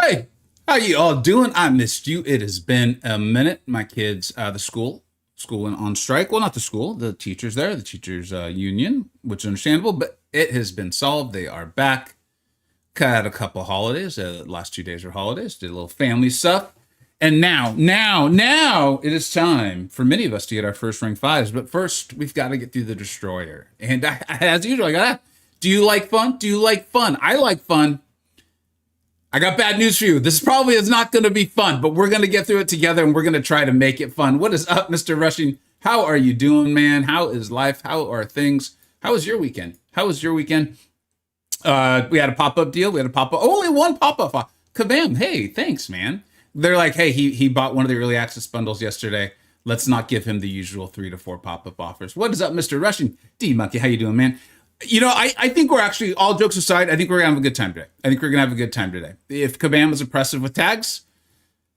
Hey, how you all doing? I missed you. It has been a minute. My kids, the school went on strike. Well, not the school, the teachers there, the teachers union, which is understandable, but it has been solved. They are back. Had a couple holidays. Last 2 days were holidays. Did a little family stuff. And now it is time for many of us to get our first ring fives. But first, we've got to get through the destroyer. And as usual, I got. Do you like fun? Do you like fun? I like fun. I got bad news for you. This probably is not going to be fun, but we're going to get through it together and we're going to try to make it fun. What is up, Mr. Rushing? How are you doing, man? How is life? How are things? How was your weekend? How was your weekend? We had a pop-up deal. We had a pop-up. Only one pop-up. Kabam. Hey, thanks, man. They're like, hey, he bought one of the early access bundles yesterday. Let's not give him the usual 3 to 4 pop-up offers. What is up, Mr. Rushing? D Monkey, how you doing, man? You know, I think we're actually, all jokes aside, I think we're gonna have a good time today. I think we're gonna have a good time today. If Kabam is oppressive with tags,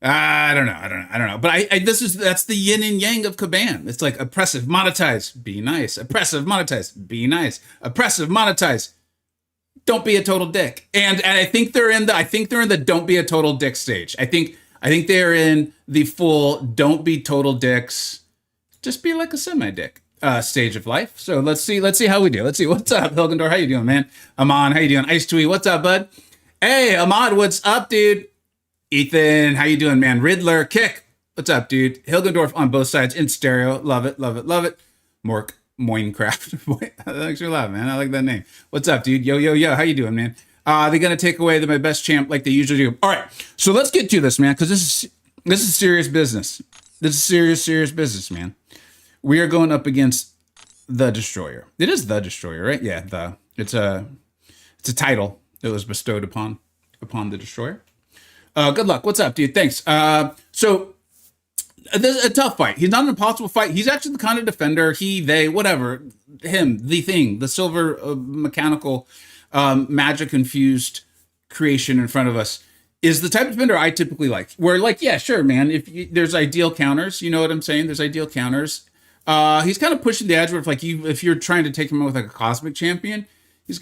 I don't know. But that's the yin and yang of Kabam. It's like oppressive, monetize, be nice. Oppressive, monetize, be nice. Oppressive, monetize, don't be a total dick. And I think they're in the don't be a total dick stage. I think they're in the full don't be total dicks, just be like a semi-dick stage of life. So let's see how we do. Let's see. What's up, Hilgendor? How you doing, man? Amon, how you doing? Ice Tweet, what's up, bud? Hey, Ahmad, what's up, dude? Ethan, how you doing, man? Riddler, Kick, what's up, dude? Hilgendorf on both sides in stereo. Love it. Mork, Moinecraft. That makes me laugh, man. I like that name. What's up, dude? Yo. How you doing, man? They're gonna take away my best champ like they usually do. All right, so let's get to this, man, because this is serious business. This is serious business, man. We are going up against the Destroyer. It is the Destroyer, right? Yeah, it's a title that was bestowed upon the Destroyer. Good luck. What's up, dude? Thanks. So there's a tough fight. He's not an impossible fight. He's actually the kind of defender. He, they, whatever. Him, the thing, the silver mechanical magic infused creation in front of us is the type of defender I typically like. Where like, yeah, sure, man. There's ideal counters, you know what I'm saying? There's ideal counters. He's kind of pushing the edge where if you're trying to take him out with like a cosmic champion,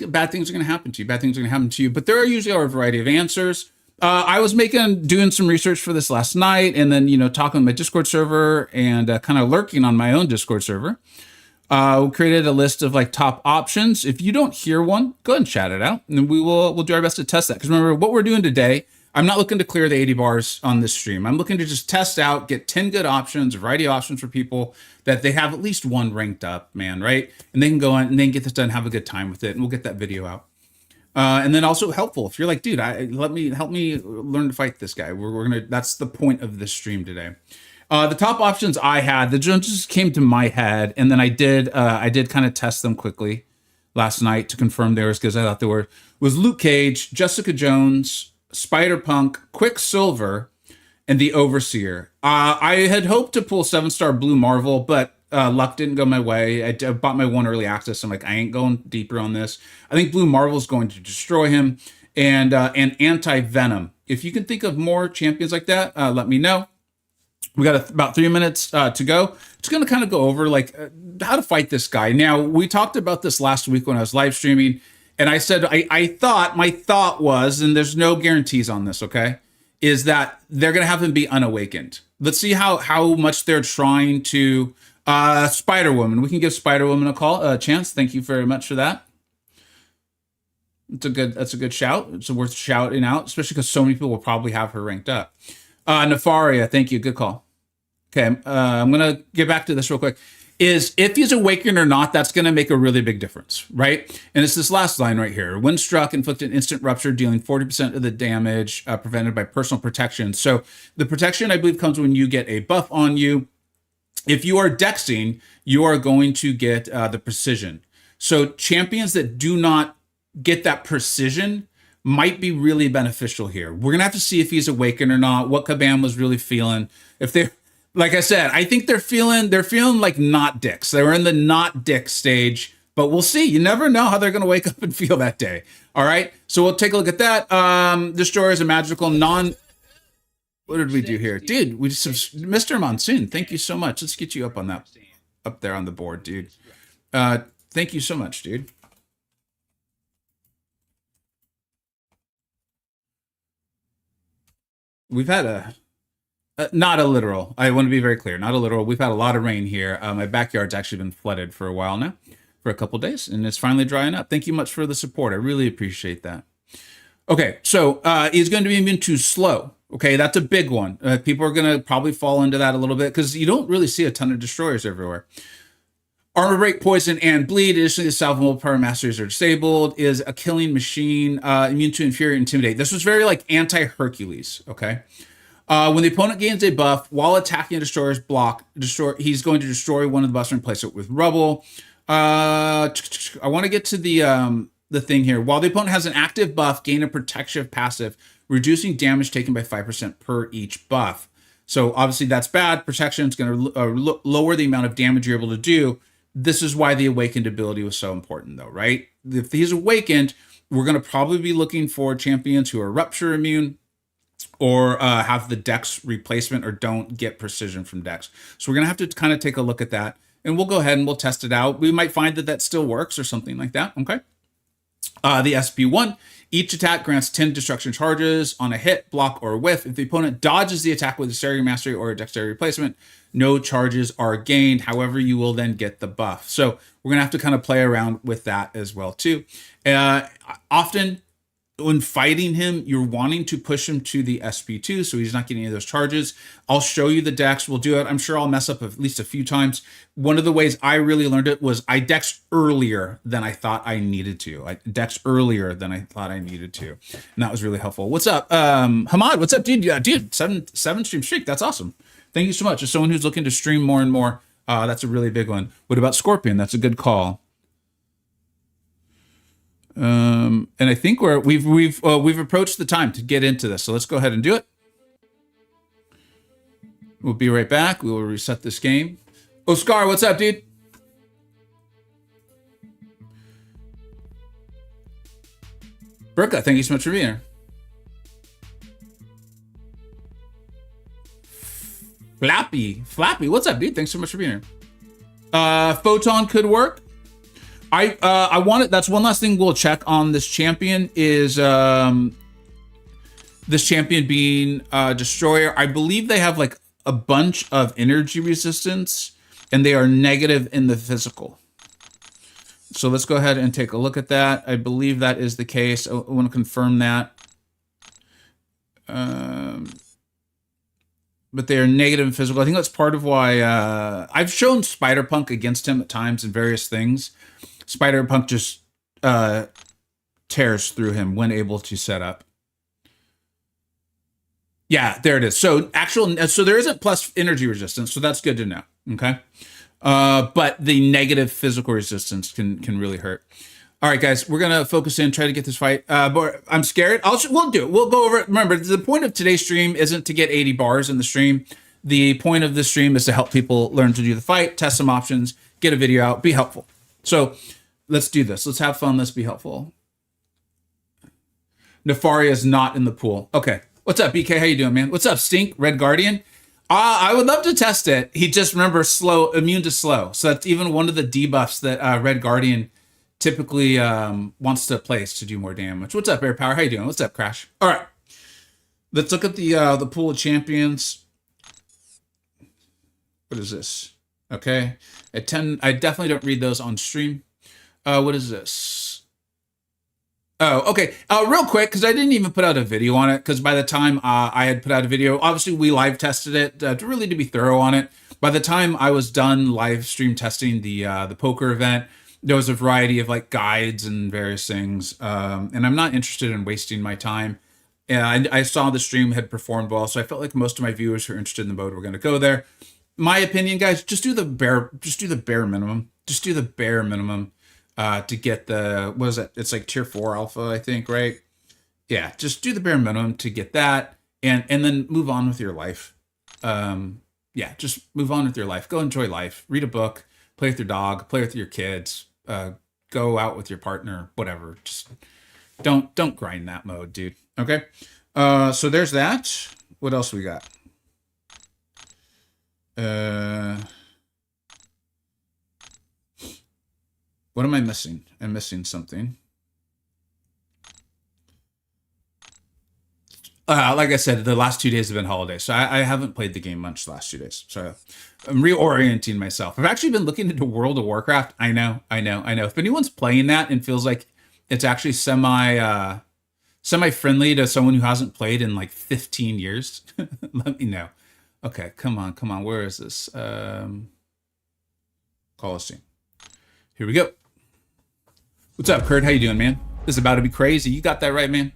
bad things are going to happen to you. Bad things are going to happen to you. But there are usually a variety of answers. I was doing some research for this last night, and then talking on my Discord server and kind of lurking on my own Discord server. We created a list of like top options. If you don't hear one, go ahead and chat it out, and we'll do our best to test that. Because remember what we're doing today. I'm not looking to clear the 80 bars on this stream. I'm looking to just test out, get 10 good options, a variety of options for people that they have at least one ranked up, man, right? And they can go on and then get this done, have a good time with it, and we'll get that video out. And then also helpful if you're like, dude, help me learn to fight this guy. We're gonna. That's the point of this stream today. The top options I had, the just came to my head, and then I did kind of test them quickly last night to confirm theirs because I thought they was Luke Cage, Jessica Jones, Spider-Punk, Quicksilver, and the Overseer. I had hoped to pull 7-star Blue Marvel, but luck didn't go my way. I bought my one early access. I'm like, I ain't going deeper on this. I think Blue Marvel is going to destroy him. And Anti-Venom. If you can think of more champions like that, let me know. We got about 3 minutes to go. Just going to kind of go over like how to fight this guy. Now, we talked about this last week when I was live streaming. And I said, my thought was, and there's no guarantees on this, okay, is that they're going to have him be unawakened. Let's see how much they're trying to, Spider-Woman. We can give Spider-Woman a chance. Thank you very much for that. That's a good shout. It's worth shouting out, especially because so many people will probably have her ranked up. Nefaria, thank you. Good call. Okay, I'm going to get back to this real quick. Is if he's awakened or not, that's going to make a really big difference, right? And it's this last line right here. When struck, inflicted instant rupture, dealing 40% of the damage prevented by personal protection. So the protection, I believe, comes when you get a buff on you. If you are dexing, you are going to get the precision. So champions that do not get that precision might be really beneficial here. We're going to have to see if he's awakened or not, what Kabam was really feeling. If they're like I said, I think they're feeling like not dicks. They were in the not dick stage, but we'll see. You never know how they're going to wake up and feel that day. All right. So we'll take a look at that. Destroyer is a magical what did we do here? Dude, we just, Mr. Monsoon, thank you so much. Let's get you up on that, up there on the board, dude. Thank you so much, dude. we've had a not a literal. I want to be very clear, not a literal. We've had a lot of rain here. My backyard's actually been flooded for a while now, for a couple days, and it's finally drying up. Thank you much for the support. I really appreciate that. Okay, so he's going to be immune to slow. Okay, that's a big one. People are going to probably fall into that a little bit because you don't really see a ton of destroyers everywhere. Armor break, poison, and bleed. Additionally, the salvable power masters are disabled. Is a killing machine. Immune to inferior, intimidate. This was very like anti-Hercules. Okay. When the opponent gains a buff while attacking a destroyer's block, he's going to destroy one of the buffs and replace it with rubble. I want to get to the thing here. While the opponent has an active buff, gain a protective passive, reducing damage taken by 5% per each buff. So obviously that's bad. Protection is going to lower the amount of damage you're able to do. This is why the awakened ability was so important, though, right? If he's awakened, we're going to probably be looking for champions who are rupture immune or have the dex replacement or don't get precision from dex. So we're going to have to kind of take a look at that, and we'll go ahead and we'll test it out. We might find that that still works or something like that, okay? The SP1, each attack grants 10 destruction charges on a hit, block, or whiff. If the opponent dodges the attack with a dexterity mastery or a dexterity replacement, no charges are gained. However, you will then get the buff. So we're going to have to kind of play around with that as well, too. Often, when fighting him, you're wanting to push him to the SP2, so he's not getting any of those charges. I'll show you the dex. We'll do it. I'm sure I'll mess up at least a few times. One of the ways I really learned it was I dexed earlier than I thought I needed to. I dexed earlier than I thought I needed to. And that was really helpful. What's up? Hamad, what's up, dude? Yeah, dude, seven stream streak. That's awesome. Thank you so much. As someone who's looking to stream more and more, that's a really big one. What about Scorpion? That's a good call. And I think we've approached the time to get into this. So let's go ahead and do it. We'll be right back. We will reset this game. Oscar, what's up, dude? Burka, thank you so much for being here. Flappy, what's up, dude? Thanks so much for being here. Photon could work. I want it. That's one last thing we'll check on this champion is this champion being destroyer. I believe they have like a bunch of energy resistance and they are negative in the physical. So let's go ahead and take a look at that. I believe that is the case. I want to confirm that. But they are negative in physical. I think that's part of why I've shown Spider-Punk against him at times in various things. Spider-Punk just tears through him when able to set up. Yeah, there it is. So there isn't plus energy resistance, so that's good to know. Okay, but the negative physical resistance can really hurt. All right, guys, we're gonna focus in, try to get this fight. But I'm scared. We'll do it. We'll go over it. Remember, the point of today's stream isn't to get 80 bars in the stream. The point of this stream is to help people learn to do the fight, test some options, get a video out, be helpful. So let's do this. Let's have fun. Let's be helpful. Nefaria is not in the pool. Okay. What's up, BK? How you doing, man? What's up, Stink? Red Guardian? I would love to test it. He just, remember, slow, immune to slow. So that's even one of the debuffs that Red Guardian typically wants to place to do more damage. What's up, Air Power? How you doing? What's up, Crash? All right. Let's look at the pool of champions. What is this? Okay. At 10, I definitely don't read those on stream. What is this? Oh, okay. Real quick, because I didn't even put out a video on it, because by the time I had put out a video, obviously we live tested it to be thorough on it. By the time I was done live stream testing the poker event, there was a variety of like guides and various things, and I'm not interested in wasting my time. And I saw the stream had performed well, so I felt like most of my viewers who are interested in the mode were going to go there. My opinion, guys, just do the bare minimum. Just do the bare minimum. To get the, what is it? It's like tier 4 alpha, I think, right? Yeah, just do the bare minimum to get that, and then move on with your life. Yeah, just move on with your life. Go enjoy life. Read a book. Play with your dog. Play with your kids. Go out with your partner. Whatever. Just don't grind that mode, dude. Okay. So there's that. What else we got? What am I missing? I'm missing something. Like I said, the last 2 days have been holidays, so I haven't played the game much the last 2 days. So I'm reorienting myself. I've actually been looking into World of Warcraft. I know. If anyone's playing that and feels like it's actually semi friendly to someone who hasn't played in like 15 years, let me know. Okay, come on. Where is this? Coliseum. Here we go. What's up, Kurt? How you doing, man? This is about to be crazy. You got that right, man.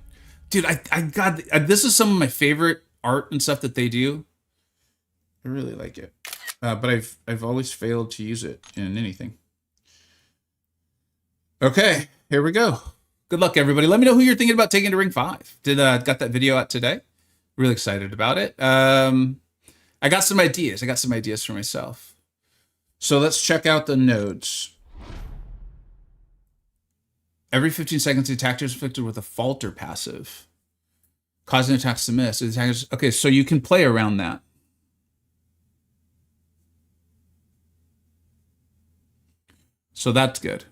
Dude, I got this is some of my favorite art and stuff that they do. I really like it, but I've always failed to use it in anything. Okay, here we go. Good luck, everybody. Let me know who you're thinking about taking to Ring 5. Got that video out today. Really excited about it. I got some ideas. For myself. So let's check out the nodes. Every 15 seconds, the attacker is inflicted with a falter passive, causing attacks to miss. Okay, so you can play around that. So that's good.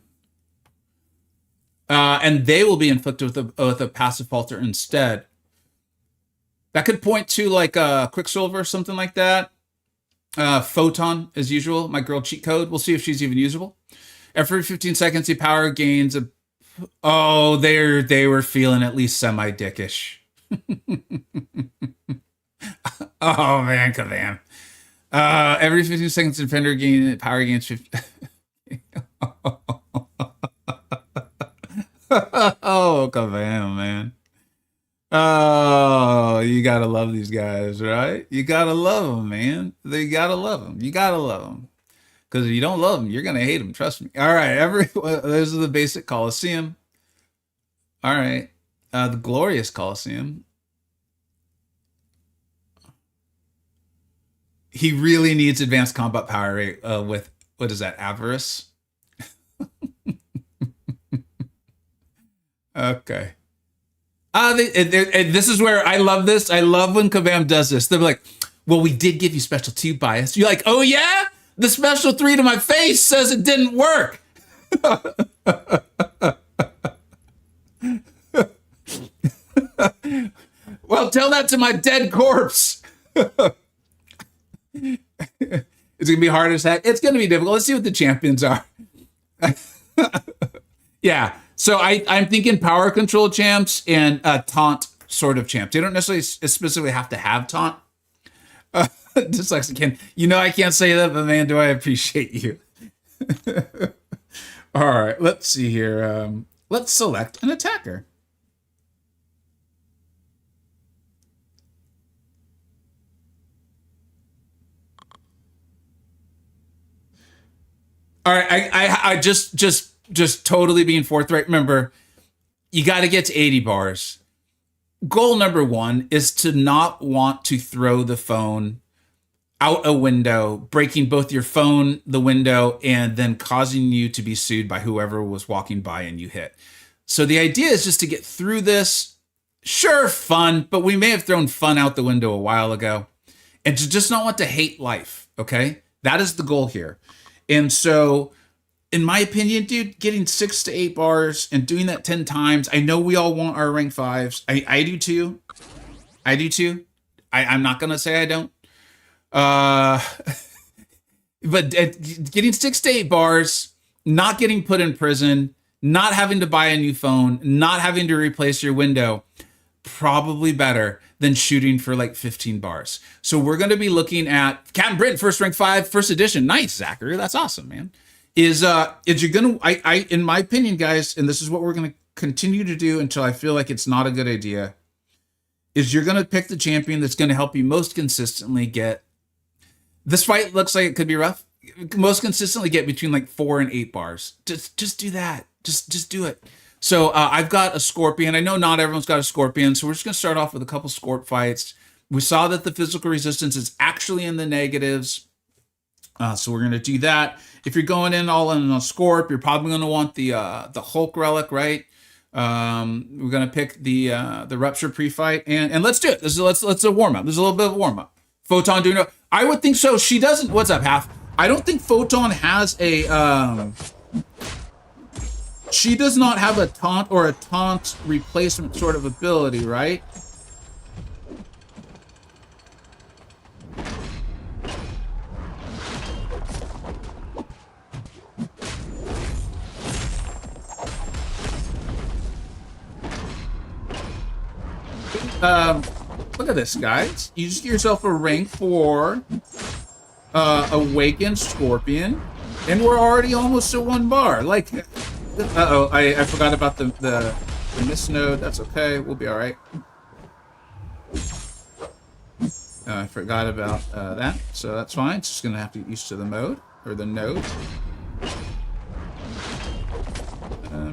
And they will be inflicted with a passive falter instead. That could point to like a Quicksilver or something like that. Photon, as usual, my girl cheat code. We'll see if she's even usable. Every 15 seconds, the power gains a... Oh, they were feeling at least semi-dickish. Oh, man, kabam. Every 15 seconds, defender power gains 50... Oh, kabam, man. Oh, you gotta love these guys, right? You gotta love them, man. You gotta love them. Because if you don't love them, you're gonna hate them. Trust me. All right, those are the basic Coliseum. All right, the glorious Coliseum. He really needs advanced combat power rate with what is that? Avarice. Okay. This is where I love this. I love when Kabam does this. They're like, well, we did give you special 2 bias. You're like, oh yeah? The special 3 to my face says it didn't work. Well, tell that to my dead corpse. It's gonna be hard as heck. It's gonna be difficult. Let's see what the champions are. Yeah. So I'm thinking power control champs and taunt sort of champs. They don't necessarily specifically have to have taunt. Dyslexic, I can't say that, but man, do I appreciate you. All right, let's see here. Let's select an attacker. All right, I just totally being forthright. Remember, you got to get to 80 bars. Goal number 1 is to not want to throw the phone out a window, breaking both your phone, the window, and then causing you to be sued by whoever was walking by and you hit. So the idea is just to get through this. Sure, fun, but we may have thrown fun out the window a while ago. And to just not want to hate life, okay? That is the goal here. And so, in my opinion, dude, getting 6 to 8 bars and doing that 10 times, I know we all want our rank 5s. I do too. I'm not going to say I don't. But getting 6 to 8 bars, not getting put in prison, not having to buy a new phone, not having to replace your window, probably better than shooting for like 15 bars. So we're going to be looking at Captain Britain, first rank 5, first edition. Nice, Zachary. That's awesome, man. Is you're going to, in my opinion, guys, and this is what we're going to continue to do until I feel like it's not a good idea, is you're going to pick the champion that's going to help you most consistently get, this fight looks like it could be rough, most consistently get between like 4 and 8 bars. Just do that. Just do it. So I've got a Scorpion. I know not everyone's got a Scorpion, so we're just going to start off with a couple Scorp fights. We saw that the physical resistance is actually in the negatives. So we're going to do that. If you're going in all in on Scorp, you're probably going to want the Hulk relic, right? We're going to pick the Rupture pre-fight, and let's do it. Let's a warm up. There's a little bit of warm up. Photon doing it. I would think so. She doesn't. What's up, Half? I don't think Photon has a. She does not have a taunt or a taunt replacement sort of ability, right? Look at this, guys. You just get yourself a rank 4 Awakened Scorpion, and we're already almost at 1 bar. Like, uh-oh, I forgot about the miss node. That's okay. We'll be all right. I forgot about that, so that's fine. It's just gonna have to get used to the mode or the node.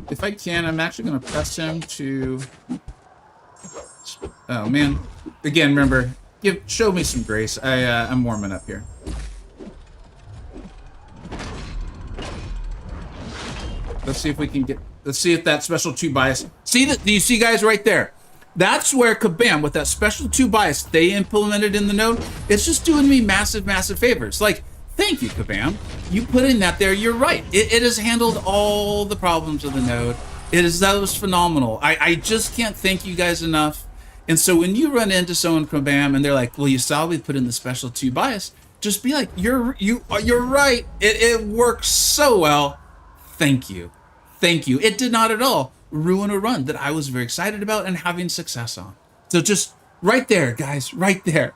If I can, I'm actually gonna press him to. Oh man! Again, remember, show me some grace. I'm warming up here. Let's see if we can get. Let's see if that special 2 bias. See that? Do you see, guys, right there? That's where Kabam, with that special 2 bias they implemented in the node, it's just doing me massive, massive favors. Like, thank you, Kabam. You put in that there. You're right. It has handled all the problems of the node. That was phenomenal. I just can't thank you guys enough. And so when you run into someone, Kabam, and they're like, "Well, you saw we put in the special 2 bias," just be like, "You're right. It works so well. Thank you, thank you." It did not at all ruin a run that I was very excited about and having success on. So just right there, guys, right there.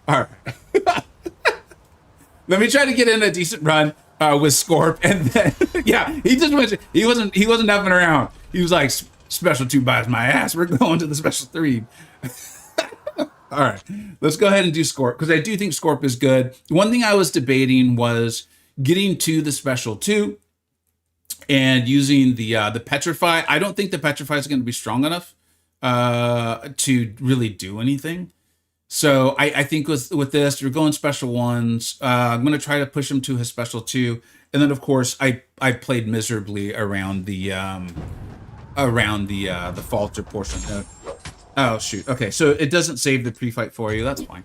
All right. Let me try to get in a decent run with Scorp, and then yeah, he just went. He wasn't effing around. He was like, "Special 2 bias my ass. We're going to the special 3." All right, let's go ahead and do Scorp, because I do think Scorp is good. One thing I was debating was getting to the special 2 and using the Petrify. I don't think the Petrify is going to be strong enough to really do anything. So I think with this, you're going special 1s. I'm going to try to push him to his special 2, and then of course I played miserably around the falter portion. Oh shoot. Okay, so it doesn't save the pre-fight for you. That's fine.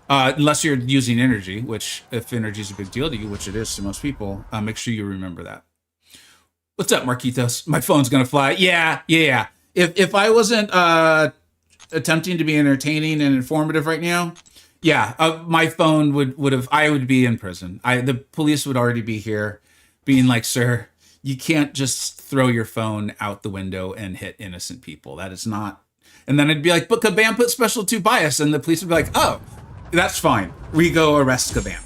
Unless you're using energy, which if energy is a big deal to you, which it is to most people, make sure you remember that. What's up, Marquitos? My phone's gonna fly. Yeah. If I wasn't attempting to be entertaining and informative right now, yeah, my phone would have. I would be in prison. The police would already be here, being like, "Sir, you can't just throw your phone out the window and hit innocent people. That is not." And then I'd be like, "But Kabam put special 2 bias," and the police would be like, "Oh, that's fine. We go arrest Kabam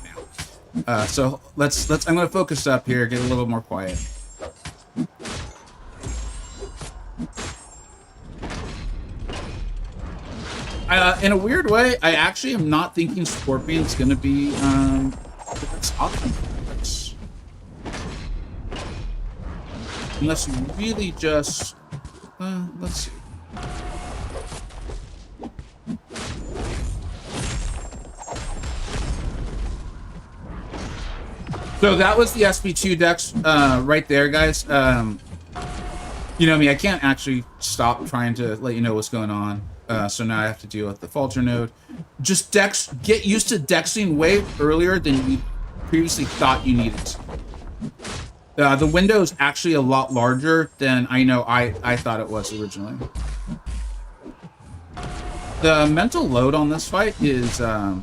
now." So let's. I'm gonna focus up here, get a little more quiet. In a weird way, I actually am not thinking Scorpion's gonna be the best option for this. Unless you really just let's see. So that was the SB2 decks right there, guys. You know me, I can't actually stop trying to let you know what's going on. So now I have to deal with the falter node. Just get used to dexing way earlier than you previously thought you needed to. The window is actually a lot larger than I thought it was originally. The mental load on this fight is the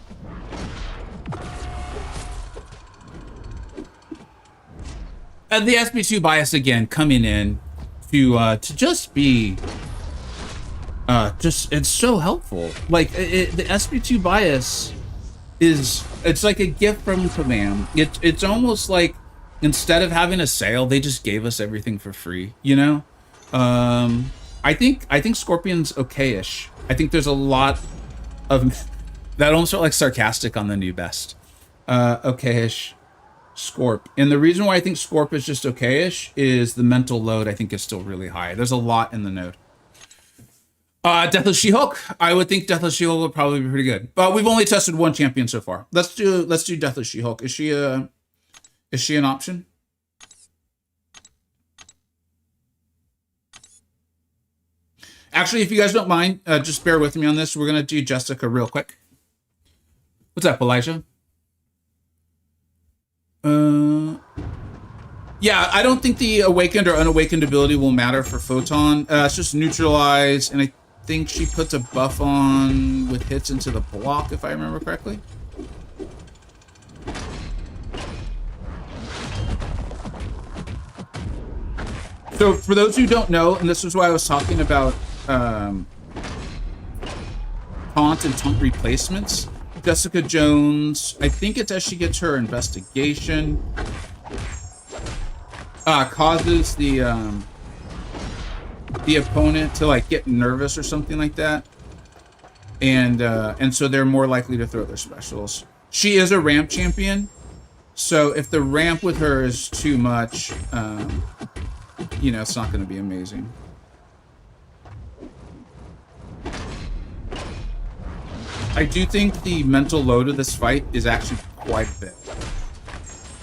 SB2 bias again coming in to just be it's so helpful. Like the SB2 bias it's like a gift from Kabam. It's almost like instead of having a sale, they just gave us everything for free, you know? I think Scorpion's okay-ish. I think there's a lot of that almost felt like sarcastic on the new best. Okay-ish Scorp. And the reason why I think Scorp is just okay-ish is the mental load I think is still really high. There's a lot in the node. Deathless She-Hulk. I would think Deathless She-Hulk would probably be pretty good. But we've only tested 1 champion so far. Let's do Deathless She-Hulk. Is she an option? Actually, if you guys don't mind, just bear with me on this. We're gonna do Jessica real quick. What's up, Elijah? Yeah, I don't think the awakened or unawakened ability will matter for Photon. It's just neutralize, and I think she puts a buff on with hits into the block, if I remember correctly. So for those who don't know, and this is why I was talking about taunt and taunt replacements. Jessica Jones, I think it's as she gets her investigation, causes the opponent to like get nervous or something like that, and so they're more likely to throw their specials. She is a ramp champion, so if the ramp with her is too much, you know, it's not going to be amazing. I do think the mental load of this fight is actually quite a bit.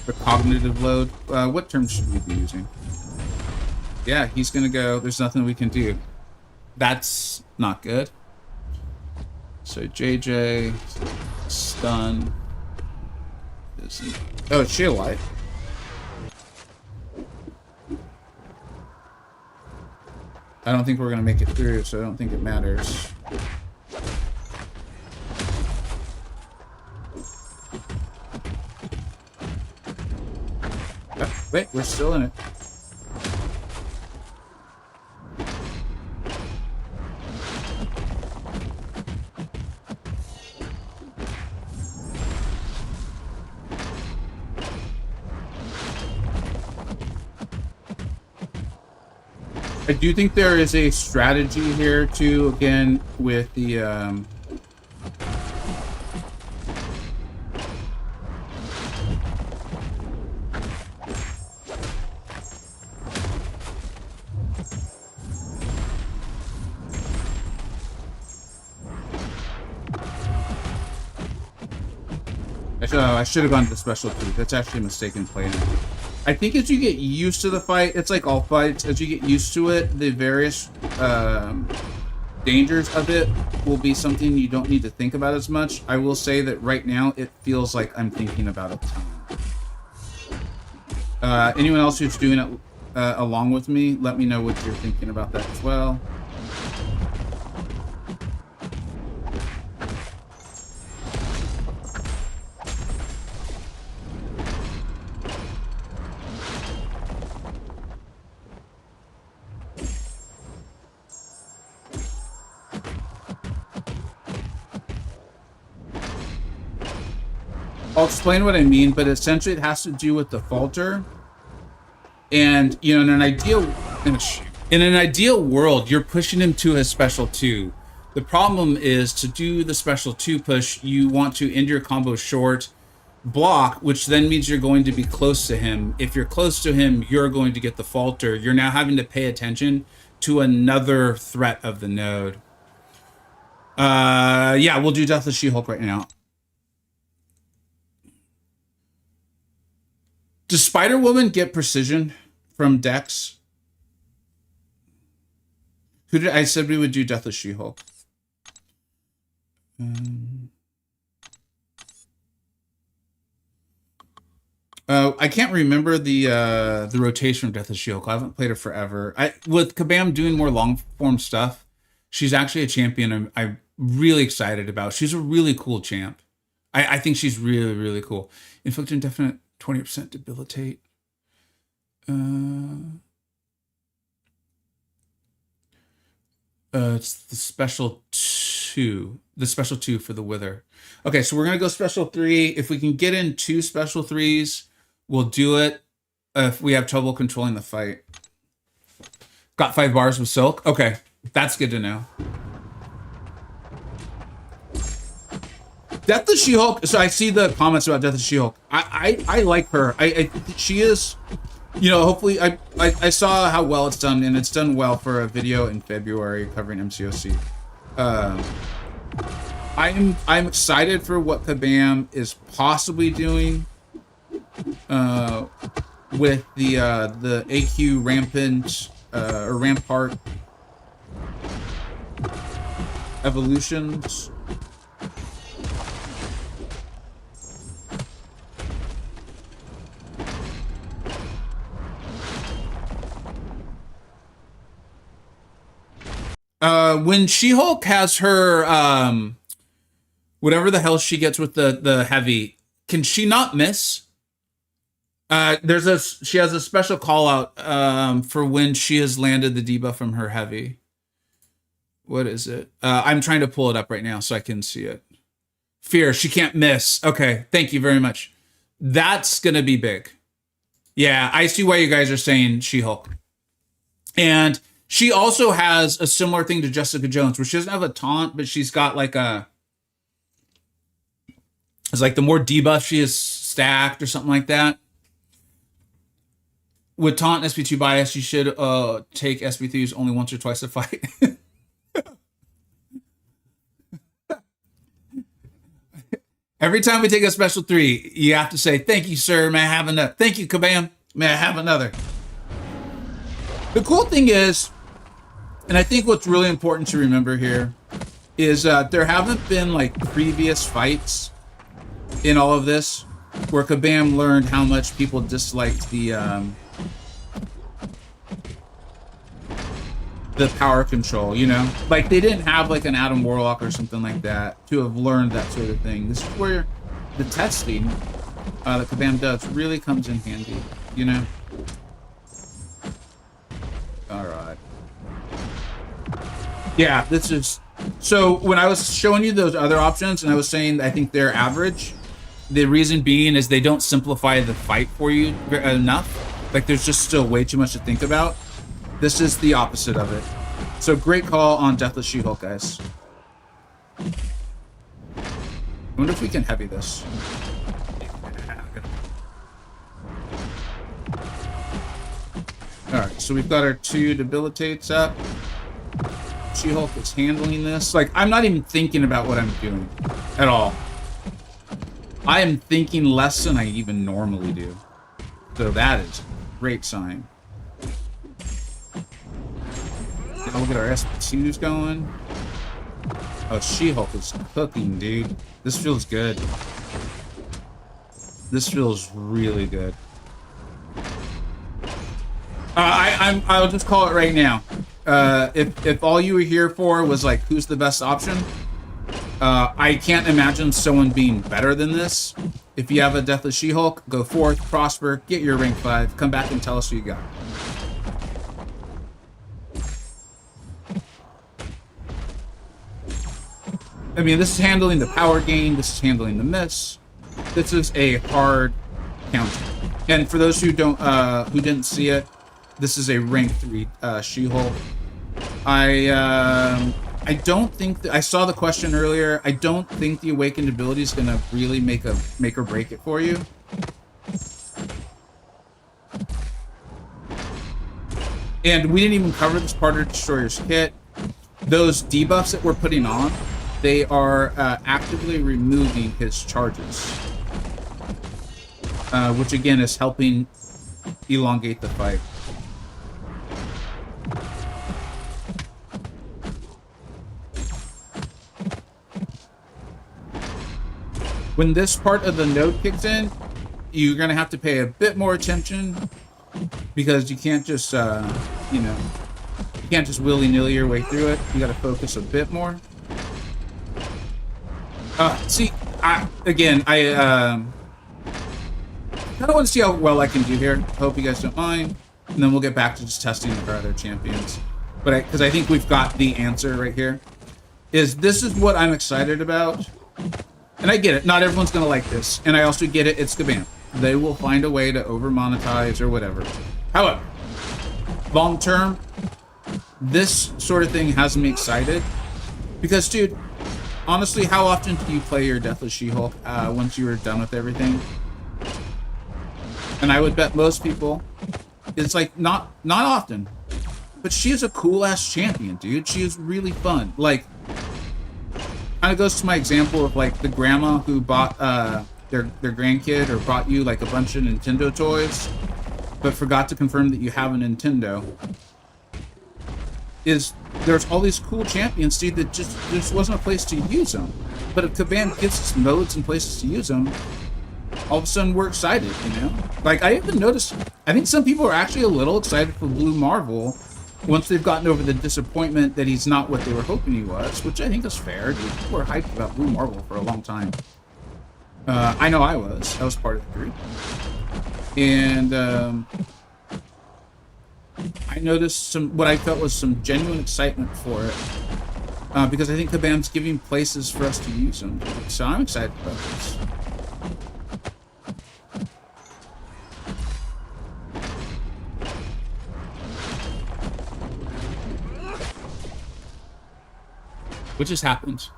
The cognitive load. What term should we be using? Yeah, he's gonna go. There's nothing we can do. That's not good. So JJ, stun. Oh, is she alive? I don't think we're gonna make it through, so I don't think it matters. Wait, we're still in it. I do think there is a strategy here too, again, with the I should have gone to the special too. That's actually a mistaken play. I think as you get used to the fight, it's like all fights, as you get used to it, the various dangers of it will be something you don't need to think about as much. I will say that right now, it feels like I'm thinking about it. Anyone else who's doing it along with me, let me know what you're thinking about that as well. I'll explain what I mean, but essentially it has to do with the falter. And, you know, in an ideal world, you're pushing him to his special 2. The problem is to do the special 2 push, you want to end your combo short, block, which then means you're going to be close to him. If you're close to him, you're going to get the falter. You're now having to pay attention to another threat of the node. Yeah, we'll do Deathless She-Hulk right now. Does Spider-Woman get precision from Dex? Who did I said we would do Deathless She-Hulk? I can't remember the rotation of Deathless She-Hulk. I haven't played her forever. With Kabam doing more long form stuff, she's actually a champion I'm really excited about. She's a really cool champ. I think she's really, really cool. Inflict indefinite 20% debilitate. It's the special 2. The special 2 for the Wither. Okay, so we're gonna go special 3. If we can get in 2 special 3s, we'll do it. If we have trouble controlling the fight. Got 5 bars with Silk. Okay, that's good to know. Deathless She-Hulk. So I see the comments about Deathless She-Hulk. I like her. She is, you know, hopefully I saw how well it's done, and it's done well for a video in February covering MCoC. I'm excited for what Kabam is possibly doing with the AQ rampant or rampart evolutions. When She-Hulk has her whatever the hell she gets with the heavy, can she not miss? She has a special call out for when she has landed the debuff from her heavy. What is it? I'm trying to pull it up right now so I can see it. Fear, she can't miss. Okay, thank you very much. That's gonna be big. Yeah, I see why you guys are saying She-Hulk. And she also has a similar thing to Jessica Jones, where she doesn't have a taunt, but she's got like a... It's like the more debuff she is stacked or something like that. With taunt and SP2 bias, you should take SP3s only once or twice a fight. Every time we take a special 3, you have to say, thank you, sir. May I have another? Thank you, Kabam. May I have another? The cool thing is, and I think what's really important to remember here, is there haven't been like previous fights in all of this where Kabam learned how much people disliked the power control, you know? Like, they didn't have like an Adam Warlock or something like that to have learned that sort of thing. This is where the testing that Kabam does really comes in handy, you know? All right. Yeah, this is... So when I was showing you those other options and I was saying I think they're average, the reason being is they don't simplify the fight for you enough. Like, there's just still way too much to think about. This is the opposite of it. So great call on Deathless She-Hulk, guys. I wonder if we can heavy this. Alright, so we've got our 2 debilitates up. She-Hulk is handling this. Like, I'm not even thinking about what I'm doing at all. I am thinking less than I even normally do. So that is a great sign. Now we'll get our SP2s going. Oh, She-Hulk is cooking, dude. This feels good. This feels really good. I'll just call it right now. If all you were here for was like, who's the best option? I can't imagine someone being better than this. If you have a Deathless She-Hulk, go forth, prosper, get your rank 5, come back and tell us who you got. I mean, this is handling the power gain, this is handling the miss. This is a hard counter. And for those who didn't see it, this is a rank 3 She-Hulk. I don't think I saw the question earlier. I don't think the awakened ability is gonna really make or break it for you. And we didn't even cover this part of Destroyer's kit. Those debuffs that we're putting on, they are actively removing his charges, which again is helping elongate the fight. When this part of the node kicks in, you're gonna have to pay a bit more attention, because you can't just, you know, you can't just willy-nilly your way through it. You gotta focus a bit more. See, I kind of want to see how well I can do here. I hope you guys don't mind. And then we'll get back to just testing our other champions. But because I think we've got the answer right here. This is what I'm excited about. And I get it. Not everyone's going to like this. And I also get it. It's Kabam. They will find a way to over-monetize or whatever. However, long term, this sort of thing has me excited. Because, dude, honestly, how often do you play your Deathless She-Hulk once you are done with everything? And I would bet most people, it's like, not often. But she is a cool-ass champion, dude. She is really fun. Like, kind of goes to my example of, like, the grandma who bought their grandkid or bought you, like, a bunch of Nintendo toys, but forgot to confirm that you have a Nintendo. There's all these cool champions, dude, that just wasn't a place to use them. But if Kabam gives us modes and places to use them, all of a sudden we're excited, you know? Like, I even noticed, I think some people are actually a little excited for Blue Marvel once they've gotten over the disappointment that he's not what they were hoping he was, which I think is fair. Dude, people were hyped about Blue Marvel for a long time. I know I was part of the group. And I noticed what I felt was some genuine excitement for it. because I think Kabam's giving places for us to use them. So I'm excited about this. What just happened?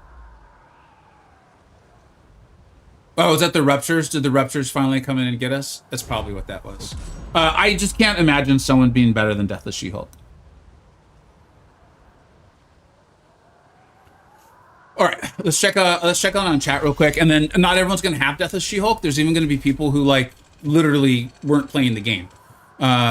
Oh, is that the ruptures? Did the ruptures finally come in and get us? That's probably what that was. I just can't imagine someone being better than Deathless She-Hulk. All right, let's check on chat real quick, and then not everyone's gonna have Deathless She-Hulk. There's even gonna be people who like literally weren't playing the game.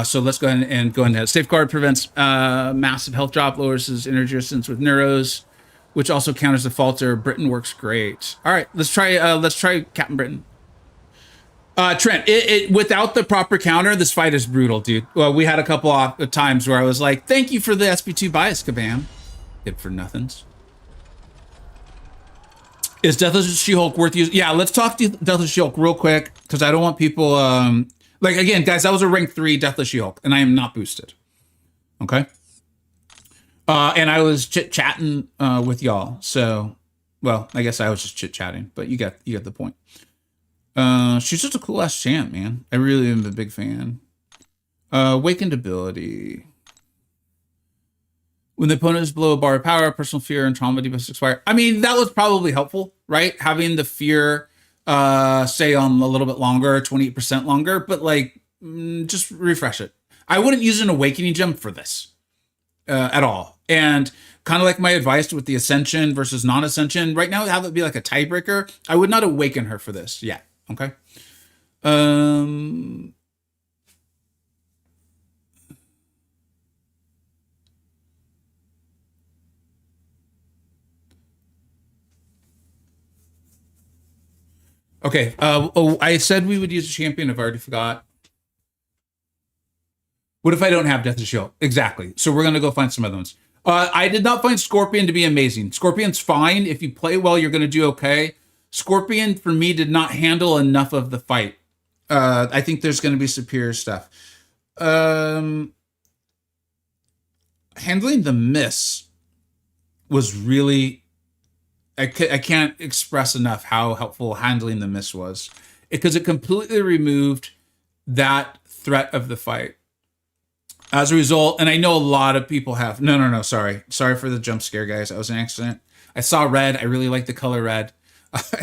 So let's go ahead and go ahead. Safeguard prevents massive health drop, lowers his energy resistance with Neuros, which also counters the falter. Britain works great. All right, let's try Captain Britain. Trent, without the proper counter, this fight is brutal, dude. Well, we had a couple of times where I was like, thank you for the SP2 bias, Kabam. Good for nothings. Is Deathless She-Hulk worth using? Yeah, let's talk to Deathless She-Hulk real quick, because I don't want people... like, again, guys, that was a rank 3 Deathless She-Hulk, and I am not boosted. Okay? And I was chit-chatting with y'all, so... Well, I guess I was just chit-chatting, but you get the point. She's just a cool-ass champ, man. I really am a big fan. Awakened ability... When the opponent is below a bar of power, personal fear and trauma debuffs expire. I mean, that was probably helpful, right? Having the fear stay on a little bit longer, 28% longer, but like, just refresh it. I wouldn't use an awakening gem for this at all. And kind of like my advice with the ascension versus non-ascension, right now, have it be like a tiebreaker. I would not awaken her for this yet, okay? Okay, I said we would use a champion. I've already forgot. What if I don't have Death of Shield? Exactly. So we're going to go find some other ones. I did not find Scorpion to be amazing. Scorpion's fine. If you play well, you're going to do okay. Scorpion, for me, did not handle enough of the fight. I think there's going to be superior stuff. Handling the miss was really... I can't express enough how helpful handling the miss was, because it completely removed that threat of the fight. As a result, and I know a lot of people have... No, sorry for the jump scare, guys. That was an accident. I saw red. I really like the color red,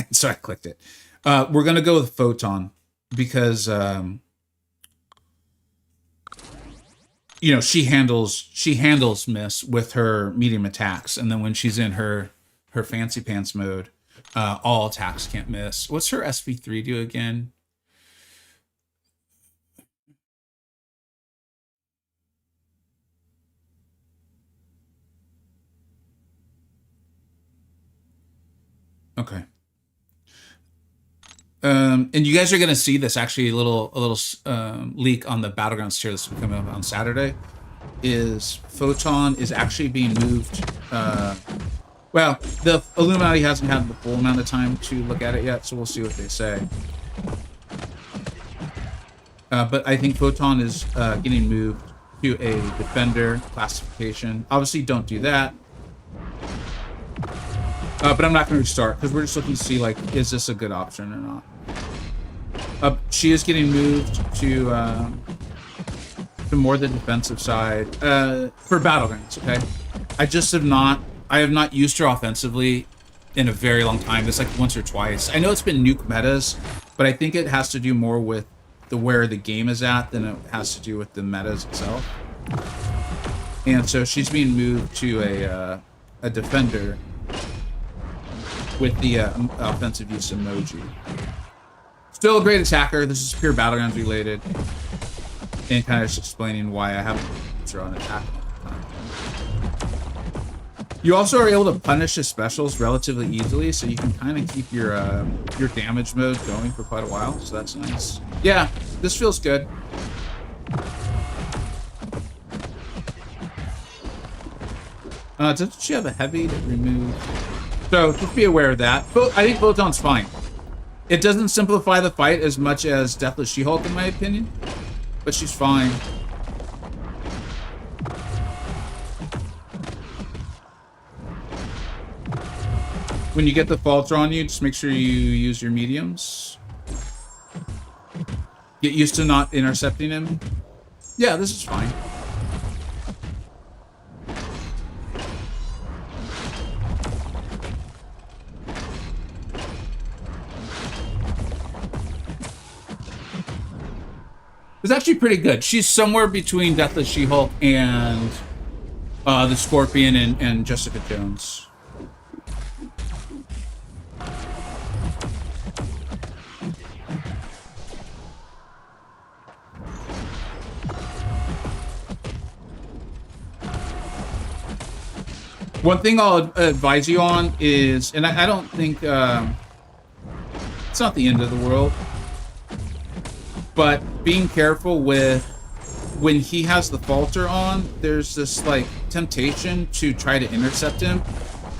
so I clicked it. We're going to go with Photon, because... you know, she handles miss with her medium attacks, and then when she's in her fancy pants mode, all attacks can't miss. What's her SP3 do again? Okay. And you guys are gonna see this actually a little leak on the Battlegrounds tier that's coming up on Saturday. Is Photon is actually being moved. Well, the Illuminati hasn't had the full amount of time to look at it yet, so we'll see what they say. But I think Photon is getting moved to a Defender classification. Obviously, don't do that. But I'm not going to restart, because we're just looking to see, like, is this a good option or not? She is getting moved to more the defensive side for Battlegrounds, okay? I have not used her offensively in a very long time. It's like once or twice. I know it's been nuke metas, but I think it has to do more with where the game is at than it has to do with the metas itself. And so she's being moved to a Defender with the offensive use emoji. Still a great attacker. This is pure Battlegrounds related. And kind of just explaining why I haven't used her on attack. You also are able to punish his specials relatively easily, so you can kind of keep your damage mode going for quite a while, so that's nice. Yeah, this feels good. Doesn't she have a heavy that removes? So just be aware of that. I think Photon's fine. It doesn't simplify the fight as much as Deathless She-Hulk, in my opinion, but she's fine. When you get the falter on you, just make sure you use your mediums. Get used to not intercepting him. Yeah, this is fine. It's actually pretty good. She's somewhere between Deathless She-Hulk and the Scorpion and Jessica Jones. One thing I'll advise you on is, and I don't think it's not the end of the world, but being careful with when he has the falter on, there's this like temptation to try to intercept him.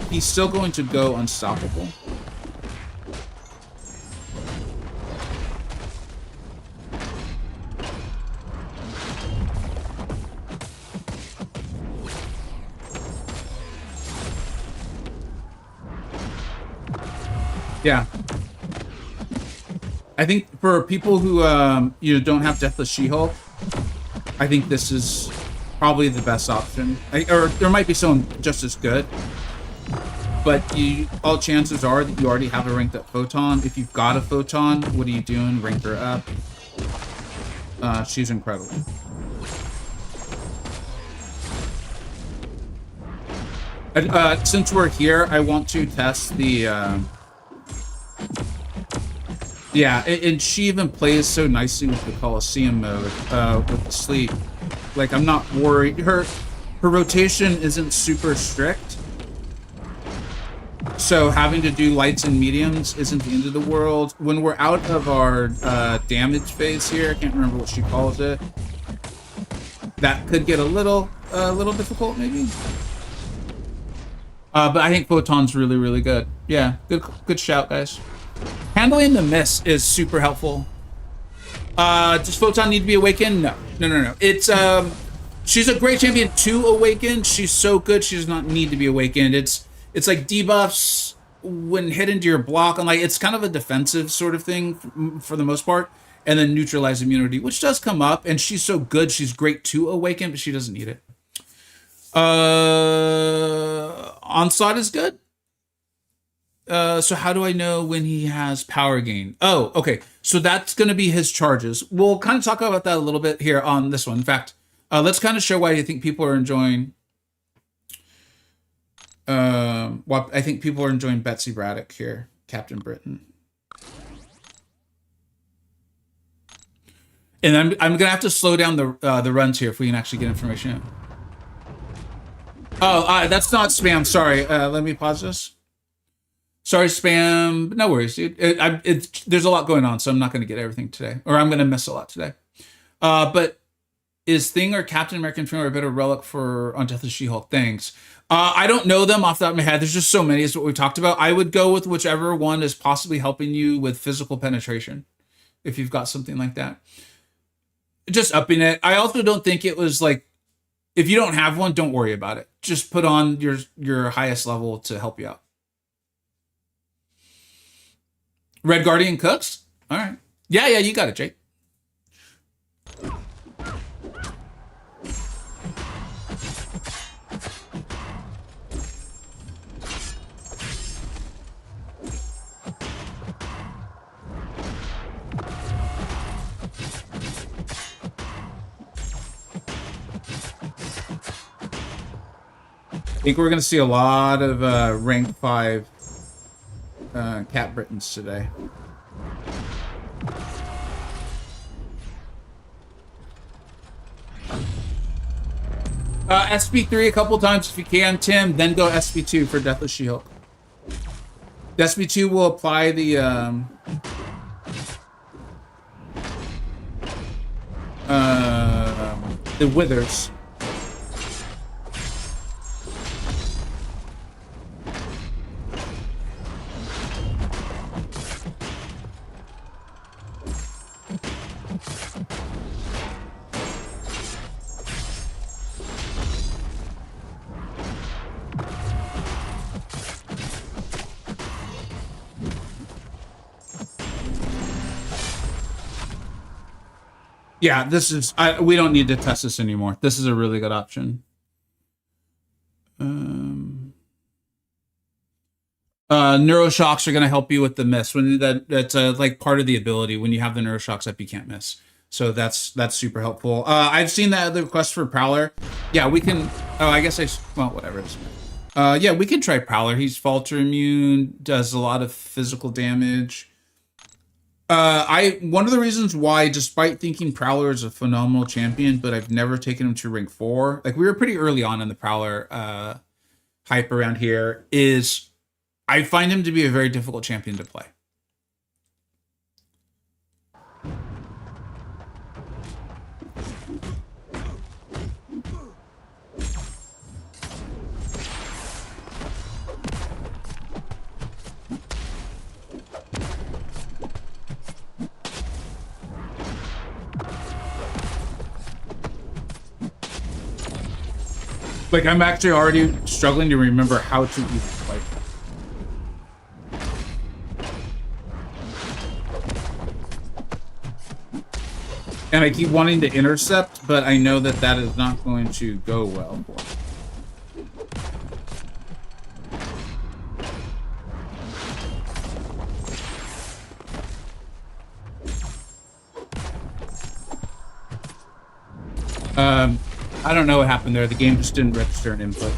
He's still going to go unstoppable. Yeah. I think for people who don't have Deathless She-Hulk, I think this is probably the best option. Or there might be someone just as good, but all chances are that you already have a ranked up Photon. If you've got a Photon, what are you doing? Rank her up. She's incredible. Since we're here, I want to test the yeah, and she even plays so nicely with the Coliseum mode, with the sleep. Like, I'm not worried. Her rotation isn't super strict. So having to do lights and mediums isn't the end of the world. When we're out of our damage phase here, I can't remember what she calls it. That could get a little difficult, maybe. But I think Photon's really, really good. Yeah, good shout, guys. Handling the miss is super helpful. Does Photon need to be awakened? No. It's she's a great champion to awaken. She's so good she does not need to be awakened. It's like debuffs when hit into your block, and like it's kind of a defensive sort of thing for the most part. And then neutralize immunity, which does come up, and she's so good, she's great to awaken, but she doesn't need it. Onslaught is good. So how do I know when he has power gain? Oh, okay. So that's going to be his charges. We'll kind of talk about that a little bit here on this one. In fact, let's kind of show why I think people are enjoying. Well, I think people are enjoying Betsy Braddock here, Captain Britain. And I'm gonna have to slow down the runs here if we can actually get information in. Oh, that's not spam. Sorry. Let me pause this. Sorry, spam. No worries, dude. There's a lot going on, so I'm not going to get everything today. Or I'm going to miss a lot today. But is Thing or Captain American Female a better relic on Death of She-Hulk? Thanks. I don't know them off the top of my head. There's just so many is what we talked about. I would go with whichever one is possibly helping you with physical penetration, if you've got something like that. Just upping it. I also don't think it was like, if you don't have one, don't worry about it. Just put on your highest level to help you out. Red Guardian cooks? All right. Yeah, you got it, Jake. I think we're going to see a lot of rank 5 Cat Britons today. SP3 a couple times if you can, Tim. Then go SP2 for Deathless She-Hulk. The SP2 will apply the withers. Yeah, this is. We don't need to test this anymore. This is a really good option. Um, neuroshocks are going to help you with the miss. When that's like part of the ability. When you have the neuroshocks up, you can't miss. So that's super helpful. I've seen that other request for Prowler. Yeah, we can. Oh, I guess well, whatever. Yeah, we can try Prowler. He's falter immune, does a lot of physical damage. One of the reasons why, despite thinking Prowler is a phenomenal champion, but I've never taken him to rank 4. Like we were pretty early on in the Prowler hype around here. Is I find him to be a very difficult champion to play. Like I'm actually already struggling to remember how to even fight. And I keep wanting to intercept, but I know that that is not going to go well for me. I don't know what happened there. The game just didn't register an input.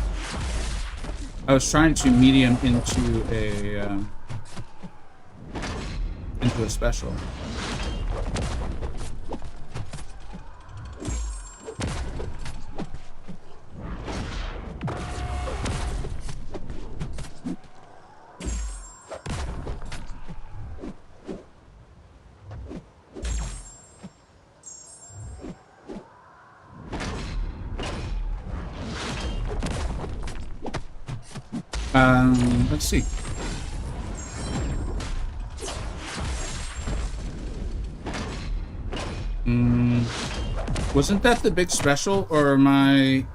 I was trying to medium into a special. Let's see. Wasn't that the big special, or am I...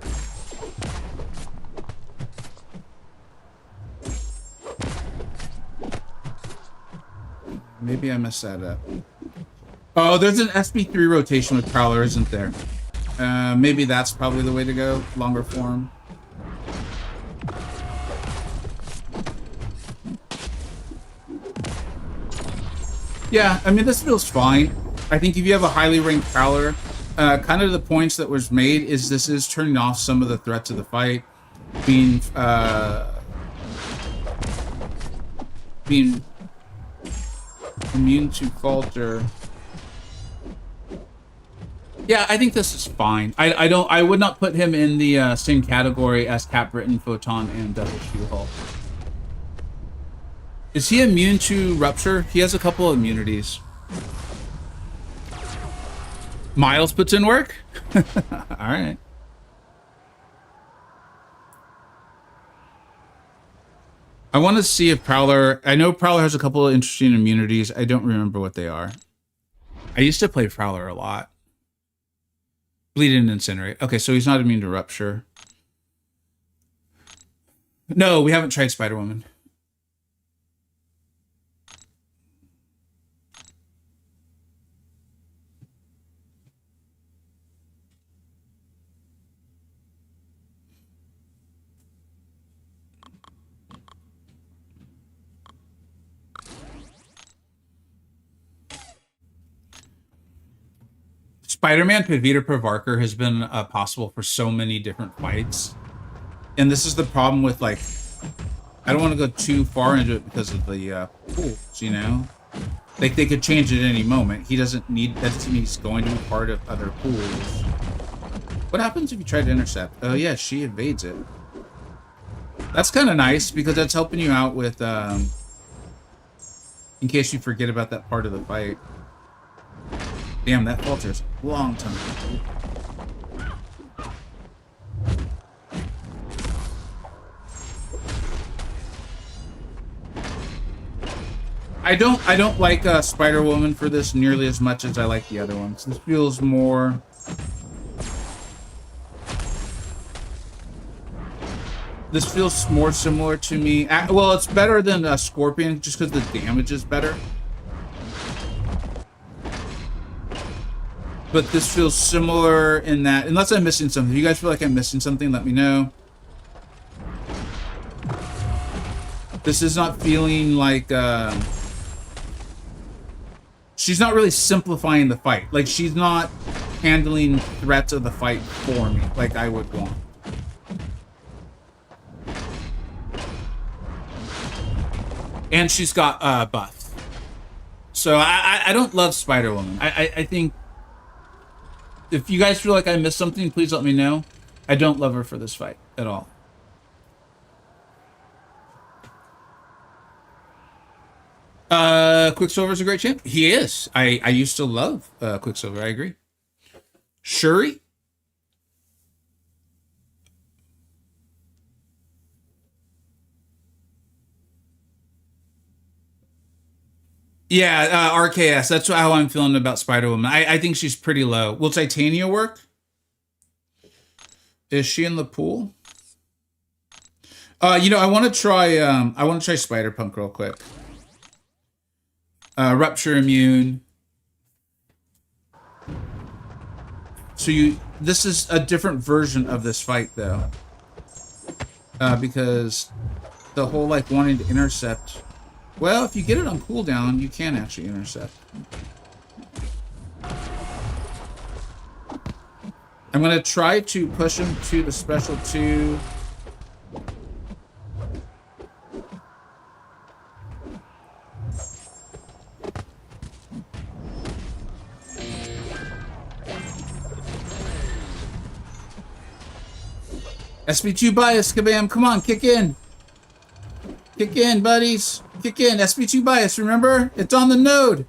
Maybe I messed that up. Oh, there's an SB3 rotation with Prowler, isn't there? Maybe that's probably the way to go. Longer form. Yeah, I mean, this feels fine. I think if you have a highly ranked Prowler, kind of the points that was made is this is turning off some of the threats of the fight, being immune to falter. Yeah, I think this is fine. I would not put him in the same category as Cap Britain, Photon, and Double Shoe Hall. Is he immune to Rupture? He has a couple of immunities. Miles puts in work? Alright. I want to see if Prowler... I know Prowler has a couple of interesting immunities. I don't remember what they are. I used to play Prowler a lot. Bleed and Incinerate. Okay, so he's not immune to Rupture. No, we haven't tried Spider-Woman. Spider-Man Pavita Pravarker has been possible for so many different fights. And this is the problem with, like, I don't want to go too far into it because of the pools, you know? Like, they could change it at any moment. He doesn't need, that doesn't mean he's going to be part of other pools. What happens if you try to intercept? Oh yeah, she evades it. That's kind of nice because that's helping you out with, in case you forget about that part of the fight. Damn, that falters a long time. I don't like Spider-Woman for this nearly as much as I like the other ones. This feels more... This feels more similar to me. Well, it's better than Scorpion just because the damage is better. but this feels similar in that, unless I'm missing something. If you guys feel like I'm missing something, let me know. This is not feeling like, she's not really simplifying the fight. Like, she's not handling threats of the fight for me, like I would want. And she's got, buff. So I don't love Spider-Woman. I think if you guys feel like I missed something, please let me know. I don't love her for this fight at all. Quicksilver's a great champ. He is. I used to love Quicksilver. I agree. Shuri. Yeah, RKS. That's how I'm feeling about Spider-Woman. I think she's pretty low. Will Titania work? Is she in the pool? You know, I want to try Spider-Punk real quick. Rupture immune. So this is a different version of this fight though. Because the whole like wanting to intercept. Well, if you get it on cooldown, you can actually intercept. I'm gonna try to push him to the special 2. SB2 bias, Kabam, come on, kick in. Kick in, buddies. Kick in, SB2 bias, remember? It's on the node.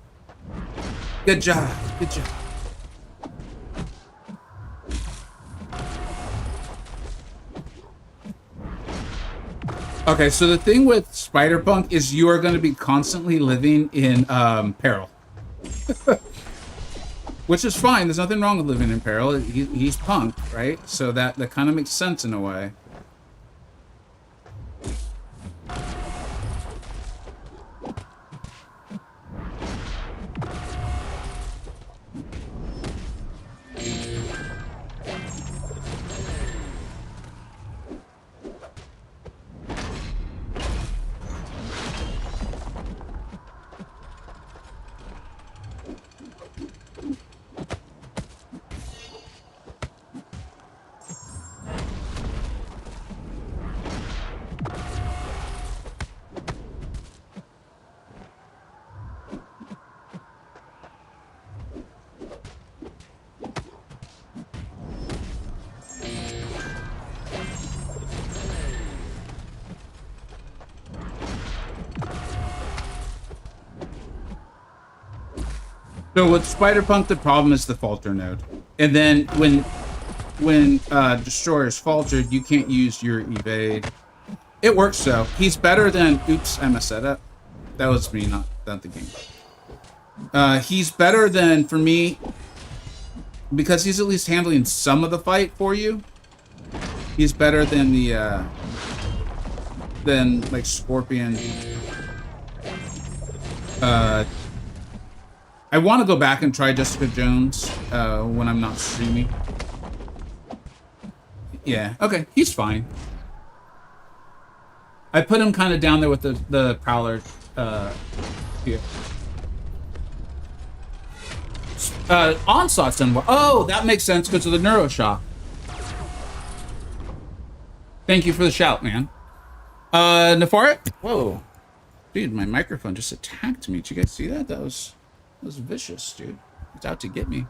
Good job, good job. Okay, so the thing with Spider-Punk is you are going to be constantly living in peril. Which is fine. There's nothing wrong with living in peril. He's punk, right? So that kind of makes sense in a way. So with Spider-Punk, the problem is the falter node. And then when Destroyer's faltered, you can't use your evade. It works though. He's better than... Oops, I messed that up. That was me, not the game. He's better than, for me, because he's at least handling some of the fight for you. He's better than the, than, like, Scorpion. I want to go back and try Jessica Jones when I'm not streaming. Yeah, okay, he's fine. I put him kind of down there with the Prowler here. Onslaught's done well. Oh, that makes sense because of the Neuroshock. Thank you for the shout, man. Nefart? Whoa. Dude, my microphone just attacked me. Did you guys see that? That was vicious, dude. It's out to get me.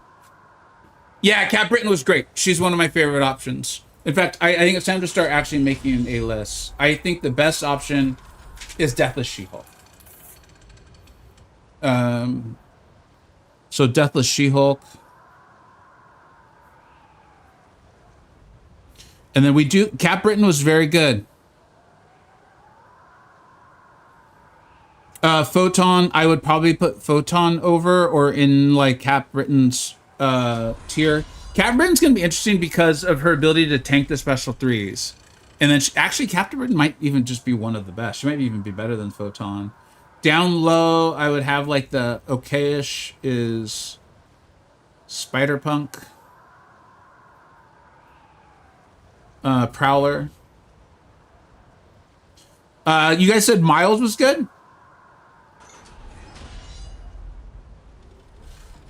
Yeah, Kat Britton was great. She's one of my favorite options. In fact, I think it's time to start actually making a list. I think the best option is Deathless She-Hulk. So Deathless She-Hulk. And then we do... Kat Britton was very good. Photon, I would probably put Photon over or in like Kat Britton's tier. Kat Britton's gonna be interesting because of her ability to tank the special 3s. And then actually Kat Britton might even just be one of the best. She might even be better than Photon. Down low, I would have like the okayish is Spider Punk, Prowler. You guys said Miles was good?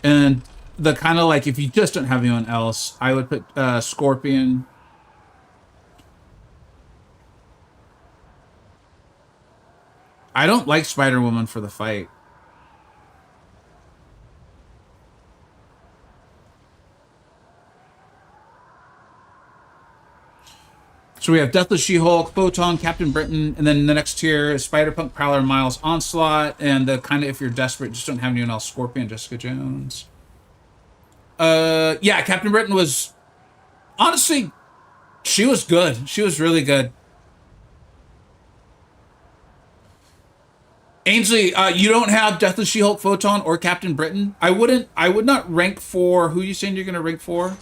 And the kind of like, if you just don't have anyone else, I would put Scorpion. I don't like Spider Woman for the fight. So we have Deathless She-Hulk, Photon, Captain Britain, and then the next tier is Spider-Punk, Prowler, Miles, Onslaught, and the kind of, if you're desperate, just don't have anyone else, Scorpion, Jessica Jones. Yeah, Captain Britain was, honestly, she was good. She was really good. Ainsley, you don't have Deathless She-Hulk, Photon, or Captain Britain. I would not rank for, who are you saying you're going to rank for?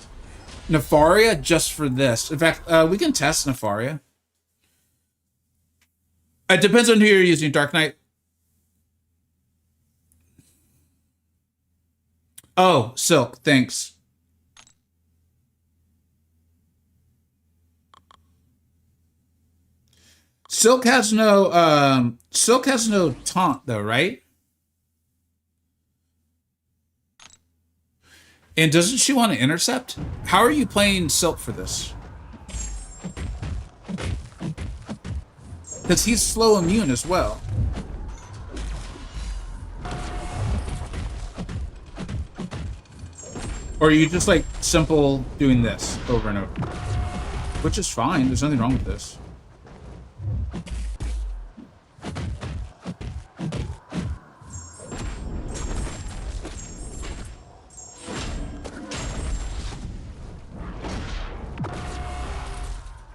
Nefaria just for this. In fact, we can test Nefaria. It depends on who you're using. Dark Knight. Oh, Silk. Thanks. Silk has no taunt though, right? And doesn't she want to intercept? How are you playing Silk for this? Because he's slow immune as well. Or are you just like simple doing this over and over? Which is fine, there's nothing wrong with this.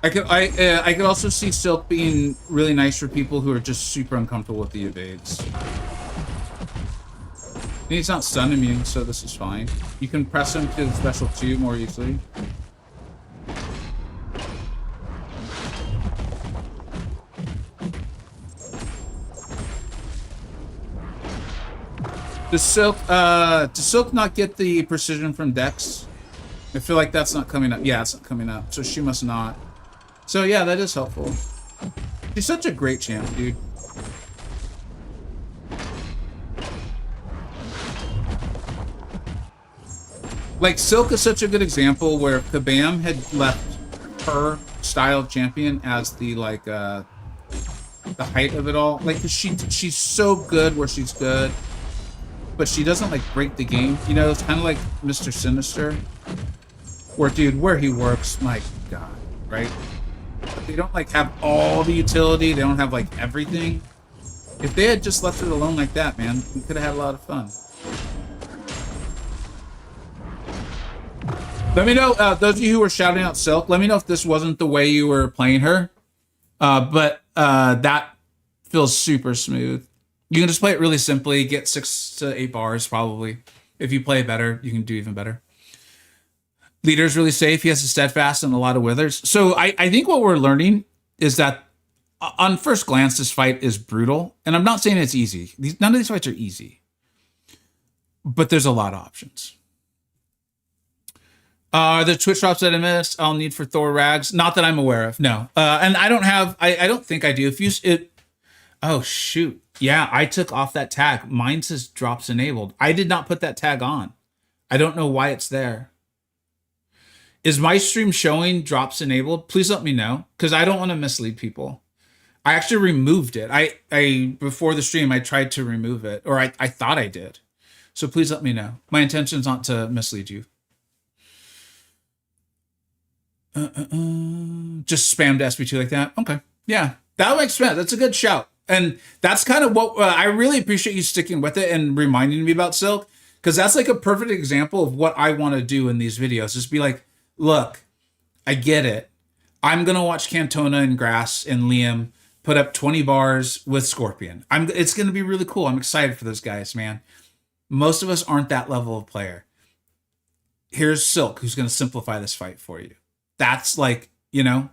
I could also see Silk being really nice for people who are just super uncomfortable with the evades. And he's not stun immune, so this is fine. You can press him to the special 2 more easily. Does Silk not get the precision from Dex? I feel like that's not coming up. Yeah, it's not coming up, so she must not. So yeah, that is helpful. She's such a great champ, dude. Like, Silk is such a good example where Kabam had left her style of champion as the, like, the height of it all. Like, she's so good where she's good, but she doesn't, like, break the game. You know, it's kind of like Mr. Sinister, where, dude, where he works, my God, right? But they don't, like, have all the utility. They don't have, like, everything. If they had just left it alone like that, man, we could have had a lot of fun. Let me know, those of you who were shouting out Silk, let me know if this wasn't the way you were playing her. But that feels super smooth. You can just play it really simply, get 6 to 8 bars probably. If you play better, you can do even better. Leader's really safe. He has a steadfast and a lot of withers. So I think what we're learning is that on first glance, this fight is brutal. And I'm not saying it's easy. None of these fights are easy. But there's a lot of options. The Twitch drops that I missed, I'll need for Thor Rags. Not that I'm aware of, no. And I don't have, I don't think I do. If you, oh shoot. Yeah, I took off that tag. Mine says drops enabled. I did not put that tag on. I don't know why it's there. Is my stream showing drops enabled? Please let me know, because I don't want to mislead people. I actually removed it. I before the stream, I tried to remove it, or I thought I did. So please let me know. My intention's not to mislead you. Just spammed SB2 like that. Okay. Yeah, that makes sense. That's a good shout. And that's kind of what I really appreciate you sticking with it and reminding me about Silk, because that's like a perfect example of what I want to do in these videos. Just be like, look, I get it. I'm going to watch Cantona and Grass and Liam put up 20 bars with Scorpion. It's going to be really cool. I'm excited for those guys, man. Most of us aren't that level of player. Here's Silk, who's going to simplify this fight for you. That's like, you know.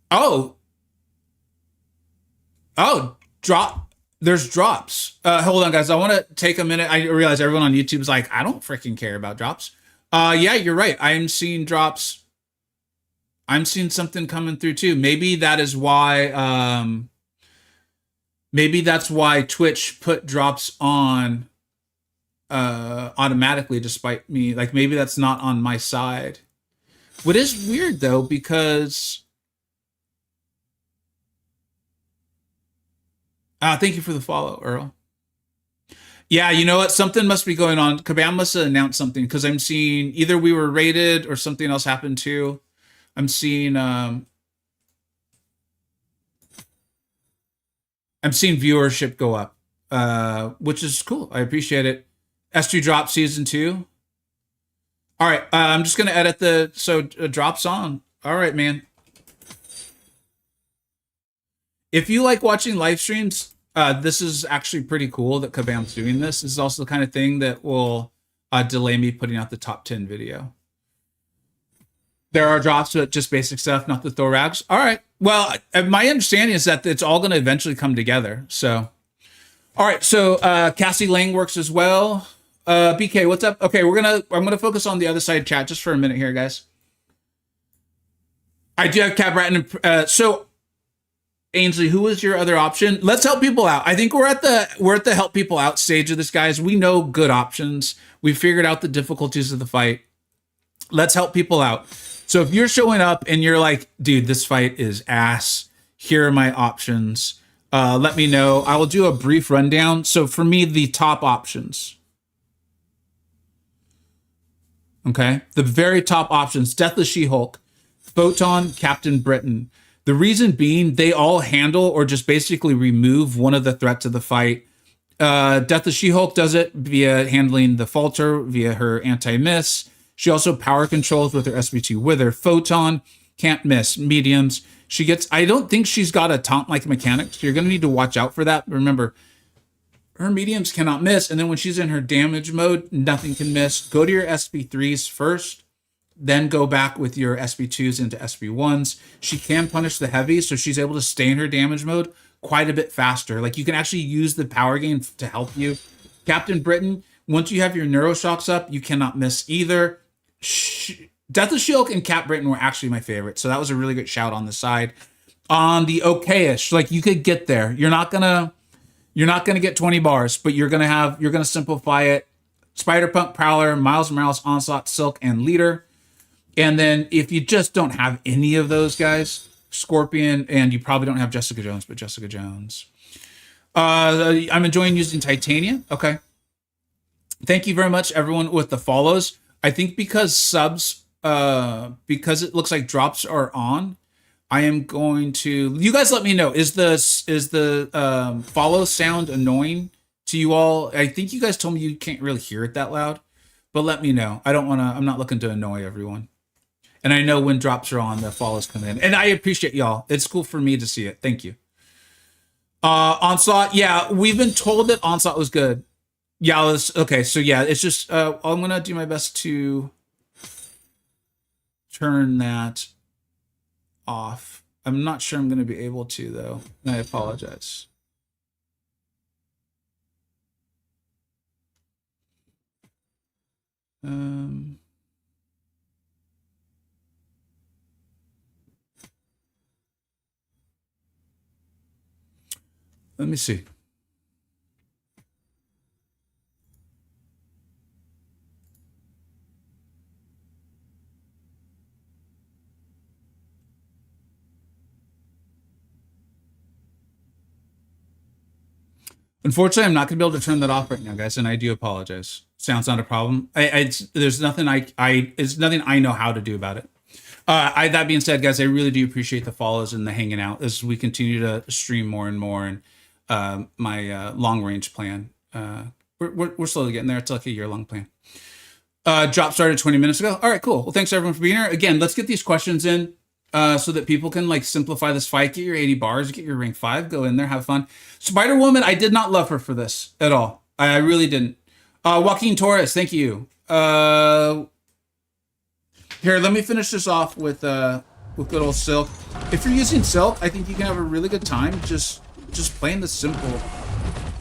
Oh, drop. There's drops. Hold on, guys. I want to take a minute. I realize everyone on YouTube is like, I don't freaking care about drops. Yeah, you're right. I'm seeing drops. I'm seeing something coming through too. Maybe that is why. Maybe that's why Twitch put drops on automatically, despite me. Like maybe that's not on my side. What is weird though, because thank you for the follow, Earl. Yeah, you know what? Something must be going on. Kabam must have announced something because I'm seeing either we were rated or something else happened too. I'm seeing viewership go up, which is cool. I appreciate it. S2 drop season 2. All right, I'm just gonna edit drops on. All right, man. If you like watching live streams, this is actually pretty cool that Kabam's doing this. This is also the kind of thing that will delay me putting out the top 10 video. There are drops, but just basic stuff, not the thorax. All right. Well, my understanding is that it's all going to eventually come together. So, all right. So Cassie Lang works as well. BK, what's up? Okay, I'm gonna focus on the other side chat just for a minute here, guys. I do have Cab Ratton. So Ainsley, who is your other option? Let's help people out. I think we're at the help people out stage of this, guys. We know good options. We figured out the difficulties of the fight. Let's help people out. So if you're showing up and you're like, dude, this fight is ass, here are my options. Let me know. I will do a brief rundown. So for me, the top options. Okay, the very top options: Deathless She-Hulk, Photon, Captain Britain. The reason being, they all handle or just basically remove one of the threats of the fight. Deathless She-Hulk does it via handling the falter, via her anti-miss. She also power controls with her SB2 Wither. Photon can't miss mediums. I don't think she's got a taunt-like mechanic, so you're going to need to watch out for that. Remember, her mediums cannot miss, and then when she's in her damage mode, nothing can miss. Go to your SB3s first, then go back with your SB2s into SB1s. She can punish the heavies, so she's able to stay in her damage mode quite a bit faster. Like, you can actually use the power gain to help you. Captain Britain, once you have your Neuroshocks up, you cannot miss either. Deathless She-Hulk and Cap Britain were actually my favorite, so that was a really good shout on the side. On the okay-ish, like, you could get there. You're not gonna get 20 bars, but you're gonna simplify it. Spider-Punk, Prowler, Miles Morales, Onslaught, Silk, and Leader. And then if you just don't have any of those guys, Scorpion, and you probably don't have Jessica Jones, but Jessica Jones. I'm enjoying using Titania. Okay. Thank you very much, everyone, with the follows. I think because subs, because it looks like drops are on, I am going to. You guys, let me know. Is the follow sound annoying to you all? I think you guys told me you can't really hear it that loud, but let me know. I'm not looking to annoy everyone. And I know when drops are on, the follows come in, and I appreciate y'all. It's cool for me to see it. Thank you. Onslaught, yeah, we've been told that Onslaught was good. Yeah, okay. So yeah, it's just I'm gonna do my best to turn that off. I'm not sure I'm gonna be able to though. I apologize. Let me see. Unfortunately, I'm not going to be able to turn that off right now, guys, and I do apologize. Sounds not a problem. There's nothing it's nothing I know how to do about it. That being said, guys, I really do appreciate the follows and the hanging out as we continue to stream more and more. And my long range plan, we're slowly getting there. It's like a year-long plan. Drop started 20 minutes ago. All right, cool. Well, thanks everyone for being here. Again, let's get these questions in. So that people can like simplify this fight, get your 80 bars, get your rank 5, go in there, have fun. Spider-Woman, I did not love her for this at all. I really didn't. Joaquin Torres, thank you. Here, let me finish this off with good old Silk. If you're using Silk, I think you can have a really good time just playing the simple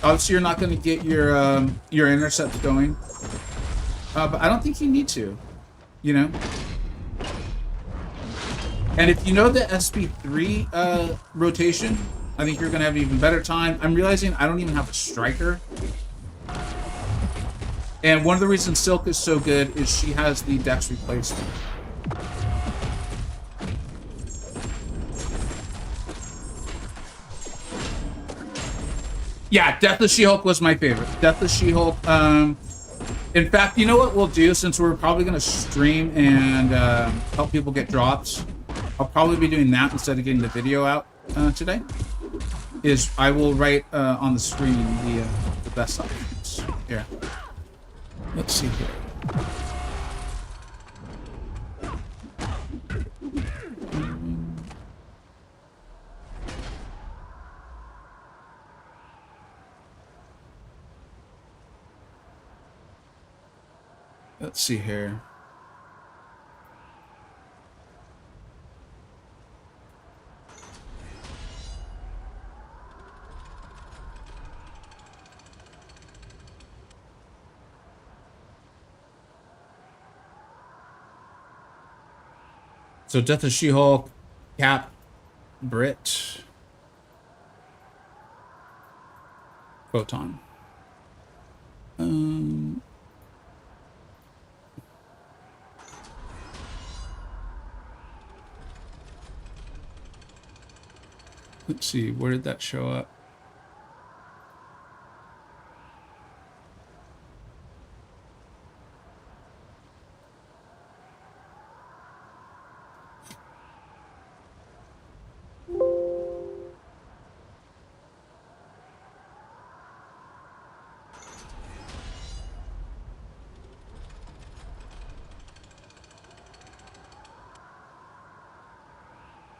Obviously, you're not going to get your intercepts going, but I don't think you need to. You know. And if you know the SP3 rotation, I think you're going to have an even better time. I'm realizing I don't even have a striker. And one of the reasons Silk is so good is she has the Dex replacement. Yeah, Deathless She-Hulk was my favorite. Deathless She-Hulk. In fact, you know what we'll do, since we're probably going to stream and help people get drops? I'll probably be doing that instead of getting the video out today. Is I will write on the screen the best options. Here. Let's see here. Let's see here. So Death of She-Hulk, Cap, Brit, Photon. Let's see, where did that show up?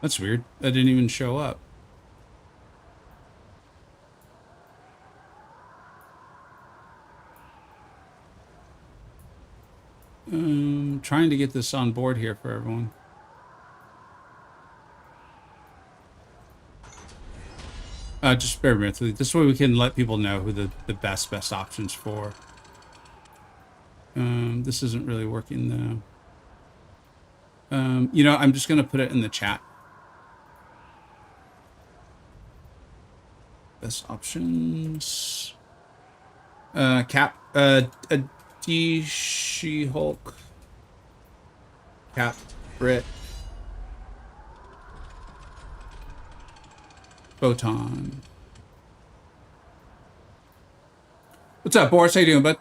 That's weird. That didn't even show up. Trying to get this on board here for everyone. Just bear with me. This way we can let people know who the best options for. This isn't really working though. You know, I'm just gonna put it in the chat. Best options. Cap. D She-Hulk. Cap. Brit. Photon. What's up, Boris? How you doing, bud?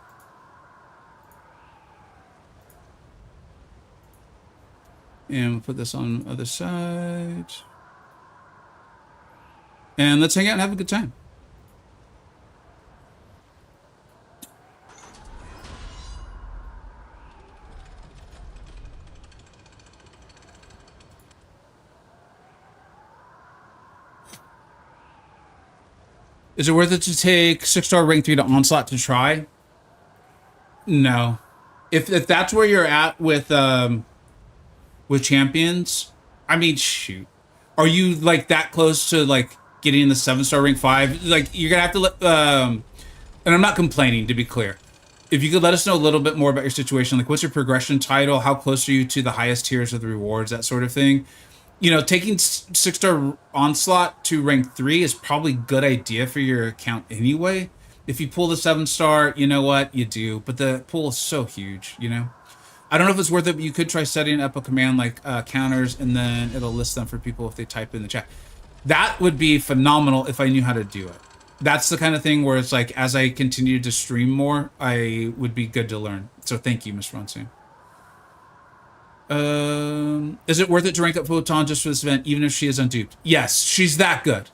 And we'll put this on the other side. And let's hang out and have a good time. Is it worth it to take 6-star rank 3 to Onslaught to try? No. If that's where you're at with champions, I mean, shoot. Are you like that close to like getting the 7-star rank 5? Like you're gonna have to let and I'm not complaining, to be clear. If you could let us know a little bit more about your situation, like what's your progression title, how close are you to the highest tiers of the rewards, that sort of thing. You know, taking 6-star Onslaught to rank 3 is probably a good idea for your account anyway. If you pull the 7-star, you know what? You do. But the pool is so huge, you know? I don't know if it's worth it, but you could try setting up a command like counters, and then it'll list them for people if they type in the chat. That would be phenomenal if I knew how to do it. That's the kind of thing where it's like, as I continue to stream more, I would be good to learn. So thank you, Mr. Monsoon. Is it worth it to rank up Photon just for this event, even if she is unduped? Yes, she's that good.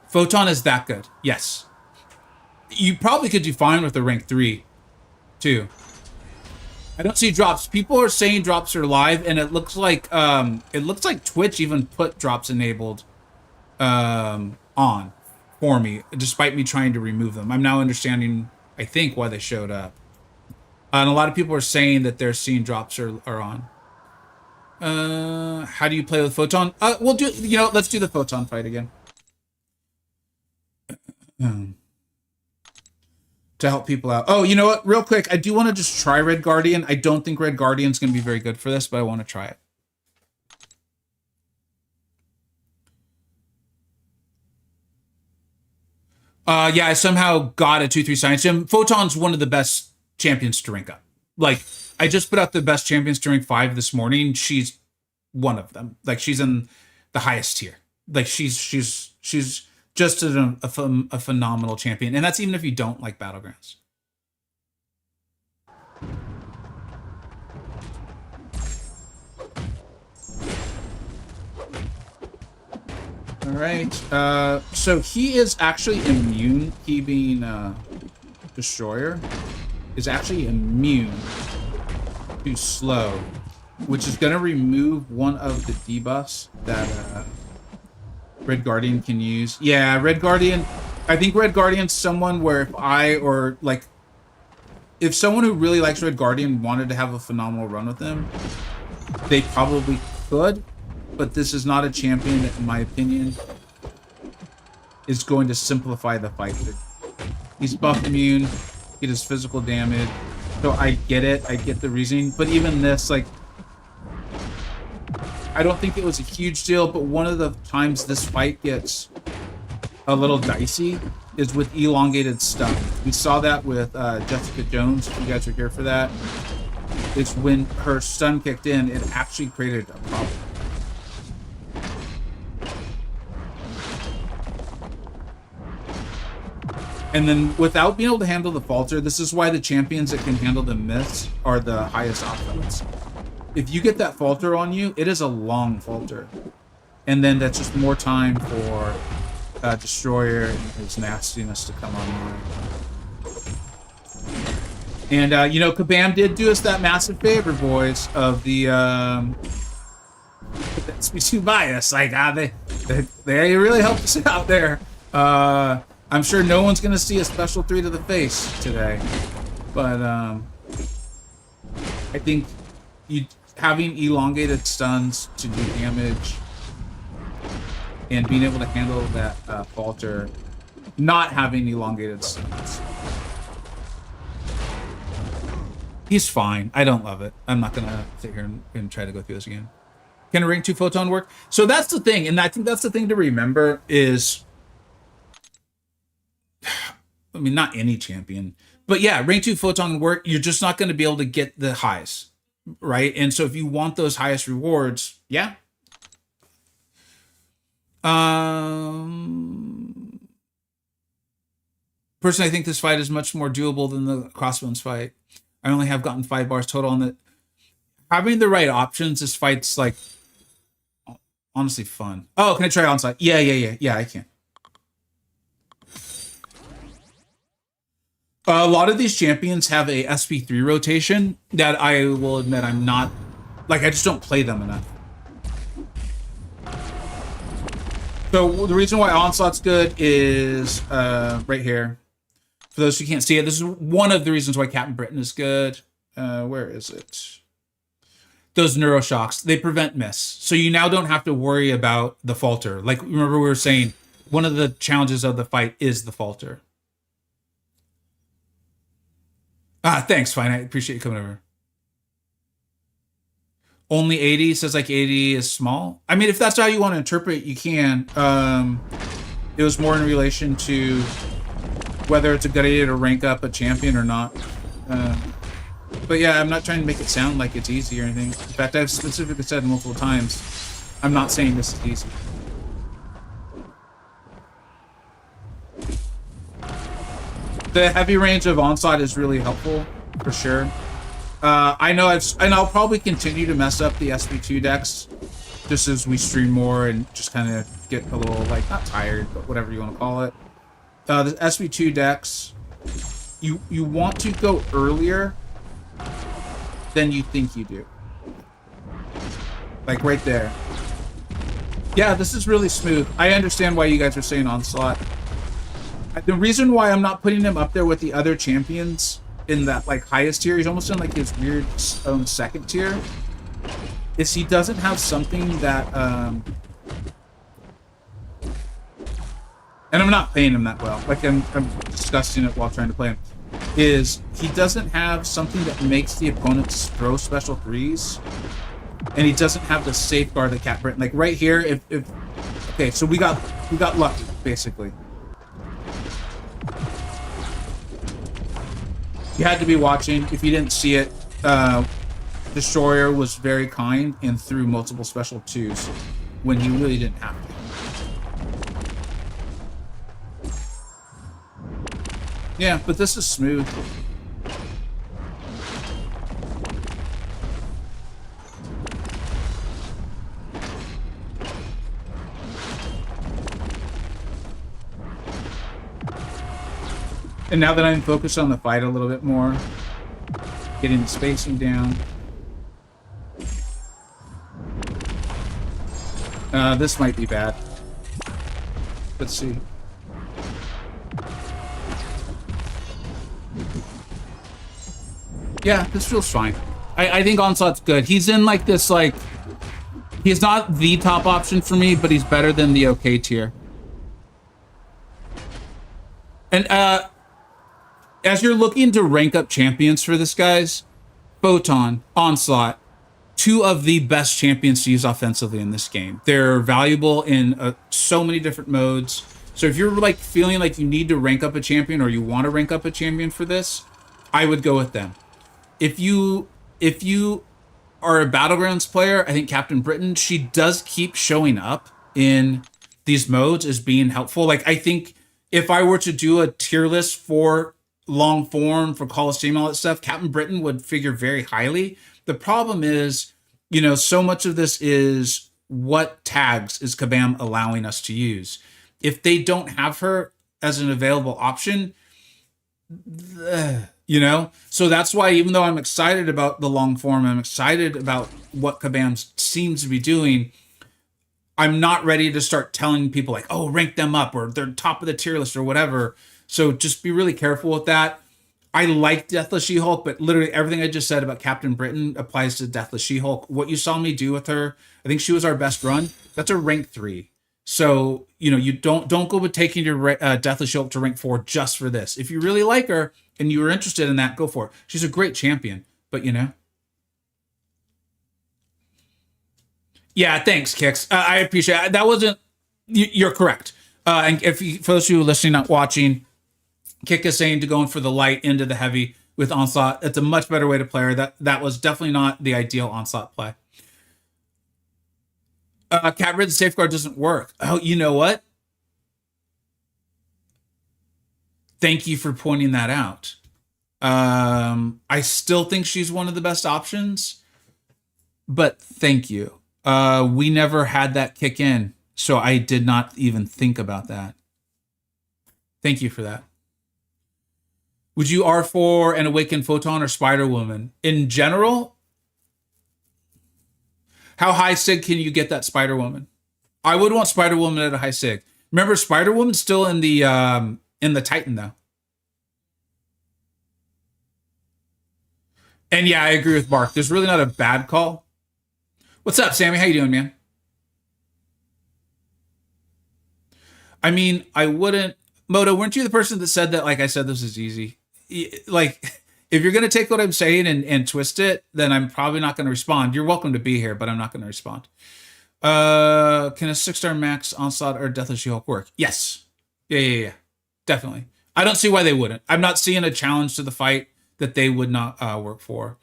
Photon is that good. Yes. You probably could do fine with the rank 3, too. I don't see drops. People are saying drops are live, and it looks like Twitch even put drops enabled on for me, despite me trying to remove them. I'm now understanding, I think, why they showed up. And a lot of people are saying that they're seeing drops are on. How do you play with Photon? We'll do, you know, let's do the Photon fight again. to help people out. Oh, you know what? Real quick, I do want to just try Red Guardian. I don't think Red Guardian's going to be very good for this, but I want to try it. Yeah, I somehow got a 2-3 Science Gem. Photon's one of the best champions to rank up. Like, I just put out the best champions to rank 5 this morning. She's one of them. Like, she's in the highest tier. Like, she's just a phenomenal champion. And that's even if you don't like Battlegrounds. All right. So he is actually immune. He being Destroyer is actually immune to slow, which is going to remove one of the debuffs that Red Guardian can use. Yeah, Red Guardian. I think Red Guardian's someone where if someone who really likes Red Guardian wanted to have a phenomenal run with him, they probably could. But this is not a champion that, in my opinion, is going to simplify the fight. He's buff immune. He does physical damage. So I get it. I get the reasoning. But even this, like, I don't think it was a huge deal. But one of the times this fight gets a little dicey is with elongated stun. We saw that with Jessica Jones. If you guys are here for that, it's when her stun kicked in, it actually created a problem. And then without being able to handle the falter, this is why the champions that can handle the myths are the highest offense. If you get that falter on you, it is a long falter. And then that's just more time for Destroyer and his nastiness to come online. And, you know, Kabam did do us that massive favor, boys, of the SB2 bias. Like, they really helped us out there. I'm sure no one's going to see a special 3 to the face today. But I think having elongated stuns to do damage and being able to handle that falter, not having elongated stuns. He's fine. I don't love it. I'm not going to sit here and try to go through this again. Can a rank 2 photon work? So that's the thing. And I think that's the thing to remember is... I mean, not any champion, but yeah, rank 2 photon work. You're just not going to be able to get the highs, right? And so if you want those highest rewards, yeah. Personally, I think this fight is much more doable than the Crossbones fight. I only have gotten 5 bars total on it. Having the right options, this fight's like honestly fun. Oh, can I try onside? Yeah, I can. A lot of these champions have a SP3 rotation that I will admit I'm not... Like, I just don't play them enough. So the reason why Onslaught's good is right here. For those who can't see it, this is one of the reasons why Captain Britain is good. Where is it? Those neuroshocks, they prevent miss. So you now don't have to worry about the falter. Like, remember we were saying, one of the challenges of the fight is the falter. Thanks, fine. I appreciate you coming over. Only 80 says like 80 is small. I mean, if that's how you want to interpret it, you can. It was more in relation to whether it's a good idea to rank up a champion or not. But yeah, I'm not trying to make it sound like it's easy or anything. In fact, I've specifically said multiple times, I'm not saying this is easy. The heavy range of Onslaught is really helpful, for sure. I know I'll probably continue to mess up the SP2 decks just as we stream more and just kind of get a little, like, not tired, but whatever you want to call it. The SP2 decks, you want to go earlier than you think you do. Like right there. Yeah, this is really smooth. I understand why you guys are saying Onslaught. The reason why I'm not putting him up there with the other champions in that like highest tier, he's almost in like his weird own second tier, is he doesn't have something that and I'm not playing him that well. Like I'm discussing it while trying to play him. is he doesn't have something that makes the opponents throw special threes, and he doesn't have the safeguard that Cat Britain. Like right here, if okay, so we got lucky basically. You had to be watching. If you didn't see it, Destroyer was very kind and threw multiple special twos when he really didn't have to. Yeah, but this is smooth. And now that I'm focused on the fight a little bit more, getting the spacing down. This might be bad. Let's see. Yeah, this feels fine. I think Onslaught's good. He's in like this, like, he's not the top option for me, but he's better than the okay tier. And as you're looking to rank up champions for this, guys, Photon, Onslaught, two of the best champions to use offensively in this game. They're valuable in so many different modes. So if you're like feeling like you need to rank up a champion or you want to rank up a champion for this, I would go with them. If you are a Battlegrounds player, I think Captain Britain, she does keep showing up in these modes as being helpful. Like, I think if I were to do a tier list for long form, for Coliseum, all that stuff, Captain Britain would figure very highly. The problem is, you know, so much of this is what tags is Kabam allowing us to use. If they don't have her as an available option, you know, so that's why, even though I'm excited about the long form, I'm excited about what Kabam seems to be doing, I'm not ready to start telling people like, oh, rank them up or they're top of the tier list or whatever. So just be really careful with that. I like Deathless She-Hulk, but literally everything I just said about Captain Britain applies to Deathless She-Hulk. What you saw me do with her, I think she was our best run. That's a rank 3. So, you know, you don't go with taking your Deathless She-Hulk to rank 4 just for this. If you really like her and you were interested in that, go for it. She's a great champion, but you know. Yeah, thanks, Kix. I appreciate it. That wasn't, you're correct. And if you, for those of you listening, not watching, Kick is saying to go in for the light into the heavy with Onslaught. It's a much better way to play her. That was definitely not the ideal Onslaught play. Cat Rid Safeguard doesn't work. Oh, you know what? Thank you for pointing that out. I still think she's one of the best options, but thank you. We never had that kick in, so I did not even think about that. Thank you for that. Would you R4 and Awaken Photon or Spider-Woman? In general, how high sig can you get that Spider-Woman? I would want Spider-Woman at a high sig. Remember, Spider-Woman's still in the Titan, though. And yeah, I agree with Mark. There's really not a bad call. What's up, Sammy? How you doing, man? I mean, I wouldn't... Moto, weren't you the person that said that, like I said, this is easy? Like, if you're going to take what I'm saying and twist it, then I'm probably not going to respond. You're welcome to be here, but I'm not going to respond. Can a 6-star max Onslaught or Deathless She-Hulk work? Yes. Yeah. Definitely. I don't see why they wouldn't. I'm not seeing a challenge to the fight that they would not work for.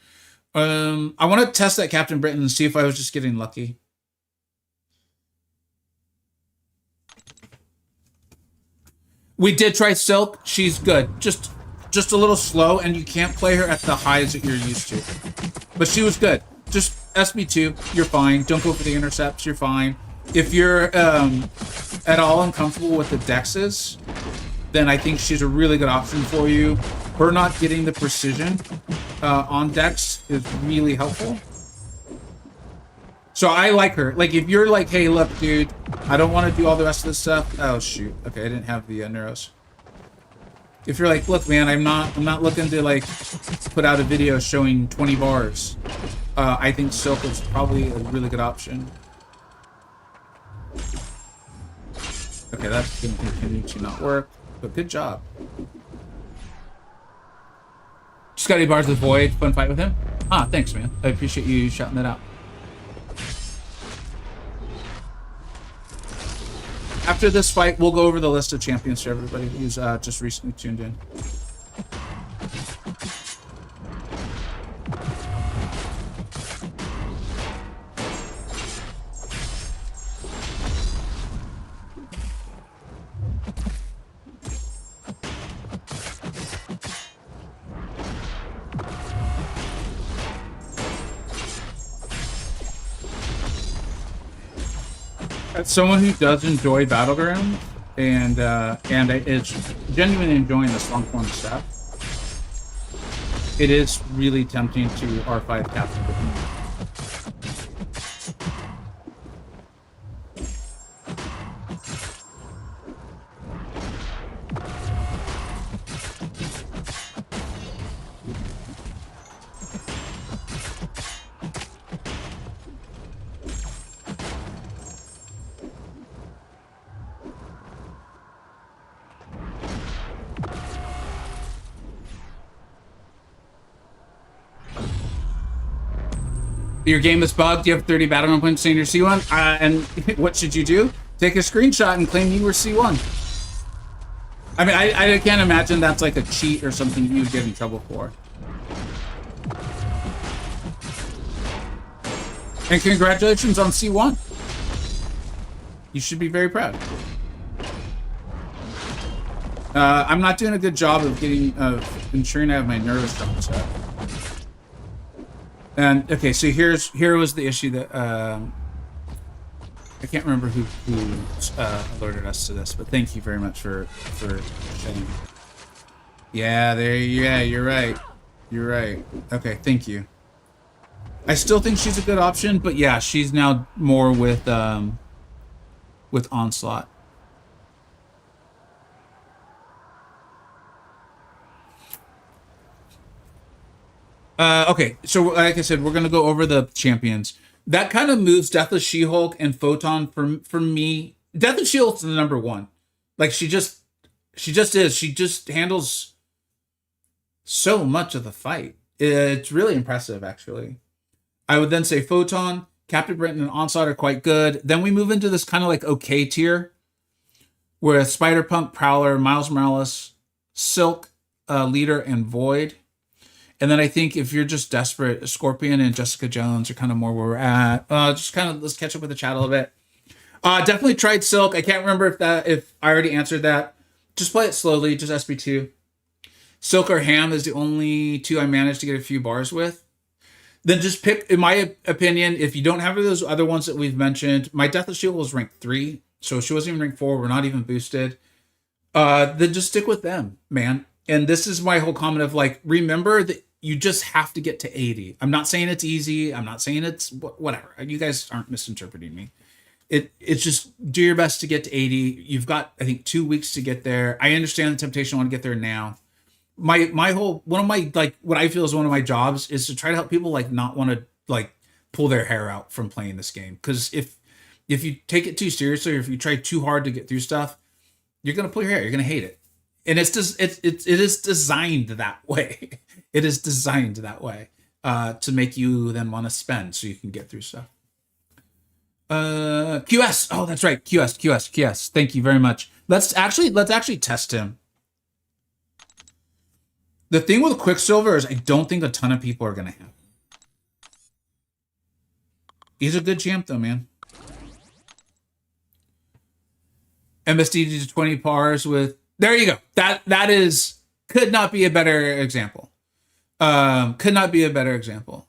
I want to test that Captain Britain and see if I was just getting lucky. We did try Silk. She's good. Just a little slow, and you can't play her at the highs that you're used to. But she was good. Just SB2, you're fine. Don't go for the intercepts, you're fine. If you're at all uncomfortable with the dexes, then I think she's a really good option for you. Her not getting the precision on dex is really helpful. So I like her. Like, if you're like, hey, look, dude, I don't want to do all the rest of this stuff. Oh, shoot. Okay, I didn't have the neuros. If you're like, look, man, I'm not looking to, like, put out a video showing 20 bars. I think Silk is probably a really good option. Okay, that's going to continue to not work, but good job. Scotty Bars with Void. Fun fight with him. Ah, thanks, man. I appreciate you shouting that out. After this fight, we'll go over the list of champions for everybody who's just recently tuned in. As someone who does enjoy Battleground and is genuinely enjoying this long form stuff, it is really tempting to R5 captain with me. Your game is bugged. You have 30 Battleground points in your C1. And what should you do? Take a screenshot and claim you were C1. I mean, I can't imagine that's like a cheat or something you would get in trouble for. And congratulations on C1. You should be very proud. I'm not doing a good job of ensuring I have my nervous drop set. And okay, so here was the issue that I can't remember who alerted us to this, but thank you very much for sharing. Yeah, you're right. You're right. Okay, thank you. I still think she's a good option, but yeah, she's now more with Onslaught. Okay, so like I said, we're gonna go over the champions. That kind of moves Deathless She-Hulk and Photon for me. Deathless She-Hulk's the number one. Like she just is. She just handles so much of the fight. It's really impressive, actually. I would then say Photon, Captain Britain, and Onslaught are quite good. Then we move into this kind of like okay tier, where Spider-Punk, Prowler, Miles Morales, Silk, Leader, and Void. And then I think if you're just desperate, Scorpion and Jessica Jones are kind of more where we're at. Just kind of let's catch up with the chat a little bit. Definitely tried Silk. I can't remember if I already answered that. Just play it slowly, just SB2. Silk or Ham is the only two I managed to get a few bars with. Then just pick, in my opinion, if you don't have those other ones that we've mentioned, my Deathless Shield was ranked 3, so she wasn't even ranked 4. We're not even boosted. Then just stick with them, man. And this is my whole comment of like, remember that you just have to get to 80. I'm not saying it's easy. I'm not saying it's whatever. You guys aren't misinterpreting me. It's just do your best to get to 80. You've got, I think, 2 weeks to get there. I understand the temptation. I want to get there now. My whole, one of my, like, what I feel is one of my jobs is to try to help people like not want to like pull their hair out from playing this game. Because if you take it too seriously, or if you try too hard to get through stuff, you're gonna pull your hair. You're gonna hate it. And it is designed that way. It is designed that way to make you then want to spend so you can get through stuff. QS. Oh, that's right. QS. Thank you very much. Let's actually test him. The thing with Quicksilver is I don't think a ton of people are gonna have him. He's a good champ though, man. MSD to 20 pars with. There you go. That is could not be a better example. Could not be a better example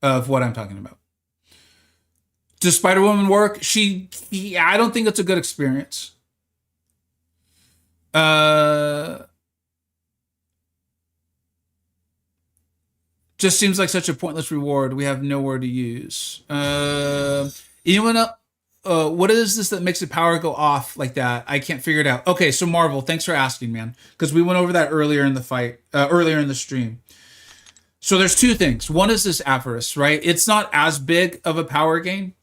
of what I'm talking about. Does Spider-Woman work? I don't think it's a good experience. Just seems like such a pointless reward. We have nowhere to use. Anyone else? What is this that makes the power go off like that? I can't figure it out. Okay, so Marvel, thanks for asking, man. Because we went over that earlier in the fight, earlier in the stream. So there's two things. One is this Avarice, right? It's not as big of a power gain,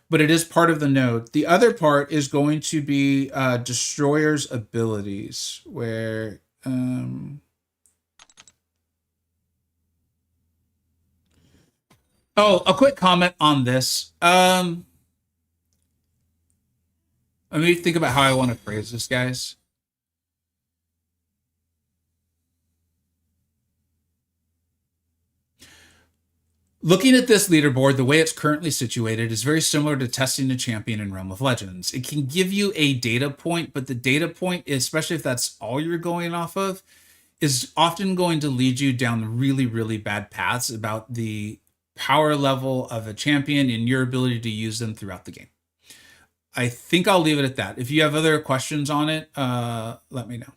but it is part of the node. The other part is going to be Destroyer's abilities, where... Oh, a quick comment on this. Let me think about how I want to phrase this, guys. Looking at this leaderboard, the way it's currently situated is very similar to testing a champion in Realm of Legends. It can give you a data point, but the data point, especially if that's all you're going off of, is often going to lead you down really, really bad paths about the power level of a champion and your ability to use them throughout the game. I think I'll leave it at that. If you have other questions on it, let me know.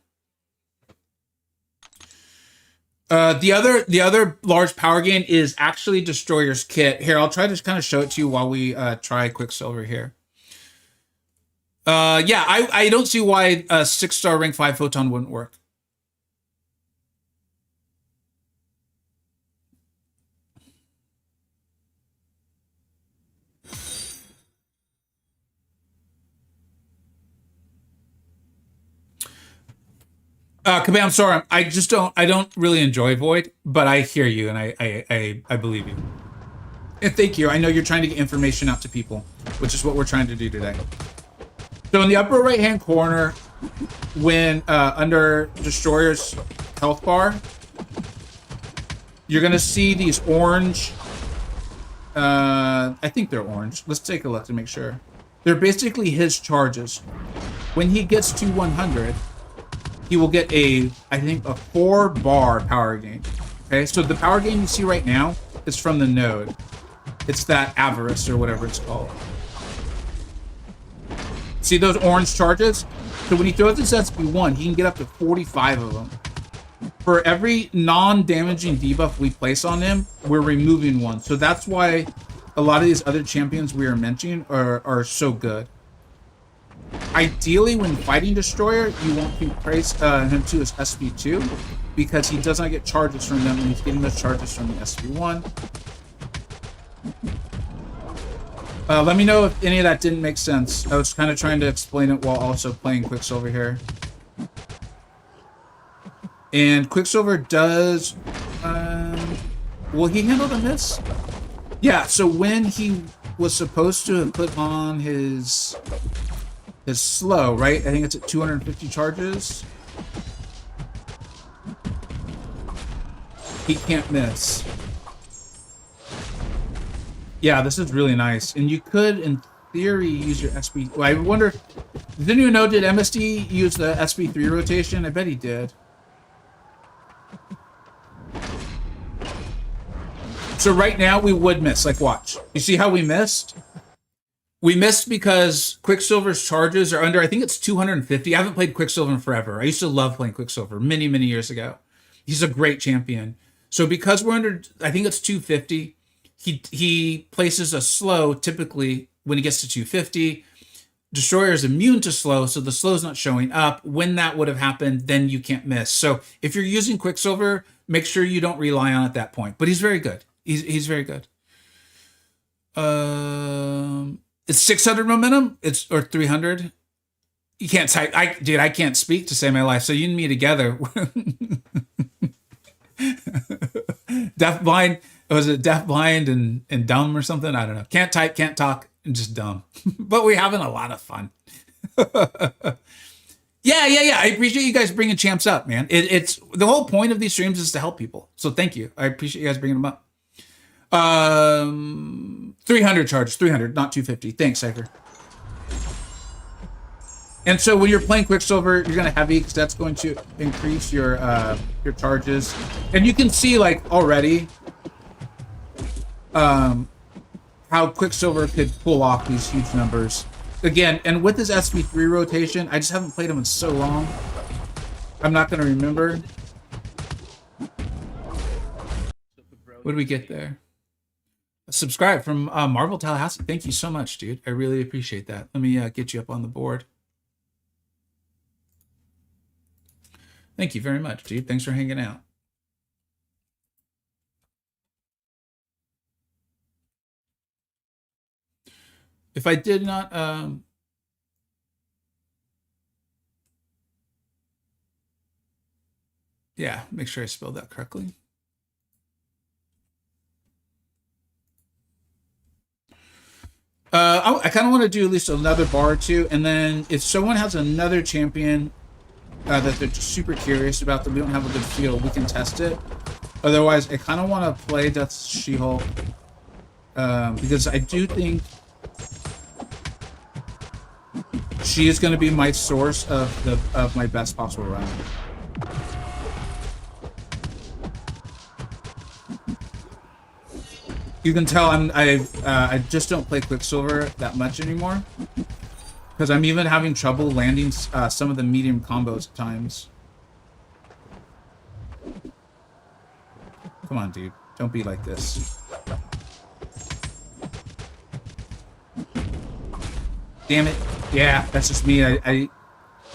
The other large power gain is actually Destroyer's kit. Here, I'll try to kind of show it to you while we try Quicksilver here. Yeah, I don't see why a 6-star rank 5 photon wouldn't work. Kabam, I'm sorry. I don't really enjoy Void, but I hear you and I believe you. And thank you. I know you're trying to get information out to people, which is what we're trying to do today. So in the upper right hand corner, when under Destroyer's health bar, you're gonna see these orange. I think they're orange. Let's take a look to make sure. They're basically his charges. When he gets to 100, he will get I think a 4-bar power gain. Okay, so the power gain you see right now is from the node. It's that Avarice or whatever it's called. See those orange charges? So when he throws this SP1, he can get up to 45 of them. For every non-damaging debuff we place on him, we're removing one. So that's why a lot of these other champions we are mentioning are so good. Ideally, when fighting Destroyer, you want to place him to his SP2 because he does not get charges from them when he's getting those charges from the SP1. Let me know if any of that didn't make sense. I was kind of trying to explain it while also playing Quicksilver here. And Quicksilver does... will he handle the miss? Yeah, so when he was supposed to have put on his slow, right? I think it's at 250 charges. He can't miss. Yeah, this is really nice. And you could, in theory, use your SP... Well, I wonder... Does anyone know, did MSD use the SP3 rotation? I bet he did. So right now, we would miss. Like, watch. You see how we missed? We missed because Quicksilver's charges are under, I think it's 250. I haven't played Quicksilver in forever. I used to love playing Quicksilver many, many years ago. He's a great champion. So because we're under, I think it's 250, he places a slow typically when he gets to 250. Destroyer is immune to slow, so the slow's not showing up. When that would have happened, then you can't miss. So if you're using Quicksilver, make sure you don't rely on it at that point. But he's very good. He's very good. It's 600 momentum. Or 300. You can't type. I can't speak to save my life. So you and me together. Deaf, blind. Was it deaf, blind, and dumb or something? I don't know. Can't type, can't talk, and just dumb. But we're having a lot of fun. Yeah. I appreciate you guys bringing champs up, man. It's the whole point of these streams is to help people. So thank you. I appreciate you guys bringing them up. 300 charges, 300, not 250. Thanks, Cypher. And so when you're playing Quicksilver, you're gonna heavy because that's going to increase your charges. And you can see like already how Quicksilver could pull off these huge numbers. Again, and with this SP3 rotation, I just haven't played him in so long. I'm not gonna remember. What did we get there? Subscribe from Marvel Tallahassee. Thank you so much, dude. I really appreciate that. Let me get you up on the board. Thank you very much, dude. Thanks for hanging out. If I did not... yeah, make sure I spelled that correctly. I kind of want to do at least another bar or two, and then if someone has another champion that they're just super curious about that we don't have a good feel, we can test it. Otherwise, I kind of want to play Death She-Hulk because I do think she is going to be my source of my best possible run. You can tell I just don't play Quicksilver that much anymore because I'm even having trouble landing some of the medium combos at times. Come on, dude. Don't be like this. Damn it. Yeah, that's just me.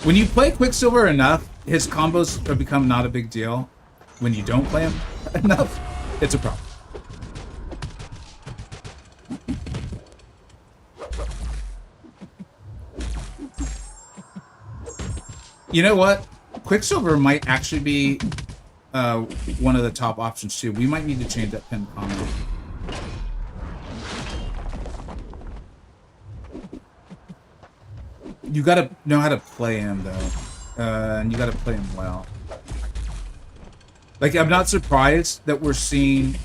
When you play Quicksilver enough, his combos become not a big deal. When you don't play him enough, it's a problem. You know what? Quicksilver might actually be one of the top options too. We might need to change that pin combo. You gotta know how to play him though, and you gotta play him well. Like, I'm not surprised that we're seeing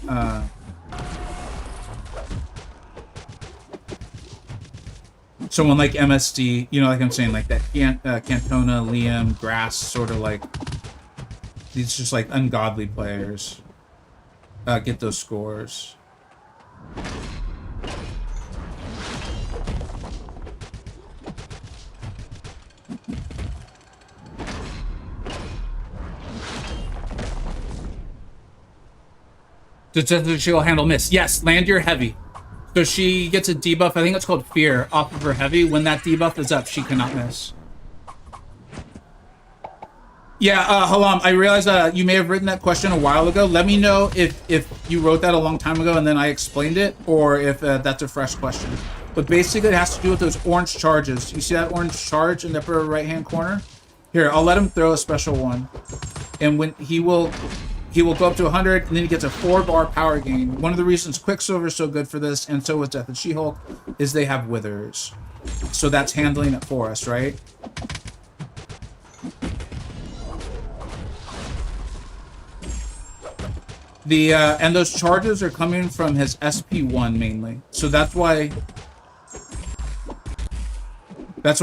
someone like MSD, you know, like I'm saying, like that Cantona, Liam, Grass, sort of like these just like ungodly players get those scores. She'll handle miss. Yes, land your heavy. So she gets a debuff, I think it's called Fear, off of her heavy. When that debuff is up, she cannot miss. Yeah, Halam, I realized you may have written that question a while ago. Let me know if you wrote that a long time ago and then I explained it, or if that's a fresh question. But basically, it has to do with those orange charges. You see that orange charge in the upper right-hand corner? Here, I'll let him throw a special one. And when he will go up to 100, and then he gets a 4-bar power gain. One of the reasons Quicksilver is so good for this, and so is Death and She-Hulk, is they have withers. So that's handling it for us, right? And those charges are coming from his SP1 mainly. So that's why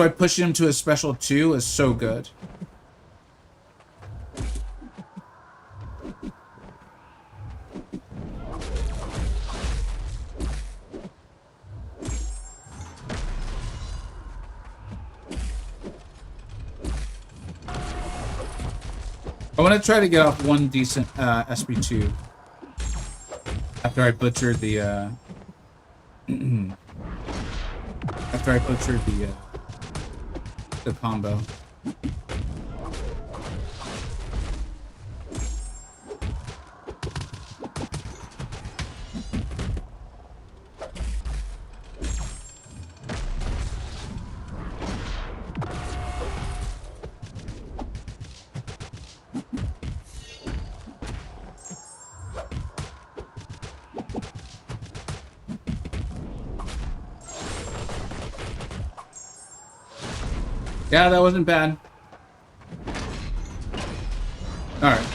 pushing him to a special 2 is so good. I want to try to get off one decent SP2 after I butchered the the combo. Yeah, that wasn't bad. Alright.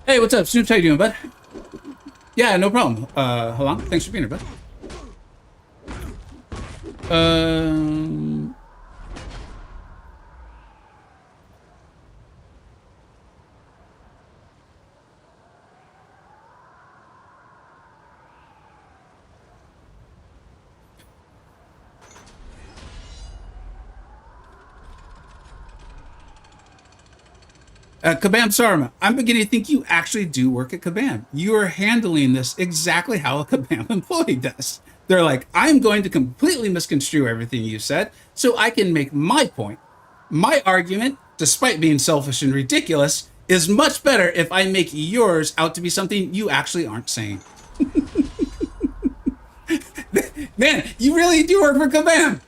Hey, what's up, Snoops? How you doing, bud? Yeah, no problem. Hold on. Thanks for being here, bud. Kabam Sarma, I'm beginning to think you actually do work at Kabam. You are handling this exactly how a Kabam employee does. They're like, I'm going to completely misconstrue everything you said so I can make my point. My argument, despite being selfish and ridiculous, is much better if I make yours out to be something you actually aren't saying. Man, you really do work for Kabam.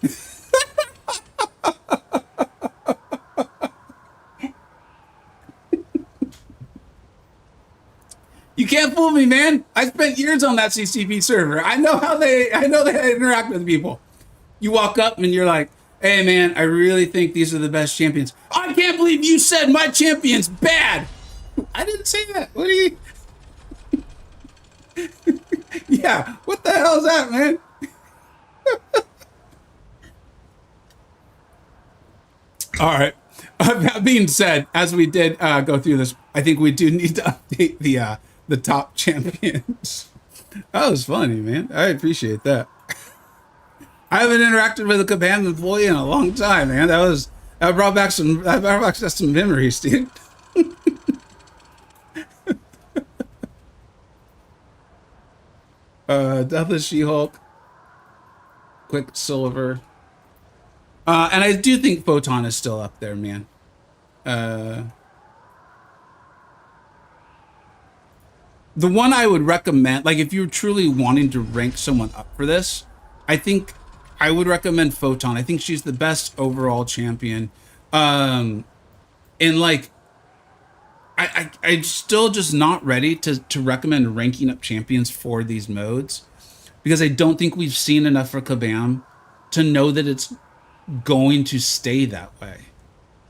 can't fool me, man. I spent years on that CCP server. I know they interact with people. You walk up and you're like, hey man, I really think these are the best champions. I can't believe you said my champion's bad. I didn't say that. What are you? Yeah, what the hell is that, man? All right. That being said, as we did go through this, I think we do need to update the top champions. That was funny, man. I appreciate that. I haven't interacted with a Kabam employee in a long time, man. That brought back some memories, dude. Deathless She-Hulk, Quicksilver, and I do think Photon is still up there, man. The one I would recommend, like if you're truly wanting to rank someone up for this, I think I would recommend Photon. I think she's the best overall champion. And like, I'm still just not ready to recommend ranking up champions for these modes because I don't think we've seen enough for Kabam to know that it's going to stay that way.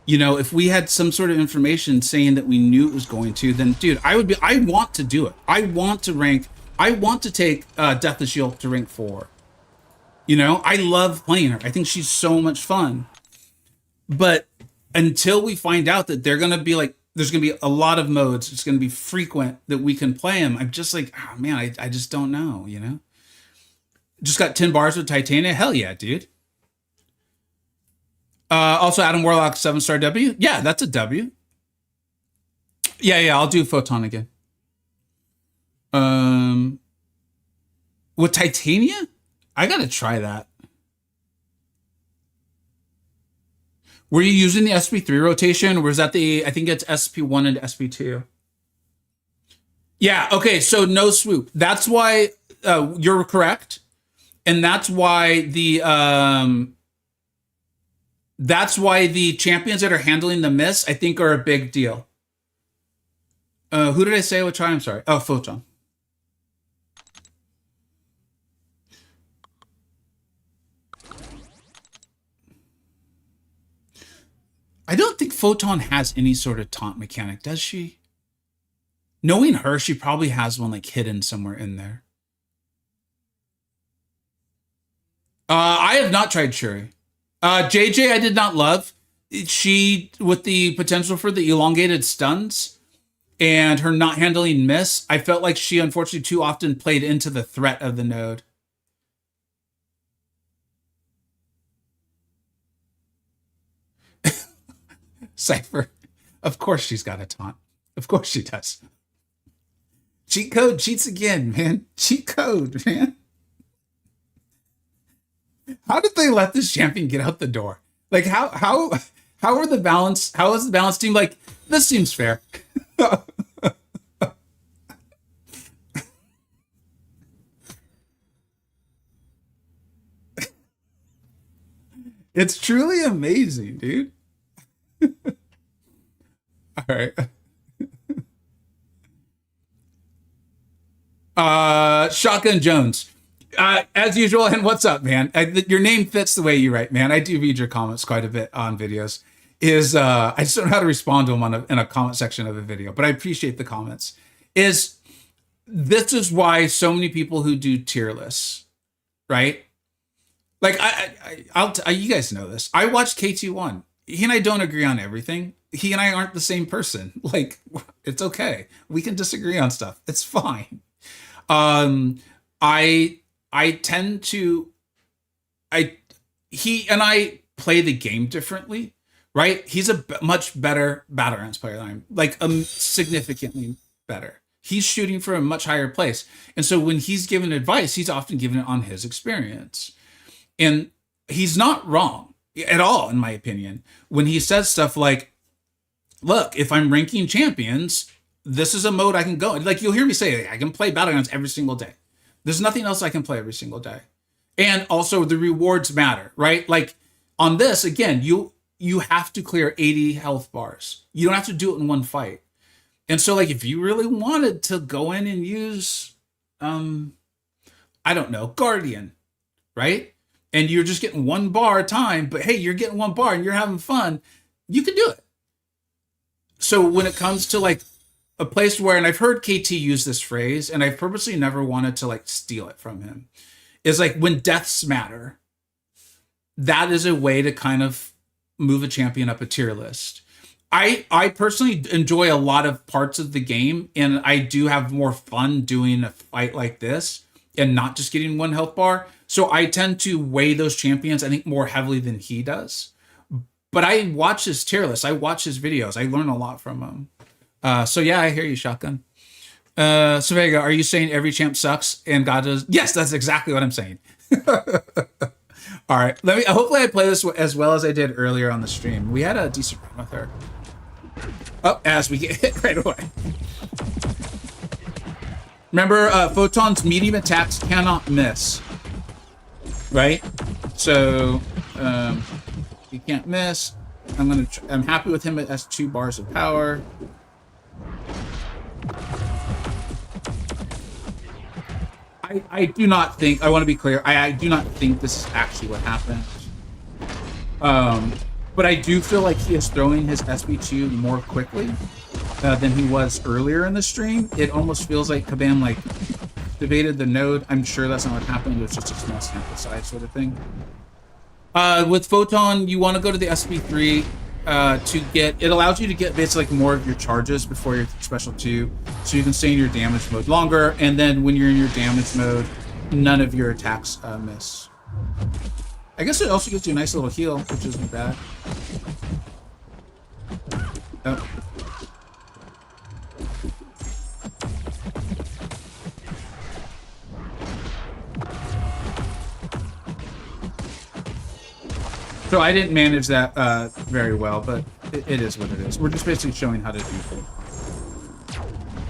You know, if we had some sort of information saying that we knew it was going to, then dude, I want to do it. I want to take Deathless Shield to rank 4. You know, I love playing her. I think she's so much fun. But until we find out that they're going to be like, there's going to be a lot of modes, it's going to be frequent that we can play them, I'm just like, oh man, I just don't know, you know? Just got 10 bars with Titania? Hell yeah, dude. Also, Adam Warlock, 7-star W. Yeah, that's a W. Yeah, I'll do Photon again. With Titania? I gotta try that. Were you using the SP3 rotation, or was that I think it's SP1 and SP2? Yeah, okay, so no swoop. That's why you're correct. And that's why the champions that are handling the miss, I think, are a big deal. Who did I say I would try? I'm sorry. Oh, Photon. I don't think Photon has any sort of taunt mechanic, does she? Knowing her, she probably has one like hidden somewhere in there. I have not tried Shuri. JJ, I did not love. She, with the potential for the elongated stuns and her not handling miss, I felt like she unfortunately too often played into the threat of the node. Cypher. Of course she's got a taunt. Of course she does. Cheat code cheats again, man. Cheat code, man. How did they let this champion get out the door? Like how are the balance? How is the balance team like? This seems fair. It's truly amazing, dude. All right. Shotgun Jones. As usual, and what's up, man? Your name fits the way you write, man. I do read your comments quite a bit on videos. I just don't know how to respond to them in a comment section of a video, but I appreciate the comments. This is why so many people who do tier lists, right? Like you guys know this. I watched KT1. He and I don't agree on everything. He and I aren't the same person. Like, it's okay. We can disagree on stuff. It's fine. I tend to, he and I play the game differently, right? He's a much better Battlegrounds player than I'm, like significantly better. He's shooting for a much higher place. And so when he's given advice, he's often given it on his experience. And he's not wrong at all, in my opinion, when he says stuff like, look, if I'm ranking champions, this is a mode I can go. Like, you'll hear me say, I can play Battlegrounds every single day. There's nothing else I can play every single day. And also the rewards matter, right? Like on this, again, you have to clear 80 health bars. You don't have to do it in one fight. And so, like, if you really wanted to go in and use, um, I don't know, Guardian, right? And you're just getting one bar a time, but hey, you're getting one bar and you're having fun, you can do it. So when it comes to like a place where, and I've heard KT use this phrase, and I've purposely never wanted to like steal it from him, is like when deaths matter, that is a way to kind of move a champion up a tier list. I personally enjoy a lot of parts of the game, and I do have more fun doing a fight like this and not just getting one health bar. So I tend to weigh those champions, I think, more heavily than he does. But I watch his tier list. I watch his videos. I learn a lot from him. So yeah, I hear you, Shotgun. Savega, are you saying every champ sucks and God does? Yes, that's exactly what I'm saying. All right, hopefully I play this as well as I did earlier on the stream. We had a decent run with her. Oh, as we get hit right away. Remember, Photon's medium attacks cannot miss. Right? So, he can't miss. I'm happy with him as 2 bars of power. I do not think, I want to be clear, I do not think this is actually what happened. But I do feel like he is throwing his SB2 more quickly than he was earlier in the stream. It almost feels like Kabam like activated the node. I'm sure that's not what happened. It was just a small sample size sort of thing. With Photon, you want to go to the SB3 to get, it allows you to get basically like more of your charges before your special 2, so you can stay in your damage mode longer, and then when you're in your damage mode, none of your attacks miss. I guess it also gives you a nice little heal, which isn't bad. Oh. So I didn't manage that very well, but it is what it is. We're just basically showing how to do it.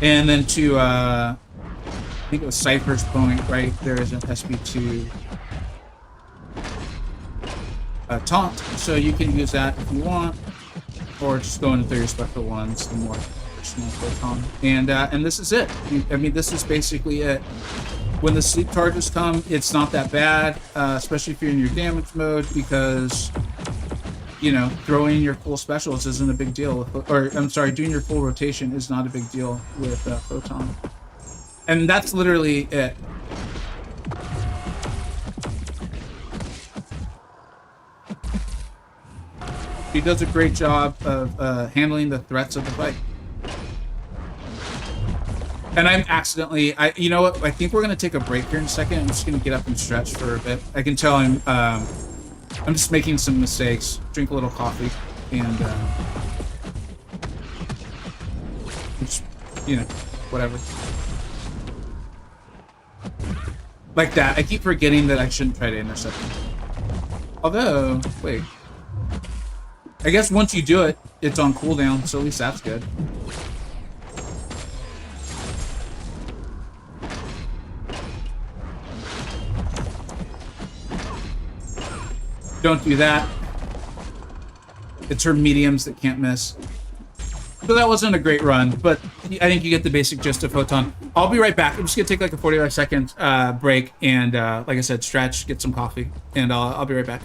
And then to, I think it was Cypher's point, right? There is an SB2 taunt, so you can use that if you want, or just go into your special ones, the more personal Photon. And this is it. I mean, this is basically it. When the sleep charges come, it's not that bad, especially if you're in your damage mode, because, you know, throwing your full specials isn't a big deal. Or, I'm sorry, doing your full rotation is not a big deal with Photon. And that's literally it. He does a great job of handling the threats of the fight. And I'm accidentally, you know what? I think we're gonna take a break here in a second. I'm just gonna get up and stretch for a bit. I can tell I'm just making some mistakes. Drink a little coffee, and just, you know, whatever. Like that. I keep forgetting that I shouldn't try to intercept him. Although, wait. I guess once you do it, it's on cooldown, so at least that's good. Don't do that. It's her mediums that can't miss. So that wasn't a great run, but I think you get the basic gist of Photon. I'll be right back. I'm just gonna take like a 45-second break and, like I said, stretch, get some coffee, and I'll be right back.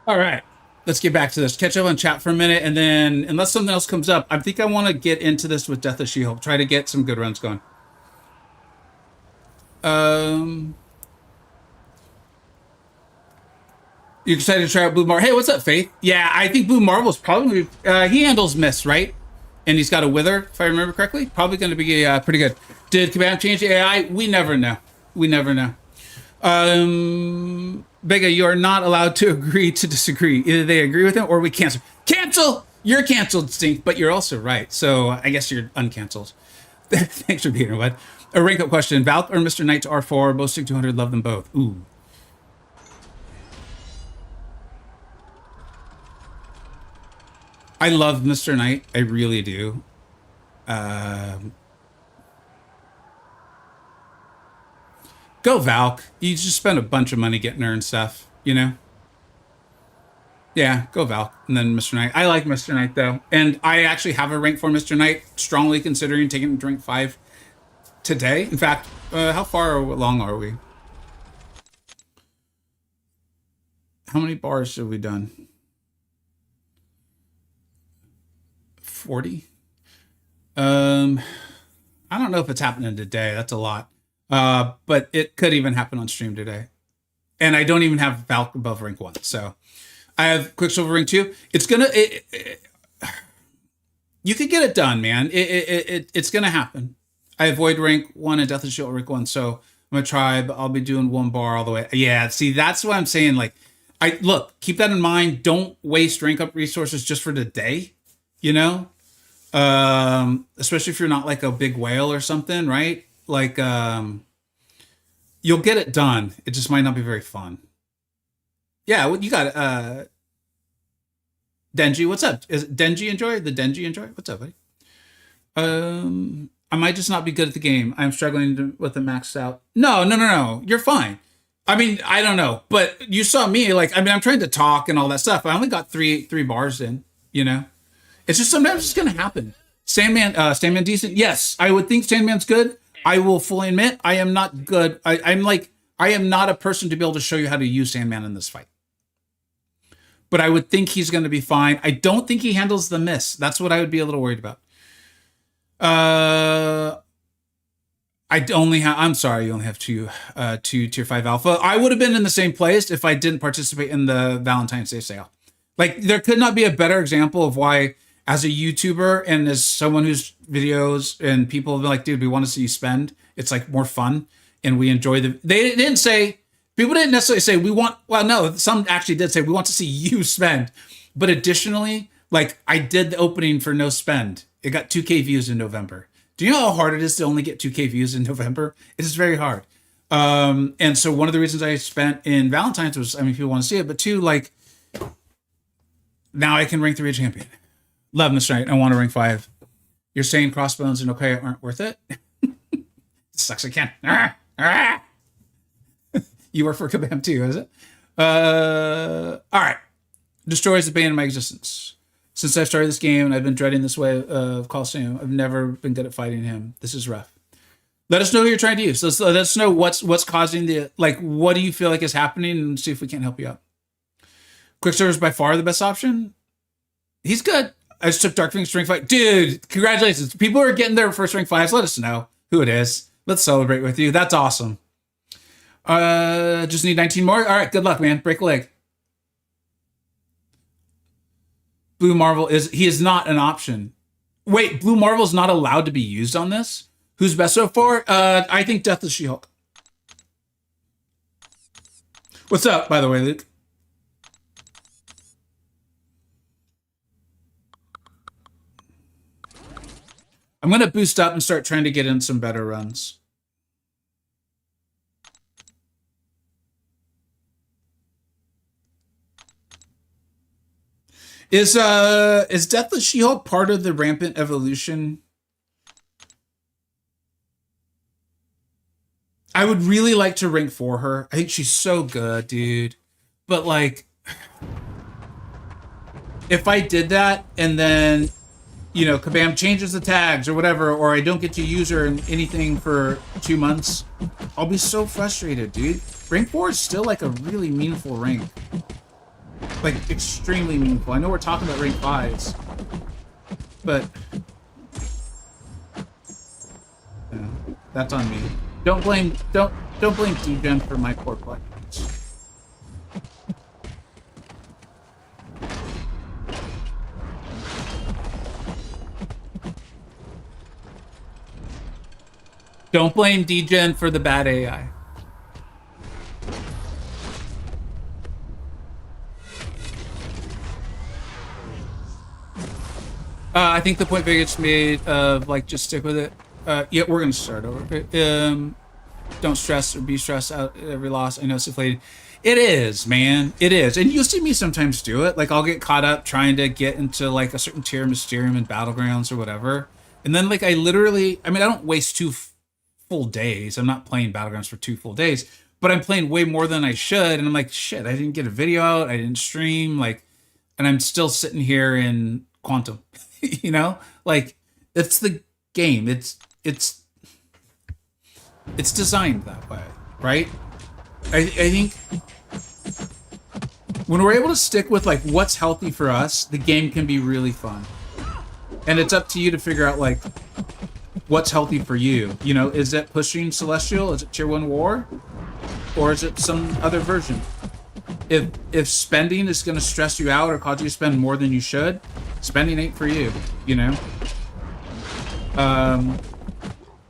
All right. Let's get back to this. Catch up on chat for a minute, and then, unless something else comes up, I think I want to get into this with Death of She-Hulk. Try to get some good runs going. You excited to try out Blue Marvel? Hey, what's up, Faith? Yeah, I think Blue Marvel's probably he handles mist, right? And he's got a wither, if I remember correctly. Probably going to be pretty good. Did Kabam change the AI? We never know. We never know. Bega, you are not allowed to agree to disagree. Either they agree with him or we cancel. Cancel! You're canceled, Stink, but you're also right. So I guess you're uncanceled. Thanks for being here, bud. A rank up question. Valk or Mr. Knight to R4? Both stick 200. Love them both. Ooh. I love Mr. Knight. I really do. Go Valk. You just spend a bunch of money getting her and stuff, you know? Yeah, go Valk. And then Mr. Knight. I like Mr. Knight, though. And I actually have a rank for Mr. Knight, strongly considering taking him to rank 5 today. In fact, how far along are we? How many bars have we done? 40? I don't know if it's happening today. That's a lot. But it could even happen on stream today. And I don't even have Valk above rank 1. So I have Quicksilver rank 2. It's gonna you could get it done, man. It's gonna happen. I avoid rank 1 and Death of Shield rank 1. So I'm a tribe. I'll be doing 1 bar all the way. Yeah, see, that's what I'm saying. Like, keep that in mind. Don't waste rank up resources just for the day, you know? Especially if you're not like a big whale or something, right? Like, you'll get it done. It just might not be very fun. Yeah, you got Denji. What's up? Is it Denji Enjoy? The Denji Enjoy? What's up, buddy? I might just not be good at the game. I'm struggling with the maxed out. No. You're fine. I mean, I don't know, but you saw me. Like, I mean, I'm trying to talk and all that stuff. I only got three bars in. You know, it's just sometimes it's gonna happen. Sandman decent. Yes, I would think Sandman's good. I will fully admit I am not good. I am not a person to be able to show you how to use Sandman in this fight. But I would think he's going to be fine. I don't think he handles the miss. That's what I would be a little worried about. I'm sorry, you only have two tier 5 alpha. I would have been in the same place if I didn't participate in the Valentine's Day sale. Like, there could not be a better example of why, as a YouTuber and as someone whose videos and people have been like, dude, we want to see you spend. It's like more fun and we enjoy they didn't say, people didn't necessarily say some actually did say we want to see you spend. But additionally, like, I did the opening for no spend. It got 2K views in November. Do you know how hard it is to only get 2K views in November? It is very hard. And so one of the reasons I spent in Valentine's was, I mean, people want to see it, but two, like, now I can rank 3 a champion. Love Mr. Knight. I want to rank 5. You're saying Crossbones and Okay aren't worth it? Sucks I can. You work for Kabam too, is it? All right. Destroys the bane of my existence. Since I've started this game and I've been dreading this way of Coliseum, I've never been good at fighting him. This is rough. Let us know who you're trying to use. Let us know what's causing the, like, what do you feel like is happening, and see if we can't help you out. Quicksilver is by far the best option. He's good. I just took Darkwing's rank 5. Dude, congratulations. People who are getting their first rank 5s, let us know who it is. Let's celebrate with you. That's awesome. Just need 19 more. All right, good luck, man. Break a leg. Blue Marvel is not an option. Wait, Blue Marvel's not allowed to be used on this? Who's best so far? I think Death of She-Hulk. What's up, by the way, Luke? I'm going to boost up and start trying to get in some better runs. Is Death of She-Hulk part of the rampant evolution? I would really like to rank for her. I think she's so good, dude. But, like, if I did that and then, you know, Kabam changes the tags or whatever, or I don't get to use her in anything for 2 months, I'll be so frustrated, dude. Rank 4 is still, like, a really meaningful rank. like extremely meaningful. I know we're talking about rank 5s, but that's on me. Don't blame DGen for my poor play. Don't blame DGen for the bad AI. I think the point Vegas made of like just stick with it. Yeah, we're gonna start over. Don't stress or be stressed out at every loss. I know it's deflating. It is, man. It is, and you'll see me sometimes do it. Like I'll get caught up trying to get into like a certain tier of Mysterium and Battlegrounds or whatever, and then like I don't waste two full days. I'm not playing Battlegrounds for 2 full days, but I'm playing way more than I should, and I'm like, shit, I didn't get a video out. I didn't stream, like, and I'm still sitting here in Quantum. You know, like it's the game. It's designed that way, right? I think when we're able to stick with like what's healthy for us, the game can be really fun. And it's up to you to figure out like what's healthy for you. You know, is it pushing Celestial? Is it Tier 1 War? Or is it some other version? If spending is going to stress you out or cause you to spend more than you should, spending ain't for you, you know?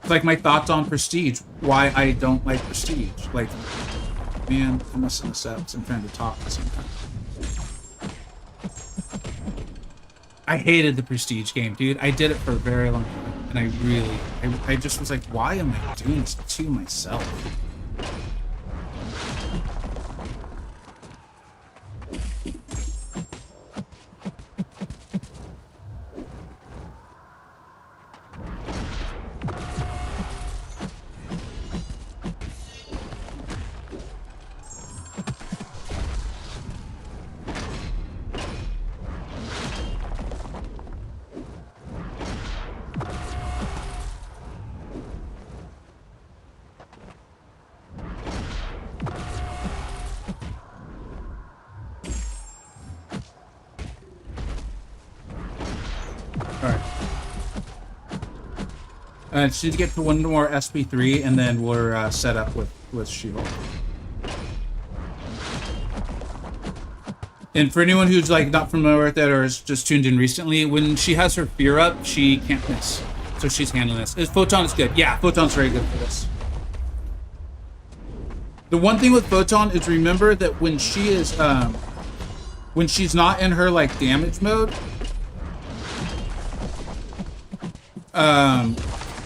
Like my thoughts on Prestige, why I don't like Prestige. Like, man, I must have messed up because I'm trying to talk at the same time. I hated the Prestige game, dude. I did it for a very long time, and I just was like, why am I doing this to myself? Just need to get to one more SP3, and then we're set up with She-Hulk. And for anyone who's like not familiar with that or is just tuned in recently, when she has her fear up, she can't miss. So she's handling this. Photon is good. Yeah, Photon's very good for this. The one thing with Photon is remember that when she is when she's not in her like damage mode,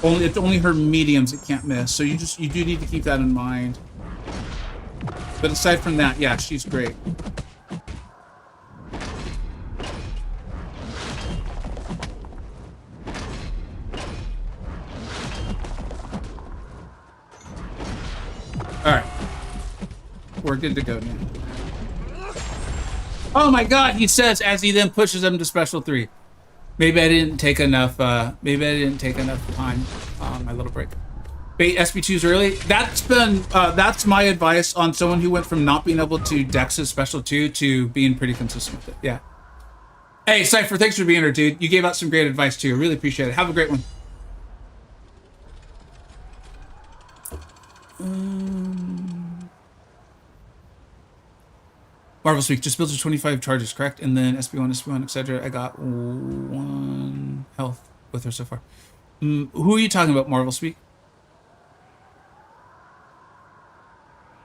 it's only her mediums that can't miss. So you do need to keep that in mind. But aside from that, yeah, she's great. All right, we're good to go now. Oh my God, he says as he then pushes him to special 3. Maybe I didn't take enough. Maybe I didn't take enough time on my little break. Bait SB2s early. That's my advice on someone who went from not being able to dex his special 2 to being pretty consistent with it. Yeah. Hey Cypher, thanks for being here, dude. You gave out some great advice too. Really appreciate it. Have a great one. Marvel Speak just builds 25 charges, correct? And then SB1, etc. I got 1 health with her so far. Who are you talking about, Marvel Speak?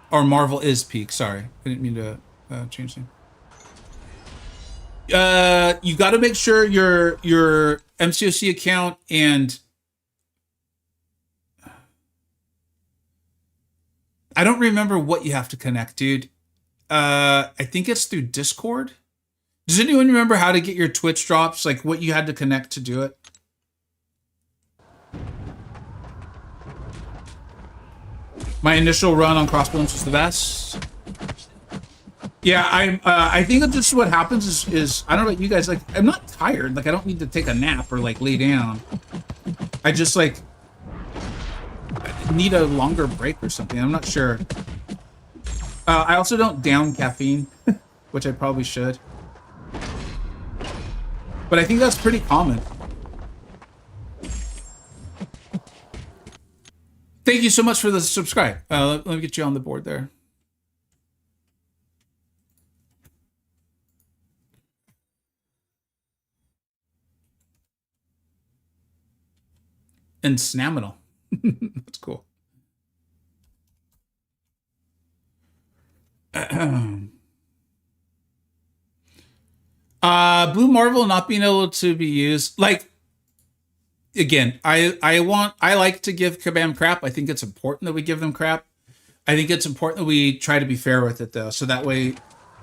Or Marvel is Peak, sorry. I didn't mean to change name. You got to make sure your MCoC account and I don't remember what you have to connect, dude. I think it's through Discord. Does anyone remember how to get your Twitch drops? Like what you had to connect to do it? My initial run on Crossbones was the best. Yeah, I think that just what happens is I don't know about you guys, like I'm not tired, like I don't need to take a nap or like lay down. I just like need a longer break or something. I'm not sure. I also don't down caffeine which I probably should. But I think that's pretty common. Thank you so much for the subscribe. Let me get you on the board there. And Snaminal. That's cool. Blue Marvel not being able to be used. Like, again, I like to give Kabam crap. I think it's important that we give them crap. I think it's important that we try to be fair with it, though, so that way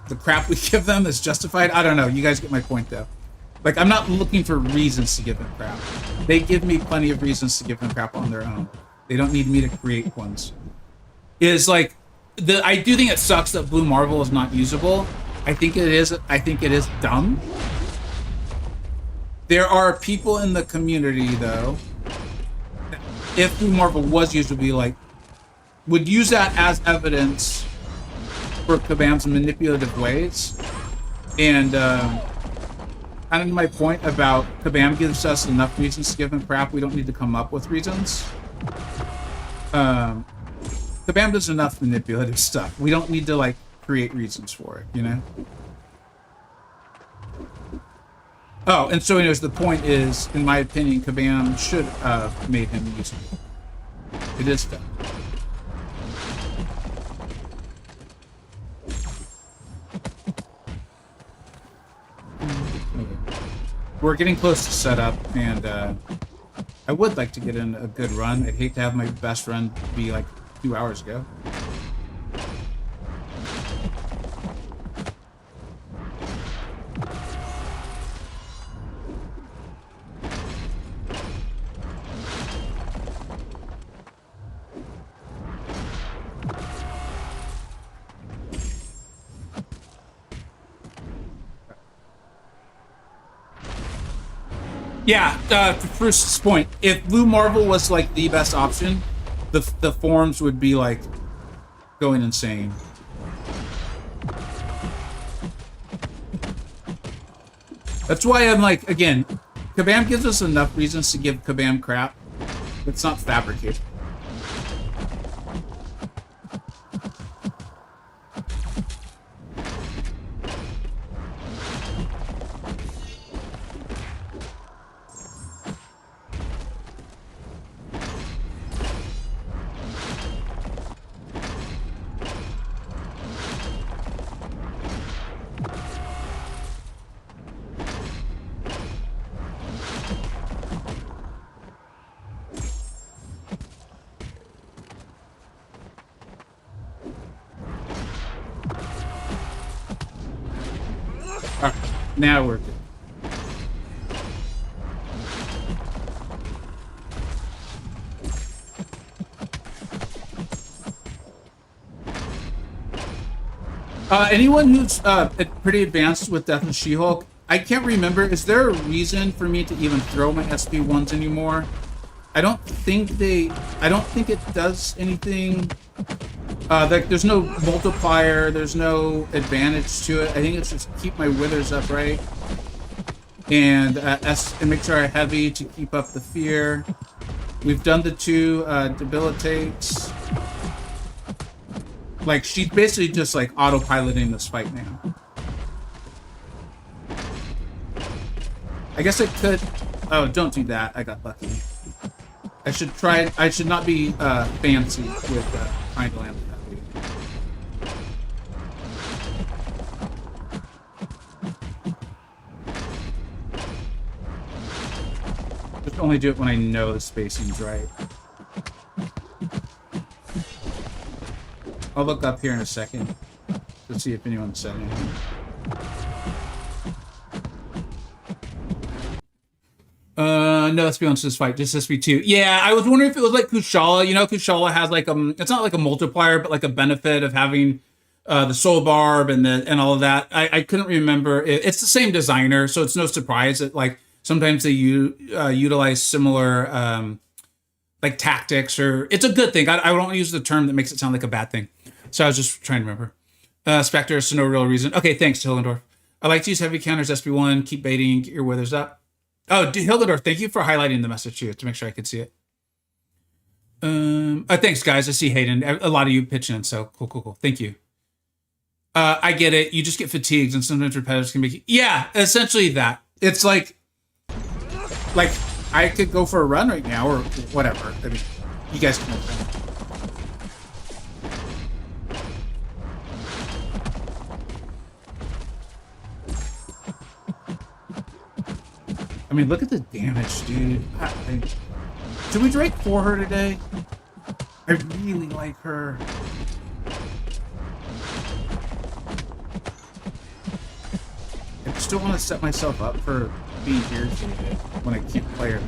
the crap we give them is justified. I don't know. You guys get my point, though. Like, I'm not looking for reasons to give them crap. They give me plenty of reasons to give them crap on their own. They don't need me to create ones. Is like, I do think it sucks that Blue Marvel is not usable. I think it is dumb. There are people in the community, though, if Blue Marvel was used, would use that as evidence for Kabam's manipulative ways. And kind of my point about Kabam gives us enough reasons to give him crap. We don't need to come up with reasons. Kabam does enough manipulative stuff. We don't need to create reasons for it, you know? Oh, and so anyways, the point is, in my opinion, Kabam should have made him usable. It is done. We're getting close to setup, and I would like to get in a good run. I'd hate to have my best run be 2 hours ago. Yeah, to Bruce's point, if Blue Marvel was the best option, the forums would be going insane. That's why I'm again, Kabam gives us enough reasons to give Kabam crap. It's not fabricated. Now we're good. Anyone who's pretty advanced with Death of She-Hulk, I can't remember. Is there a reason for me to even throw my SP1s anymore? I don't think it does anything. There's no multiplier, there's no advantage to it. I think it's just keep my withers upright and make sure I heavy to keep up the fear. We've done the 2 debilitates. She's basically just autopiloting this fight now. I guess I could. Oh, don't do that. I got lucky. I should not be fancy with trying to land that. Just only do it when I know the spacing's right. I'll look up here in a second to see if anyone's said anything. No, let's be honest, this fight, just SP2. Yeah, I was wondering if it was Kushala. You know, Kushala has it's not a multiplier, but a benefit of having the soul barb and all of that. I couldn't remember. It's the same designer, so it's no surprise that sometimes they utilize similar tactics, or it's a good thing. I don't use the term that makes it sound like a bad thing. So I was just trying to remember. Spectre, so no real reason. Okay, thanks, Hildendorf. I like to use heavy counters SB1, keep baiting, get your withers up. Oh, Hildendorf, thank you for highlighting the message too, to make sure I could see it. Thanks, guys. I see Hayden. A lot of you pitching in, so cool. Thank you. I get it. You just get fatigued, and sometimes repetitive can make. Yeah, essentially that. It's like I could go for a run right now, or whatever. I mean, you guys can. I mean, look at the damage, dude. Should we Drake for her today? I really like her. I still want to set myself up for being irritated when I can't play her.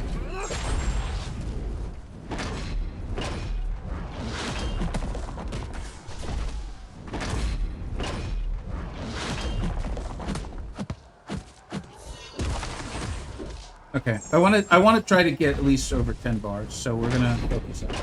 Okay, I want to try to get at least over 10 bars, so we're gonna focus on.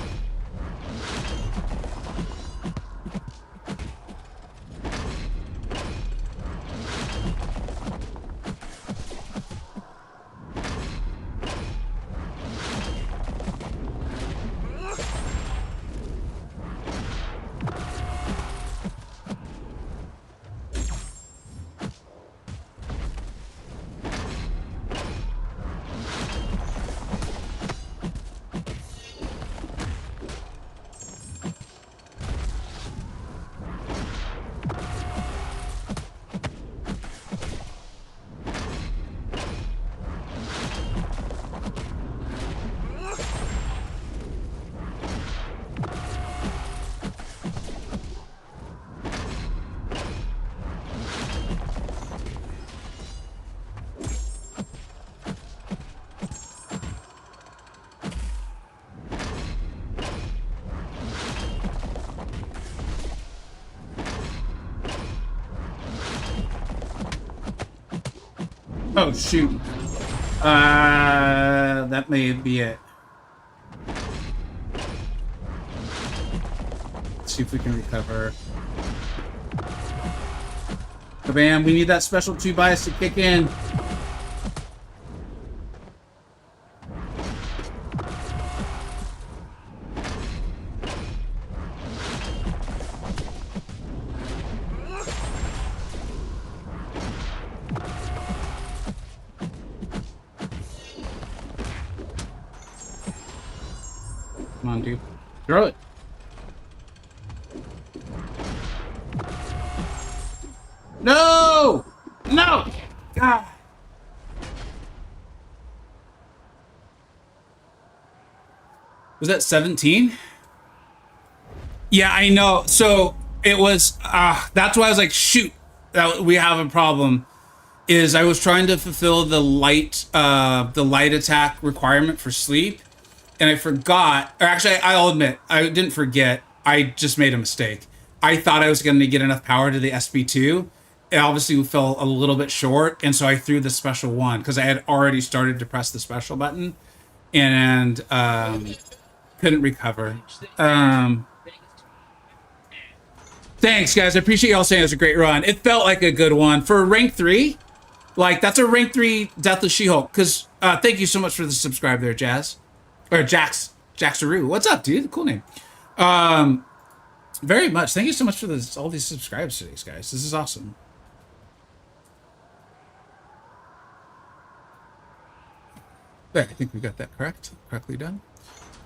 Oh, shoot. That may be it. Let's see if we can recover. Bam, we need that special 2 bias to kick in. Come on, dude. Throw it. No! No! God. Was that 17? Yeah, I know. So it was, that's why I was like, shoot, we have a problem. Is I was trying to fulfill the light attack requirement for sleep, and I forgot, or actually, I'll admit, I didn't forget. I just made a mistake. I thought I was going to get enough power to the SB2. It obviously fell a little bit short, and so I threw the special 1 because I had already started to press the special button, and couldn't recover. Thanks, guys. I appreciate y'all saying it was a great run. It felt like a good one for rank 3. Like, that's a rank 3 Deathless She-Hulk. Because thank you so much for the subscribe there, Jazz. Or Jaxaroo. What's up, dude? Cool name. Very much. Thank you so much for all these subscribes today, guys. This is awesome. There, I think we got that correctly done.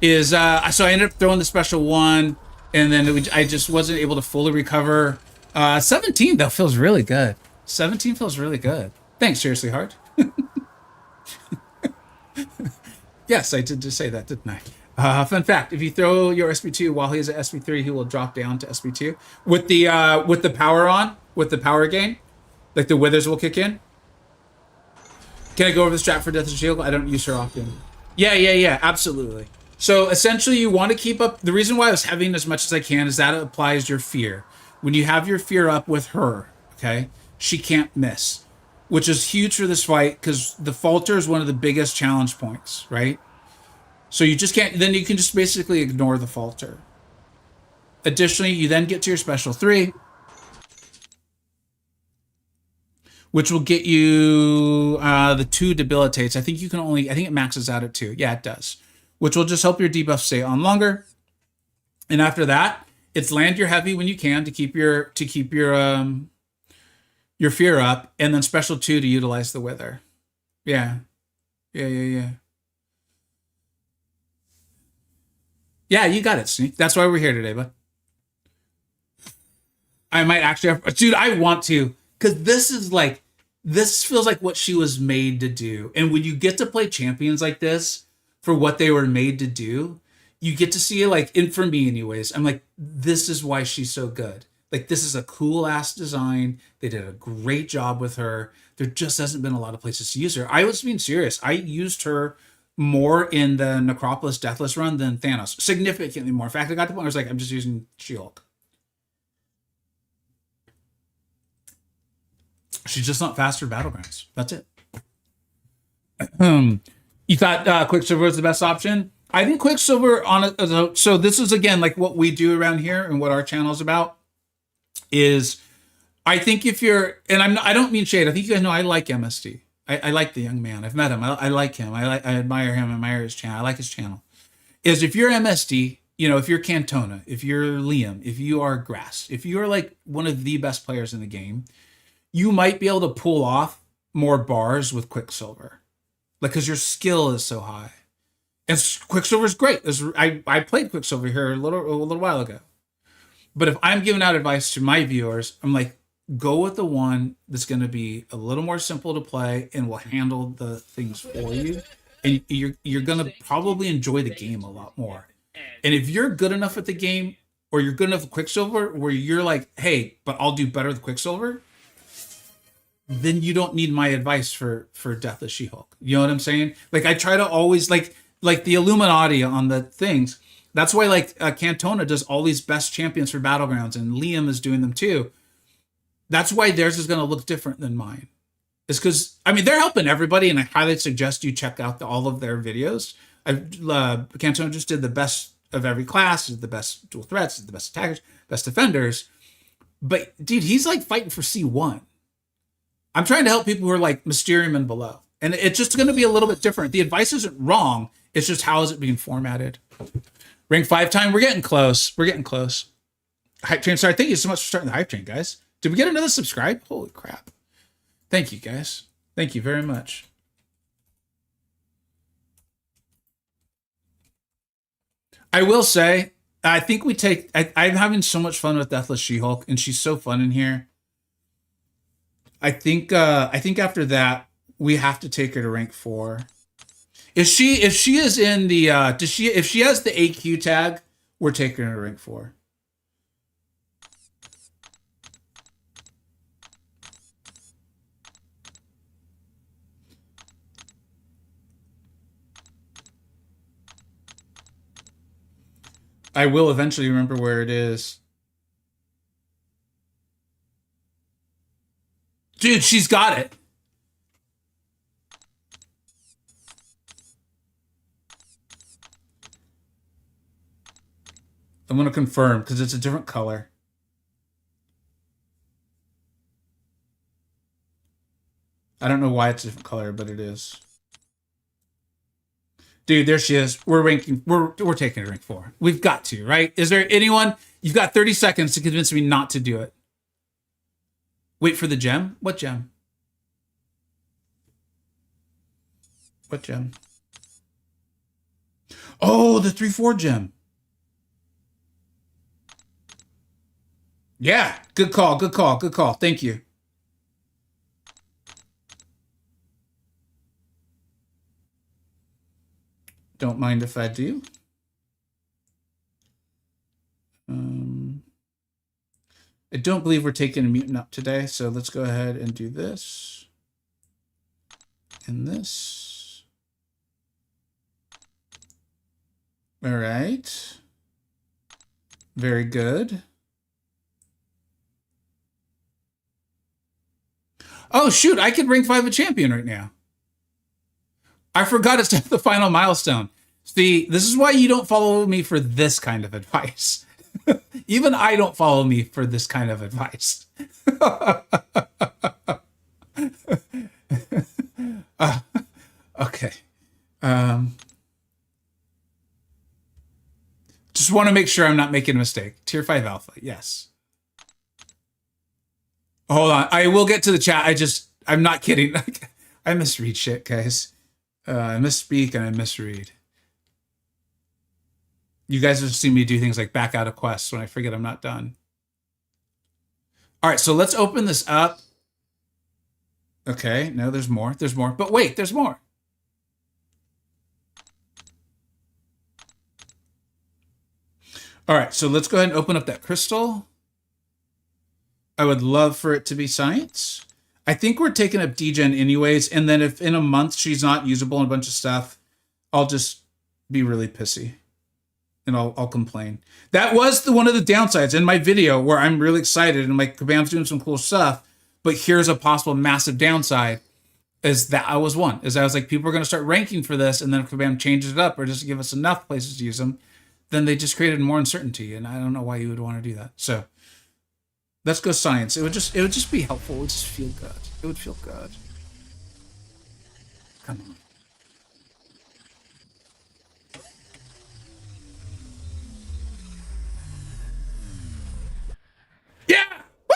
So I ended up throwing the special 1, and then I just wasn't able to fully recover. 17 though feels really good. 17 feels really good. Thanks, seriously hard. Yes, I did just say that, didn't I? Fun fact: if you throw your SB2 while he's at SB3, he will drop down to SB2 with the power on, with the power gain, like the withers will kick in. Can I go over the strat for Death of Shield? I don't use her often. Yeah, absolutely. So essentially, you want to keep up. The reason why I was having as much as I can is that it applies your fear. When you have your fear up with her, okay, she can't miss, which is huge for this fight because the falter is one of the biggest challenge points, right? So you just can't. Then you can just basically ignore the falter. Additionally, you then get to your special 3. which will get you the 2 debilitates. I think you can only, I think it maxes out at 2. Yeah, it does. Which will just help your debuff stay on longer. And after that, it's land your heavy when you can to keep your fear up, and then special 2 to utilize the wither. Yeah. Yeah. Yeah, you got it, Sneak. That's why we're here today, bud. I might actually have, dude, I want to, because this feels like what she was made to do. And when you get to play champions like this for what they were made to do, you get to see, like, and for me anyways, I'm like, this is why she's so good. Like, this is a cool ass design. They did a great job with her. There just hasn't been a lot of places to use her. I was being serious. I used her more in the Necropolis Deathless run than Thanos. Significantly more. In fact, I got to the point where I was like, I'm just using She-Hulk. She's just not faster Battlegrounds. That's it. You thought Quicksilver was the best option? I think Quicksilver on it. So this is again like what we do around here and what our channel is about. Is I think if you're, and I don't mean shade. I think you guys know I like MSD. I like the young man. I've met him. I like him. I admire him. I admire his channel. I like his channel. Is if you're MSD, you know, if you're Cantona, if you're Liam, if you are Grass, if you are like one of the best players in the game, you might be able to pull off more bars with Quicksilver, like because your skill is so high. And Quicksilver's great. I played Quicksilver here a little while ago. But if I'm giving out advice to my viewers, I'm like, go with the one that's going to be a little more simple to play and will handle the things for you. And you're going to probably enjoy the game a lot more. And if you're good enough at the game, or you're good enough with Quicksilver, where you're like, hey, but I'll do better with Quicksilver, then you don't need my advice for Deathless She-Hulk. You know what I'm saying? Like, I try to always, like the Illuminati on the things. That's why, like, Cantona does all these best champions for Battlegrounds, and Liam is doing them too. That's why theirs is going to look different than mine. It's because, I mean, they're helping everybody, and I highly suggest you check out all of their videos. Cantona just did the best of every class, did the best dual threats, did the best attackers, best defenders. But, dude, he's, like, fighting for C1. I'm trying to help people who are, like, Mysterium and below. And it's just going to be a little bit different. The advice isn't wrong. It's just how is it being formatted. Rank 5 time. We're getting close. Hype train. Sorry. Thank you so much for starting the hype train, guys. Did we get another subscribe? Holy crap. Thank you, guys. Thank you very much. I will say, I think I'm having so much fun with Deathless She-Hulk, and she's so fun in here. I think after that, we have to take her to rank 4. If she is in the if she has the AQ tag, we're taking her to rank 4. I will eventually remember where it is. Dude, she's got it. I'm going to confirm because it's a different color. I don't know why it's a different color, but it is. Dude, there she is. We're taking her to rank 4. We've got to, right? Is there anyone? You've got 30 seconds to convince me not to do it. Wait for the gem? What gem? What gem? Oh, the 3-4 gem. Yeah, good call. Thank you. Don't mind if I do. I don't believe we're taking a mutant up today, so let's go ahead and do this. And this. All right. Very good. Oh, shoot, I could rank 5 a champion right now. I forgot it's the final milestone. See, this is why you don't follow me for this kind of advice. Even I don't follow me for this kind of advice. want to make sure I'm not making a mistake. Tier 5 alpha, yes. Hold on. I will get to the chat. I'm not kidding. I misread shit, guys. I misspeak and I misread. You guys have seen me do things like back out of quests when I forget I'm not done. All right, so let's open this up. Okay, no, there's more. There's more. But wait, there's more. All right, so let's go ahead and open up that crystal. I would love for it to be science. I think we're taking up degen anyways, and then if in a month she's not usable and a bunch of stuff, I'll just be really pissy. And I'll complain. That was one of the downsides in my video where I'm really excited and like Kabam's doing some cool stuff, but here's a possible massive downside is that I was like, people are going to start ranking for this, and then if Kabam changes it up or just give us enough places to use them, then they just created more uncertainty, and I don't know why you would want to do that. So let's go science. It would just be helpful. It would just feel good. It would feel good. Come on. Yeah!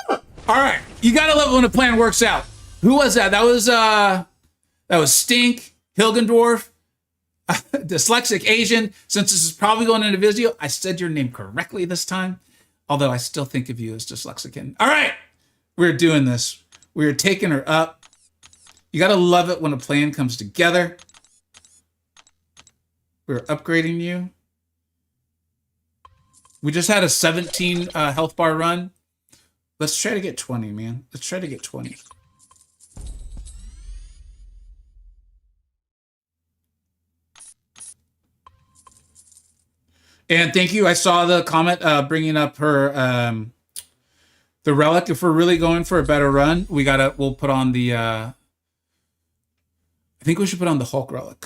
Woo! All right. You gotta love it when a plan works out. Who was that? That was Stink, Hilgendorf, Dyslexic Asian. Since this is probably going into video, I said your name correctly this time. Although I still think of you as Dyslexican. All right. We're doing this. We're taking her up. You gotta love it when a plan comes together. We're upgrading you. We just had a 17 health bar run. Let's try to get 20, man. Let's try to get 20. And thank you. I saw the comment bringing up her the relic. If we're really going for a better run, we'll put on the I think we should put on the Hulk relic.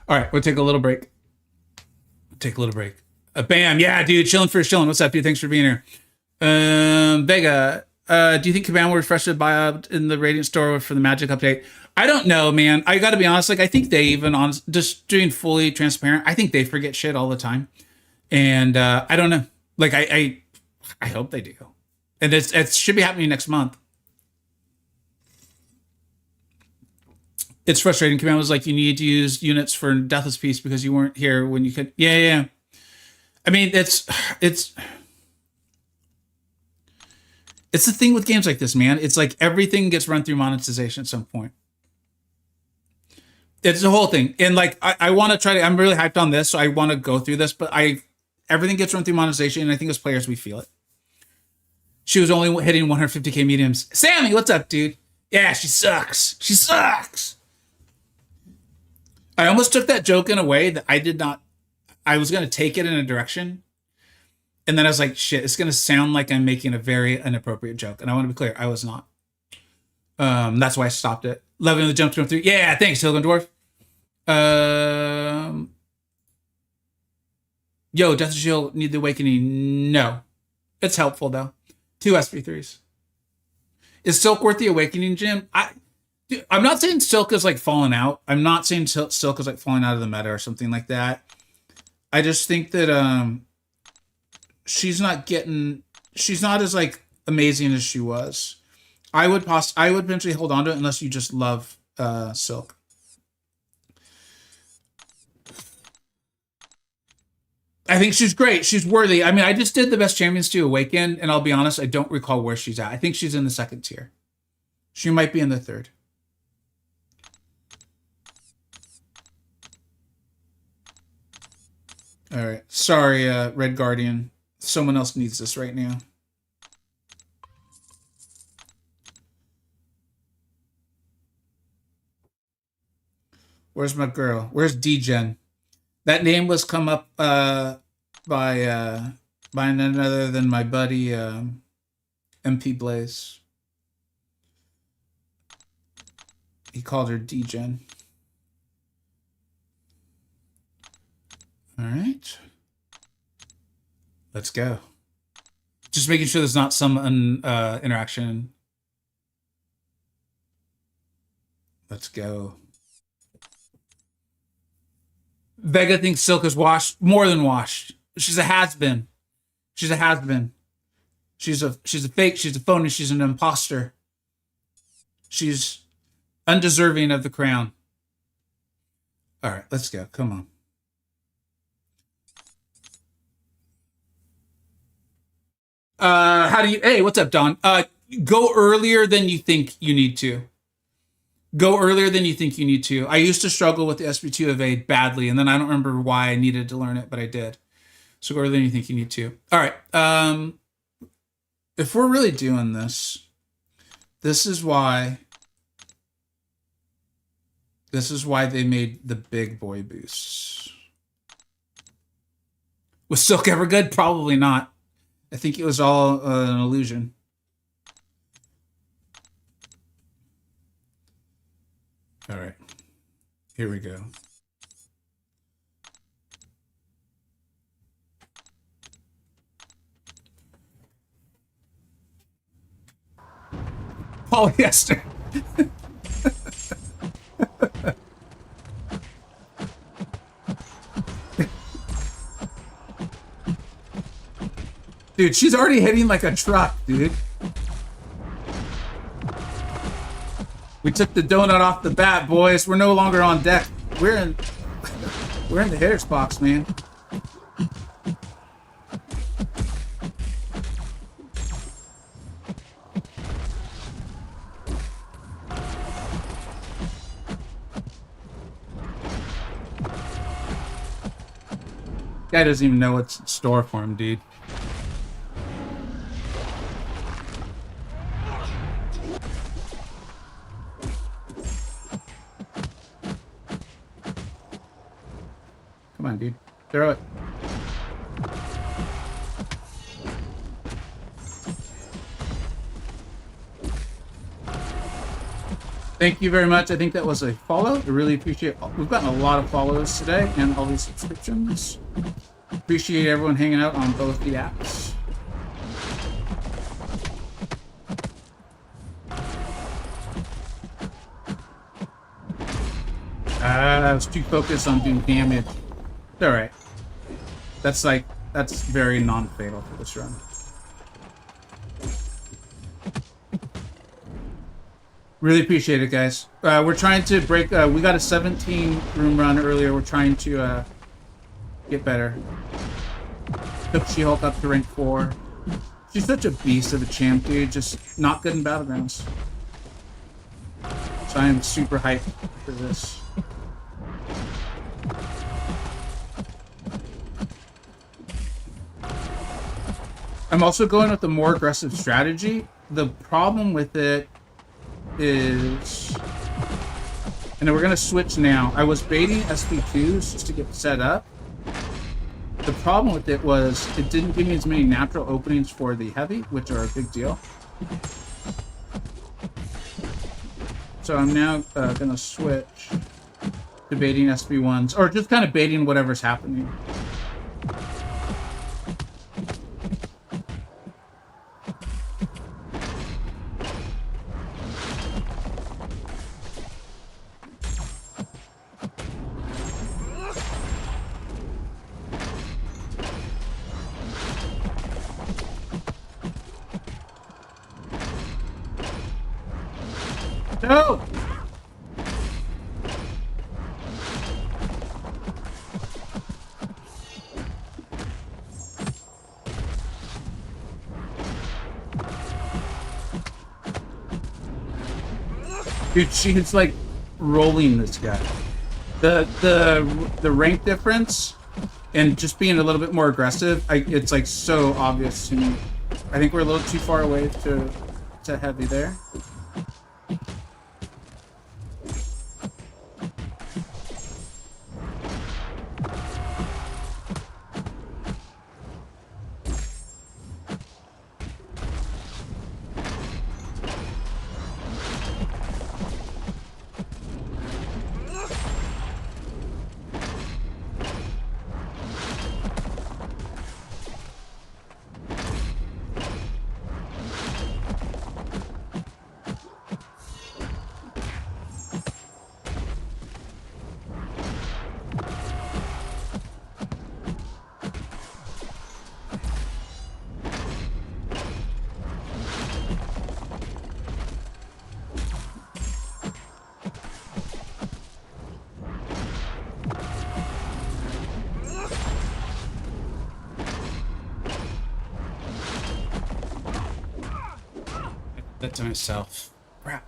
All right, we'll take a little break. Take a little break. Bam, yeah, dude, chilling. What's up, dude? Thanks for being here. Vega, do you think Kabam will refresh the buyout in the Radiant store for the Magic update? I don't know, man. I got to be honest. Like, I think they even just doing fully transparent. I think they forget shit all the time, and I don't know. Like, I hope they do, and it should be happening next month. It's frustrating. Kabam was like, you need to use units for Deathless Peace because you weren't here when you could. Yeah. I mean, it's the thing with games like this, man. It's like everything gets run through monetization at some point. It's the whole thing. And like, I want to try to, I'm really hyped on this, so I want to go through this, but everything gets run through monetization, and I think as players, we feel it. She was only hitting 150k mediums. Sammy, what's up, dude? Yeah, she sucks. She sucks. I almost took that joke in a way that I did not. I was going to take it in a direction. And then I was like, shit, it's going to sound like I'm making a very inappropriate joke. And I want to be clear, I was not. That's why I stopped it. Loving the jump through. Yeah, thanks, Hilgendorf. Yo, Death Shield need the awakening? No. It's helpful, though. 2 SP3s. Is Silk worth the awakening, Jim? I'm not saying Silk is like falling out. I'm not saying Silk is like falling out of the meta or something like that. I just think that she's not as like amazing as she was. I would potentially hold on to it unless you just love Silk. I think she's great. She's worthy. I mean, I just did the best champions to awaken, and I'll be honest, I don't recall where she's at. I think she's in the 2nd tier. She might be in the 3rd. All right. Sorry, Red Guardian. Someone else needs this right now. Where's my girl? Where's Degen? That name was come up by none other than my buddy MP Blaze. He called her Degen. All right. Let's go. Just making sure there's not some interaction. Let's go. Vega thinks Silk is washed, more than washed. She's a has-been. She's a has-been. She's a fake. She's a phony. She's an imposter. She's undeserving of the crown. All right, let's go. Come on. How do you? Hey, what's up, Don? Go earlier than you think you need to. Go earlier than you think you need to. I used to struggle with the SB2 evade badly, and then I don't remember why I needed to learn it, but I did. So go earlier than you think you need to. All right. If we're really doing this, this is why they made the big boy boosts. Was Silk ever good? Probably not. I think it was all an illusion. All right, here we go. Polyester. Dude, she's already hitting like a truck, dude. We took the donut off the bat, boys. We're no longer on deck. We're in the hitter's box, man. Guy doesn't even know what's in store for him, dude. Come on, dude. Throw it. Thank you very much. I think that was a follow. I really appreciate it. We've gotten a lot of follows today and all these subscriptions. Appreciate everyone hanging out on both the apps. I was too focused on doing damage. It's alright. That's very non-fatal for this run. Really appreciate it, guys. We're trying to break, we got a 17 room run earlier. We're trying to get better. Took She-Hulk up to rank 4. She's such a beast of a champ, dude. Just not good in battlegrounds. So I am super hyped for this. I'm also going with the more aggressive strategy. The problem with it is, and we're gonna switch now. I was baiting SP2s just to get set up. The problem with it was it didn't give me as many natural openings for the heavy, which are a big deal. So I'm now gonna switch to baiting SP1s, or just kind of baiting whatever's happening. No! Dude, she's like rolling this guy. The rank difference and just being a little bit more aggressive, it's like so obvious to me. I think we're a little too far away to heavy there. That to myself. Crap.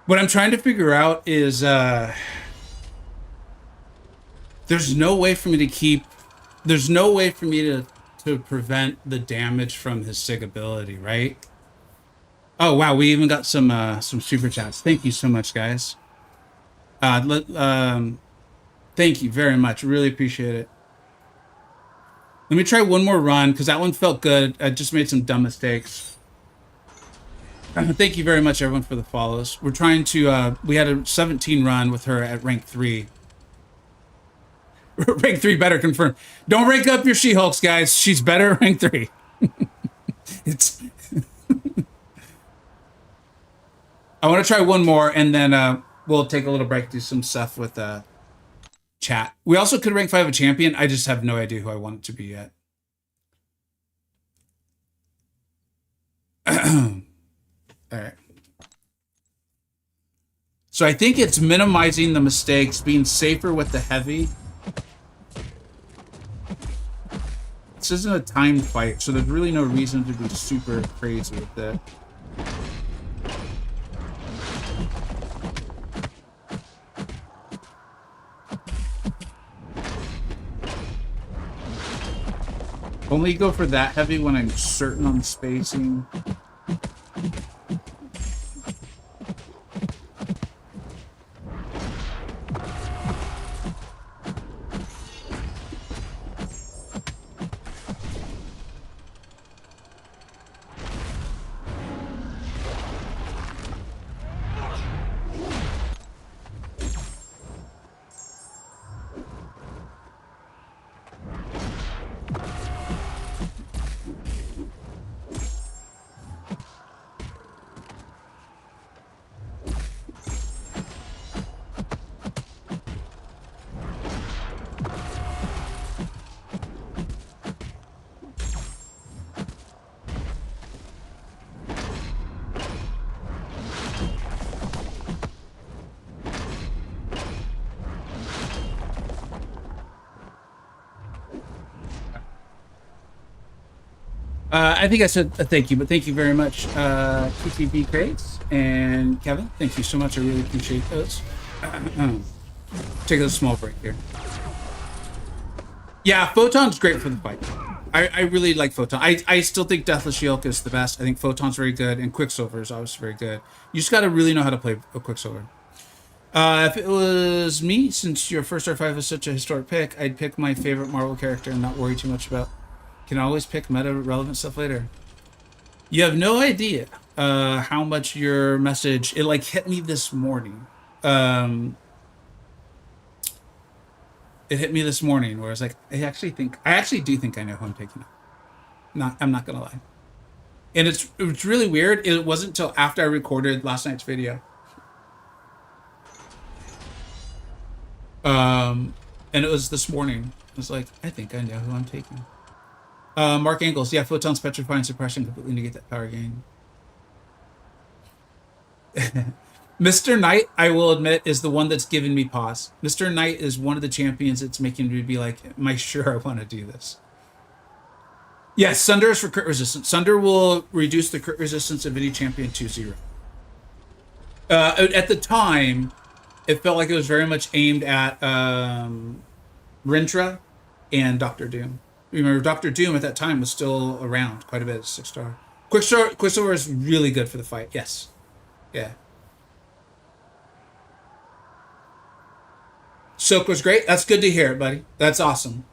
What I'm trying to figure out is there's no way for me to keep there's no way for me to prevent the damage from his sig ability, right? Oh wow, we even got some super chats. Thank you so much, guys. Thank you very much. Really appreciate it. Let me try one more run because that one felt good. I just made some dumb mistakes. Thank you very much, everyone, for the follows. We're trying to. We had a 17 run with her at rank 3. Rank 3 better confirmed. Don't rank up your She-Hulks, guys. She's better at rank 3. It's. I want to try one more, and then we'll take a little break, do some stuff with chat. We also could rank 5 a champion. I just have no idea who I want it to be yet. All right. So I think it's minimizing the mistakes, being safer with the heavy. This isn't a timed fight, so there's really no reason to be super crazy with it. Only go for that heavy when I'm certain on the spacing. I think I said thank you, but thank you very much, TTV Crates and Kevin. Thank you so much. I really appreciate those. Take a small break here. Yeah, Photon's great for the fight. I really like Photon. I still think Deathless Shield is the best. I think Photon's very good, and Quicksilver is obviously very good. You just got to really know how to play a Quicksilver. If it was me, since your first R5 is such a historic pick, I'd pick my favorite Marvel character and not worry too much about. Can always pick meta relevant stuff later. You have no idea how much your message it like hit me this morning. It hit me this morning where I was like, I actually do think I know who I'm taking. I'm not gonna lie. And it's really weird. It wasn't until after I recorded last night's video. And it was this morning. I was like, I think I know who I'm taking. Mark Angles, yeah, Photon's petrifying suppression completely negate that power gain. Mr. Knight, I will admit, is the one that's giving me pause. Mr. Knight is one of the champions that's making me be like, am I sure I want to do this? Yes, Sunder is for crit resistance. Sunder will reduce the crit resistance of any champion to 0. At the time, it felt like it was very much aimed at Rintra and Doctor Doom. Remember, Doctor Doom at that time was still around quite a bit, 6-star. Quicksilver is really good for the fight. Yes. Yeah. Silk was great. That's good to hear, buddy. That's awesome.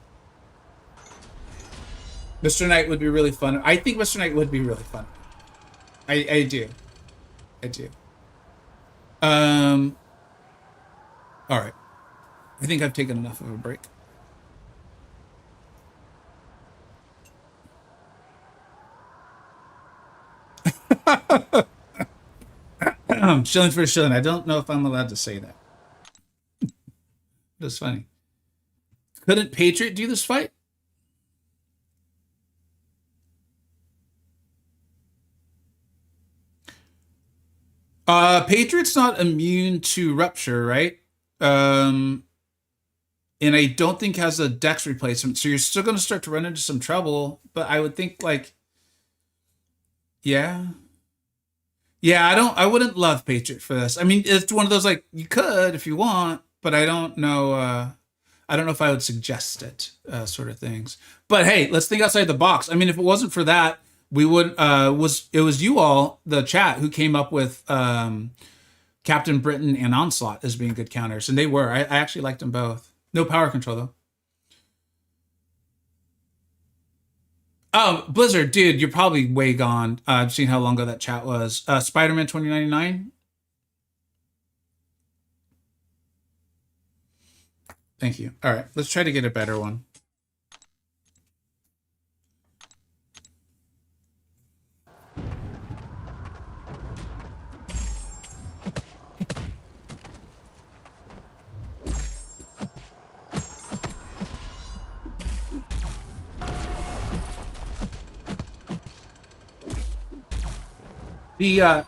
Mr. Knight would be really fun. I think Mr. Knight would be really fun. I do. I do. All right. I think I've taken enough of a break. Shilling for shilling. I don't know if I'm allowed to say that. That's funny. Couldn't Patriot do this fight? Patriot's not immune to rupture, right? And I don't think has a dex replacement, so you're still going to start to run into some trouble. But I would think like, Yeah. Yeah, I wouldn't love Patriot for this. I mean, it's one of those like you could if you want, but I don't know if I would suggest it, sort of things. But hey, let's think outside the box. I mean, if it wasn't for that, we would was it was you all, the chat, who came up with Captain Britain and Onslaught as being good counters, and they were. I actually liked them both. No power control though. Oh, Blizzard, dude, you're probably way gone. I've seen how long ago that chat was. Spider-Man 2099. Thank you. All right, let's try to get a better one.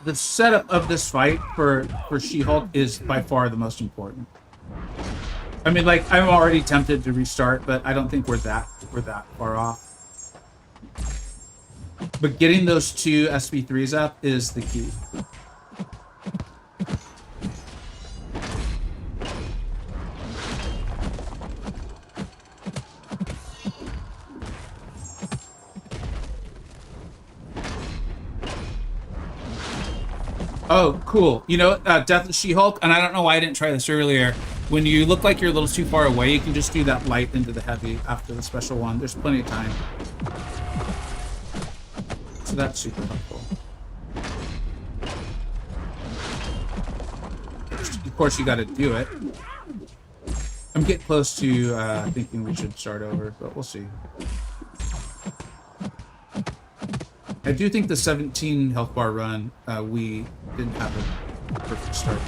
The setup of this fight for She-Hulk is by far the most important. I mean, like, I'm already tempted to restart, but I don't think we're that far off. But getting those two SP3s up is the key. Oh, cool. You know, Death of She-Hulk, and I don't know why I didn't try this earlier. When you look like you're a little too far away, you can just do that light into the heavy after the special one. There's plenty of time. So that's super helpful. Of course, you got to do it. I'm getting close to thinking we should start over, but we'll see. I do think the 17 health bar run, we didn't have a perfect start.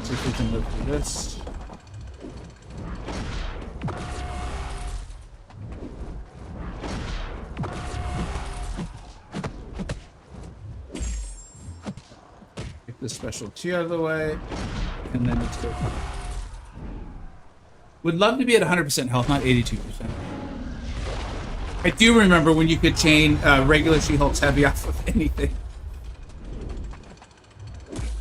See if we can live through this. Get this special 2 out of the way, and then let's go. Would love to be at 100% health, not 82%. I do remember when you could chain regular She-Hulk's heavy off of anything.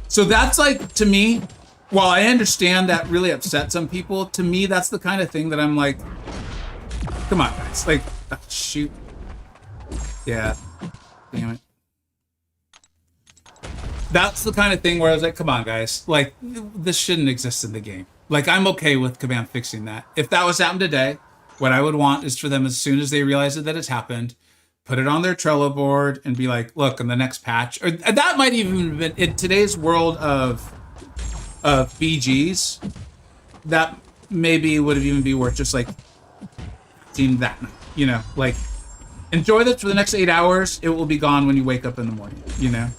So that's like, to me, while I understand that really upset some people, to me that's the kind of thing that I'm like, come on guys, like, shoot. Yeah, damn it. That's the kind of thing where I was like, come on guys, like, this shouldn't exist in the game. Like, I'm okay with Command fixing that. If that was happened today, what I would want is for them, as soon as they realize that it's happened, put it on their Trello board and be like, look, in the next patch, or that might even have been, in today's world of BGs, that maybe would have even be worth just like seeing that night, you know, like, enjoy this for the next 8 hours. It will be gone when you wake up in the morning, you know?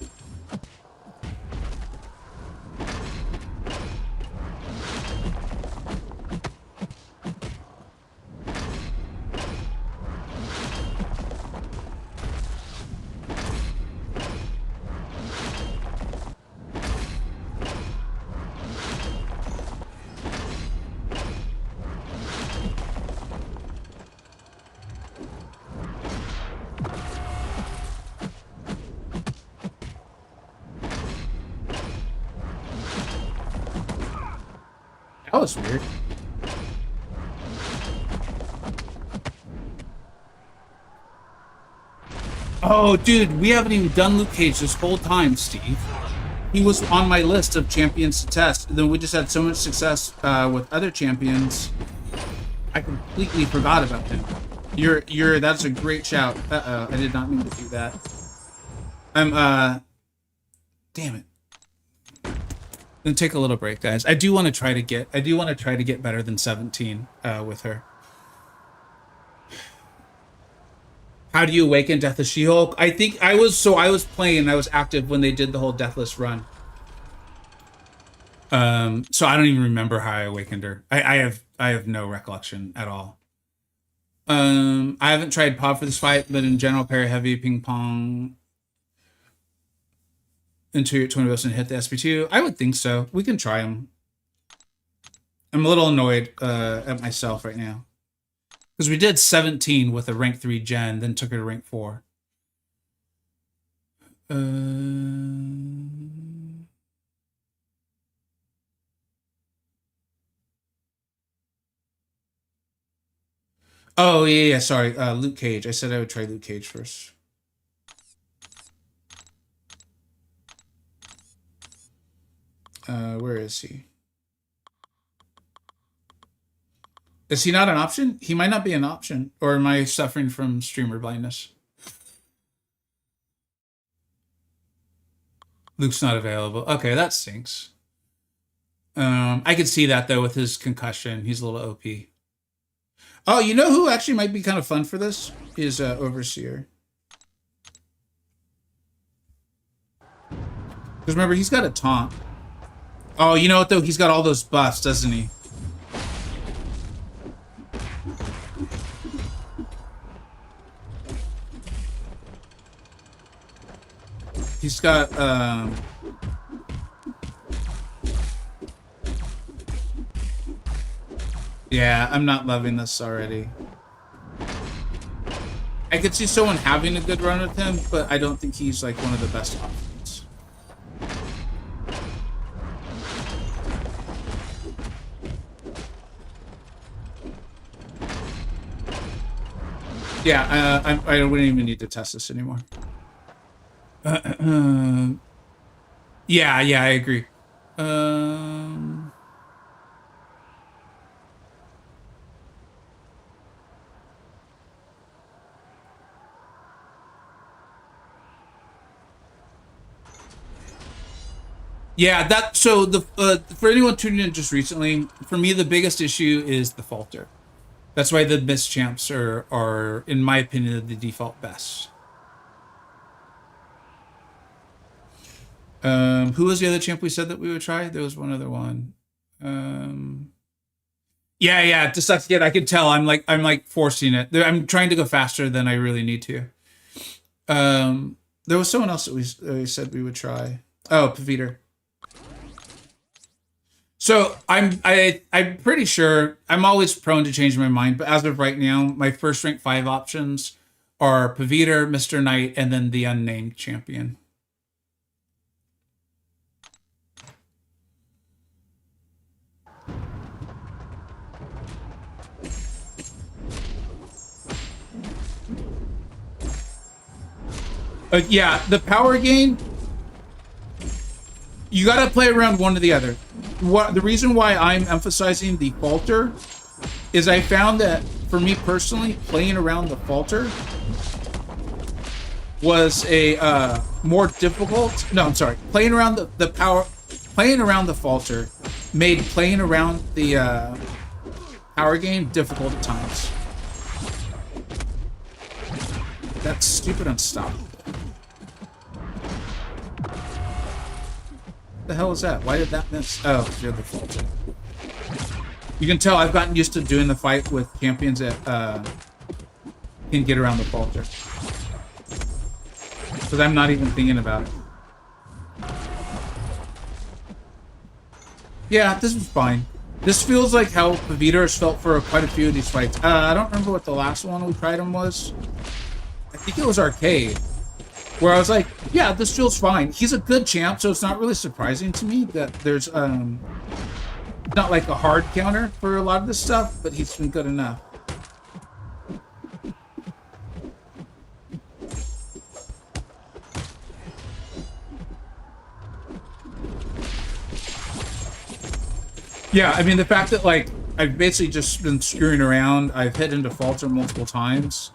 That was weird. Oh, dude, we haven't even done Luke Cage this whole time, Steve. He was on my list of champions to test. Then we just had so much success with other champions, I completely forgot about him. That's a great shout. I did not mean to do that. Damn it. Then take a little break, guys. I do want to try to get better than 17 with her. How do you awaken Death of She-Hulk? I think I was playing, I was active when they did the whole Deathless run. So I don't even remember how I awakened her. I have no recollection at all. I haven't tried Pod for this fight, but in general, parry heavy, ping pong, into your 20 and hit the SP2. I would think so. We can try them. I'm a little annoyed at myself right now. Because we did 17 with a rank 3 gen, then took her to rank 4. Oh, yeah, sorry. Luke Cage. I said I would try Luke Cage first. Where is he? Is he not an option? He might not be an option. Or am I suffering from streamer blindness? Luke's not available. Okay, that stinks. I could see that though with his concussion. He's a little OP. Oh, you know who actually might be kind of fun for this? Is Overseer. Because remember, he's got a taunt. Oh, you know what though? He's got all those buffs, doesn't he? He's got yeah, I'm not loving this already. I could see someone having a good run with him, but I don't think he's like one of the best options. Yeah, I wouldn't even need to test this anymore. Yeah, I agree. Yeah, that so the for anyone tuning in just recently, for me the biggest issue is the falter. That's why the mist champs are in my opinion the default best. Who was the other champ we said that we would try? There was one other one. Yeah, just sucks again. I can tell. I'm like forcing it. I'm trying to go faster than I really need to. There was someone else that we said we would try. Oh, Paviter. So I'm pretty sure I'm always prone to change my mind, but as of right now, my first rank 5 options are Paviter, Mr. Knight, and then the unnamed champion. Yeah, the power gain. You gotta play around one or the other. What the reason why I'm emphasizing the falter is I found that for me personally, playing around the falter was a more difficult. No, I'm sorry. Playing around playing around the falter made playing around the power game difficult at times. That's stupid unstoppable. What the hell is that? Why did that miss? Oh, you're the falter. You can tell I've gotten used to doing the fight with champions that can get around the falter. Because I'm not even thinking about it. Yeah, this is fine. This feels like how Paviter has felt for quite a few of these fights. I don't remember what the last one we tried him was. I think it was Arcade. Where I was like, yeah, this feels fine. He's a good champ, so it's not really surprising to me that there's not like a hard counter for a lot of this stuff, but he's been good enough. Yeah, I mean, the fact that, like, I've basically just been screwing around, I've hit into falter multiple times,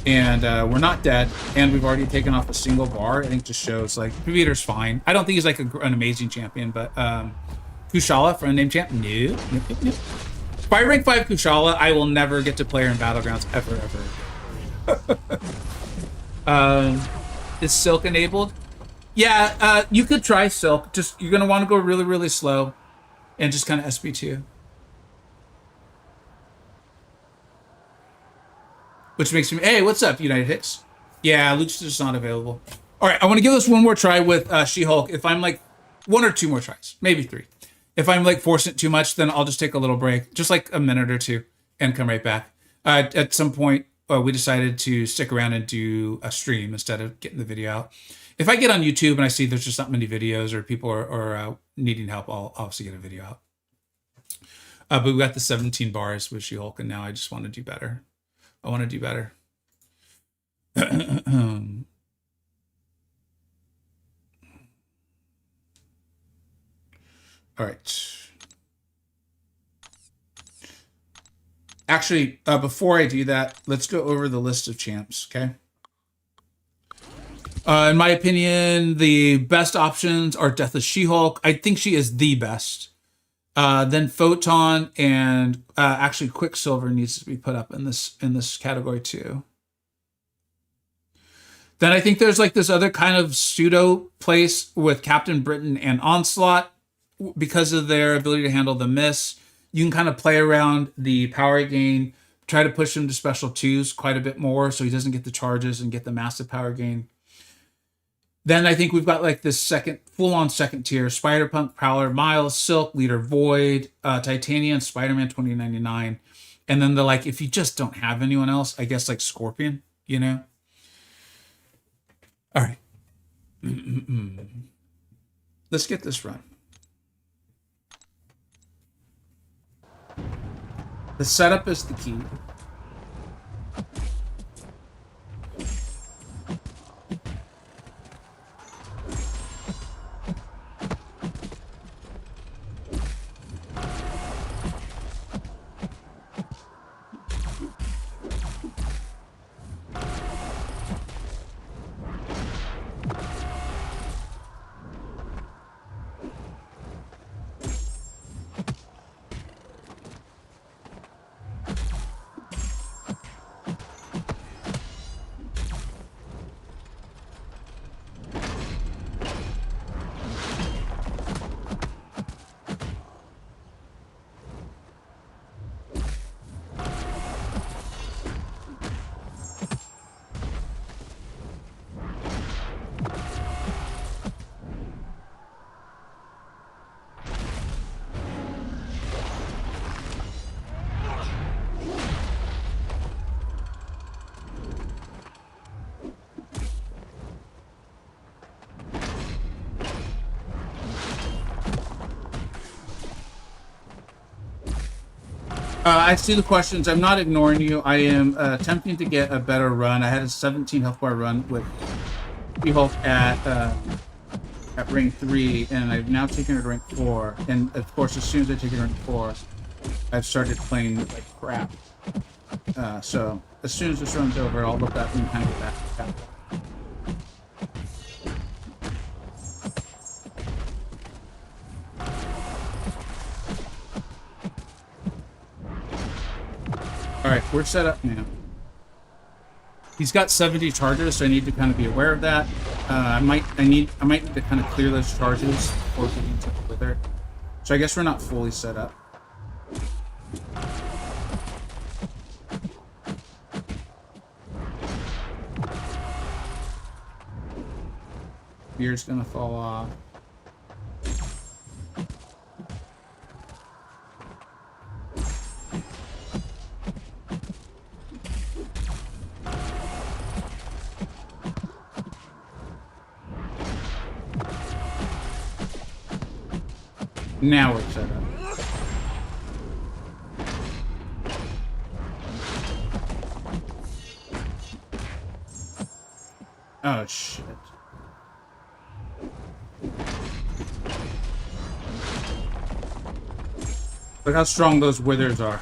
and we're not dead, and we've already taken off a single bar, I think just shows, like, Paviter's fine. I don't think he's, like, an amazing champion, but Kushala for unnamed champ? No. Nope. If I rank 5 Kushala, I will never get to play her in Battlegrounds, ever. Is Silk enabled? Yeah, you could try Silk. Just, you're going to want to go really, really slow. And just kind of SB2. Which makes me, hey, what's up, United Hicks? Yeah, Luke's just not available. All right, I want to give this one more try with She-Hulk. If I'm like 1 or 2 more tries, maybe 3. If I'm like forcing it too much, then I'll just take a little break, just like a minute or two, and come right back. At some point, we decided to stick around and do a stream instead of getting the video out. If I get on YouTube and I see there's just not many videos or people are needing help, I'll obviously get a video out. But we got the 17 bars with She-Hulk, and now I just want to do better. I want to do better. All right. Actually, before I do that, let's go over the list of champs, okay? In my opinion, the best options are Deathless She-Hulk. I think she is the best. Then Photon and actually Quicksilver needs to be put up in this category too. Then I think there's like this other kind of pseudo place with Captain Britain and Onslaught because of their ability to handle the miss. You can kind of play around the power gain, try to push him to special twos quite a bit more so he doesn't get the charges and get the massive power gain. Then I think we've got like this full-on second tier: Spider-Punk, Prowler, Miles, Silk, Leader Void, Titania, and Spider-Man 2099. And then like, if you just don't have anyone else, I guess like Scorpion, you know? All right. Let's get this run. The setup is the key. I see the questions. I'm not ignoring you. I am attempting to get a better run. I had a 17 health bar run with She-Hulk at rank 3, and I've now taken her to rank 4. And of course, as soon as I take her to rank 4, I've started playing like crap. So as soon as this run's over, I'll look up and kind of get back. All right, we're set up now. He's got 70 charges, so I need to kind of be aware of that. I might need to kind of clear those charges before getting to the wither. So I guess we're not fully set up. Beer's gonna fall off. Now we're set up. Oh, shit. Look how strong those withers are.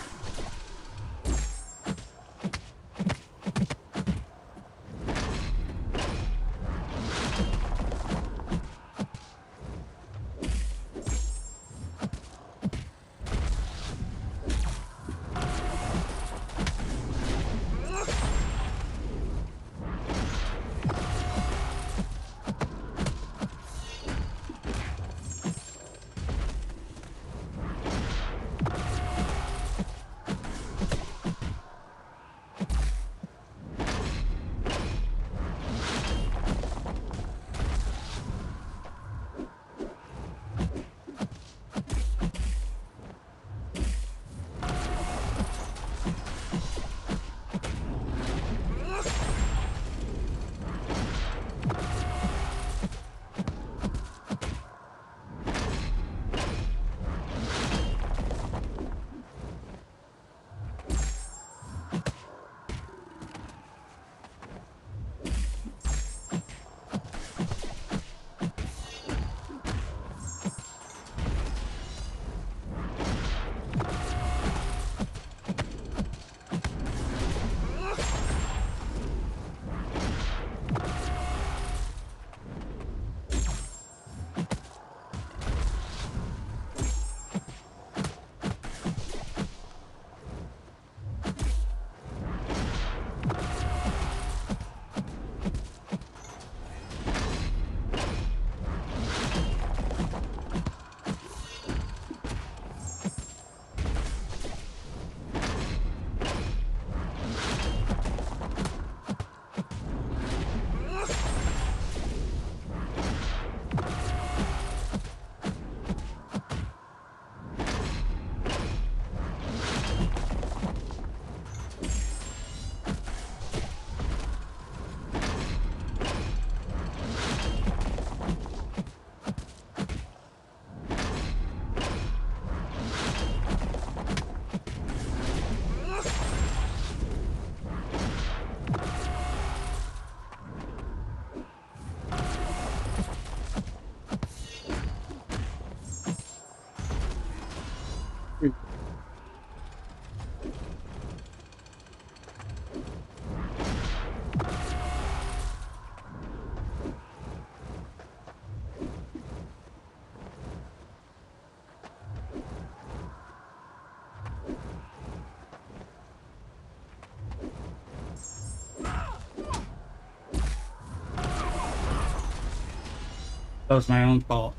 That was my own fault.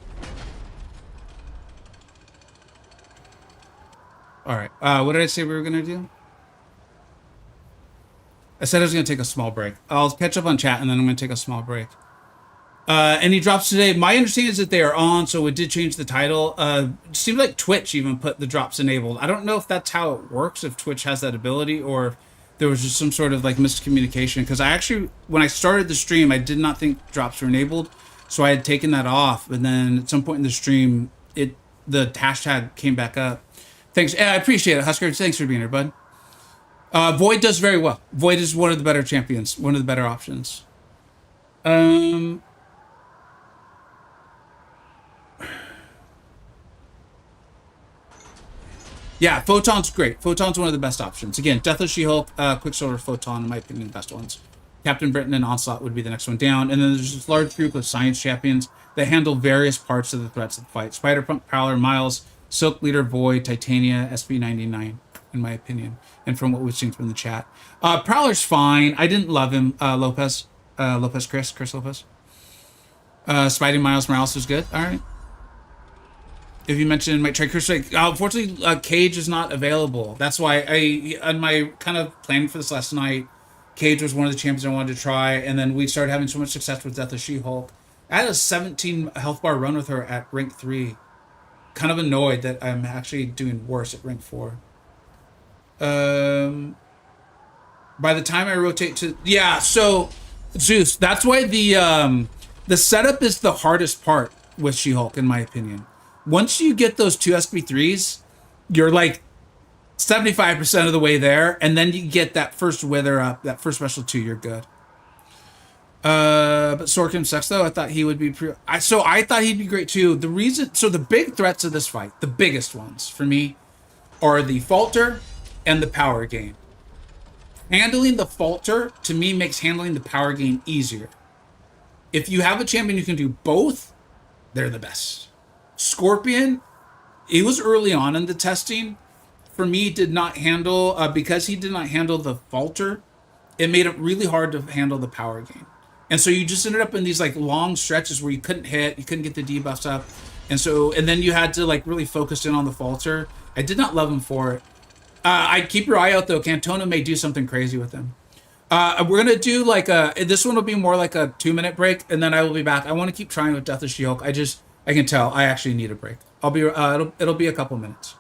All right. What did I say we were gonna do? I said I was gonna take a small break. I'll catch up on chat and then I'm gonna take a small break. Any drops today? My understanding is that they are on, so it did change the title. It seemed like Twitch even put the drops enabled. I don't know if that's how it works, if Twitch has that ability, or if there was just some sort of like miscommunication. Because I actually, when I started the stream, I did not think drops were enabled, so I had taken that off. And then at some point in the stream, the hashtag came back up. Thanks, I appreciate it, Husker. Thanks for being here, bud. Void does very well. Void is one of the better champions, one of the better options. Um, Yeah, Photon's great. Photon's one of the best options. Again, Deathless She-Hulk, Quicksilver, Photon, in my opinion, the best ones. Captain Britain and Onslaught would be the next one down. And then there's this large group of science champions that handle various parts of the threats of the fight. Spider-Punk, Prowler, Miles, Silk Leader, Void, Titania, SB99, in my opinion. And from what we've seen from the chat. Prowler's fine. I didn't love him, Lopez. Chris Lopez. Spidey Miles Morales was good. All right. If you mentioned my try Chris, like unfortunately, Cage is not available. That's why on my kind of planning for this last night, Cage was one of the champions I wanted to try, and then we started having so much success with Death of She-Hulk. I had a 17 health bar run with her at rank 3. Kind of annoyed that I'm actually doing worse at rank 4. By the time I rotate to so Zeus, that's why the setup is the hardest part with She-Hulk, in my opinion. Once you get those 2 SB3s, you're like 75% of the way there, and then you get that first wither up, that first special 2, you're good. But Sorkin sucks though. I thought he would be I thought he'd be great too. The big threats of this fight, the biggest ones for me, are the falter and the power gain. Handling the falter to me makes handling the power gain easier. If you have a champion who can do both, they're the best. Scorpion, it was early on in the testing. For me, did not handle because he did not handle the falter. It made it really hard to handle the power gain, and so you just ended up in these like long stretches where you couldn't hit, you couldn't get the debuffs up, and then you had to like really focus in on the falter. I did not love him for it. I'd keep your eye out though. Cantona may do something crazy with him. We're gonna do like this one will be more like a 2-minute break, and then I will be back. I want to keep trying with Death of She-Hulk. I can tell I actually need a break. I'll be it'll be a couple minutes.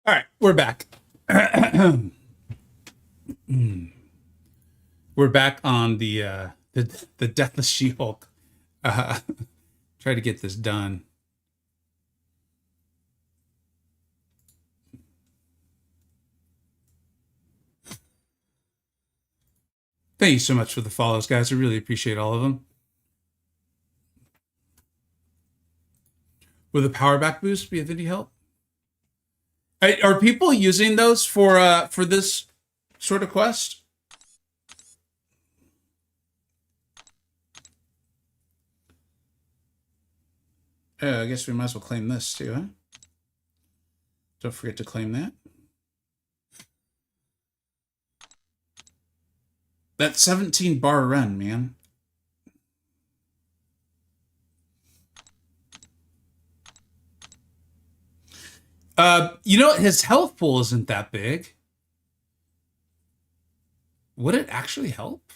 All right, we're back. We're back on the Deathless She-Hulk. Uh, try to get this done. Thank you so much for the follows, guys. I really appreciate all of them. Will the power back boost be of any help? Are people using those for this sort of quest? I guess we might as well claim this too, huh? Don't forget to claim that. That 17 bar run, man. You know, his health pool isn't that big. Would it actually help?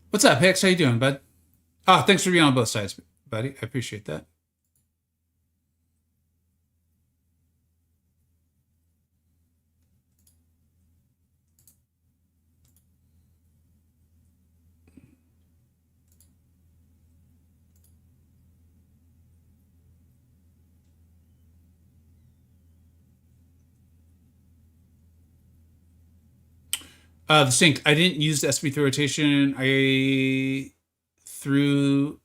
What's up, Hicks? How you doing, bud? Oh, thanks for being on both sides, buddy. I appreciate that. The sync. I didn't use the SP3 rotation. I threw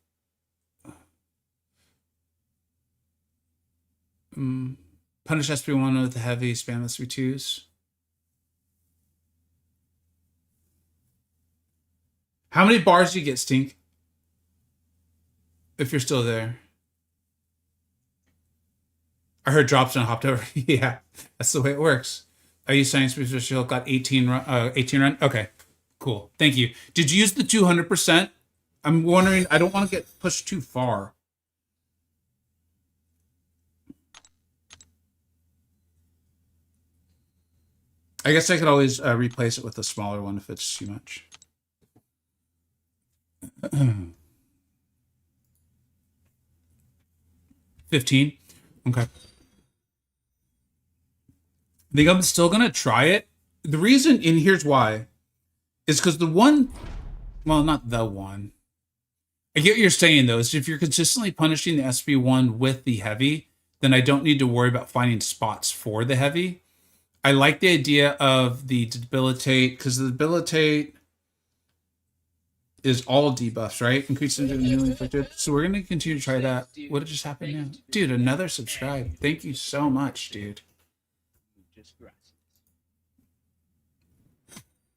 punish SP1 with the heavy, spam the SP2s. How many bars do you get, Stink? If you're still there. I heard drops and I hopped over. Yeah, that's the way it works. Are you Science Booster Shield got 18 run? 18 run? Okay, cool. Thank you. Did you use the 200%? I'm wondering, I don't want to get pushed too far. I guess I could always replace it with a smaller one if it's too much. 15? Okay. I think I'm still gonna try it. The reason, and here's why, is because the one, well, not the one. I get what you're saying though, is if you're consistently punishing the SP1 with the heavy, then I don't need to worry about finding spots for the heavy. I like the idea of the debilitate, because the debilitate is all debuffs, right? Increasing the newly inflicted. So we're gonna continue to try that. What just happened now? Dude, another subscribe. Thank you so much, dude.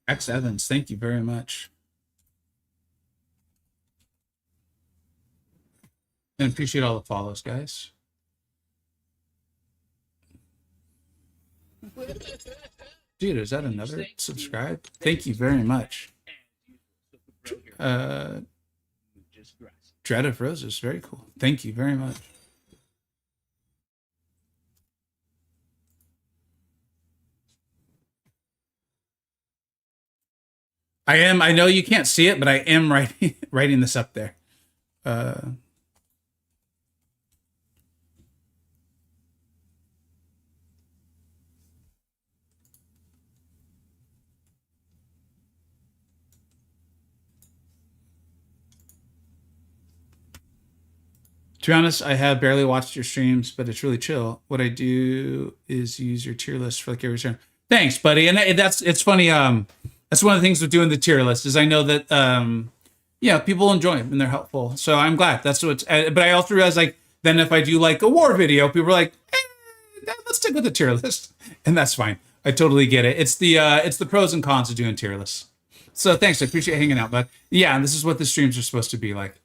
X Evans, thank you very much. And appreciate all the follows, guys. Dude, is that another subscribe? Thank you very much. Dread of Roses, very cool. Thank you very much. I know you can't see it, but I am writing this up there. To be honest, I have barely watched your streams, but it's really chill. What I do is use your tier list for like every stream. Thanks, buddy. And it's funny. That's one of the things with doing the tier list is I know that yeah, people enjoy them and they're helpful. So I'm glad. That's what's. But I also realize like then if I do like a war video, people are like, let's stick with the tier list, and that's fine. I totally get it. It's the pros and cons of doing tier lists. So thanks. I appreciate hanging out, but yeah, and this is what the streams are supposed to be like.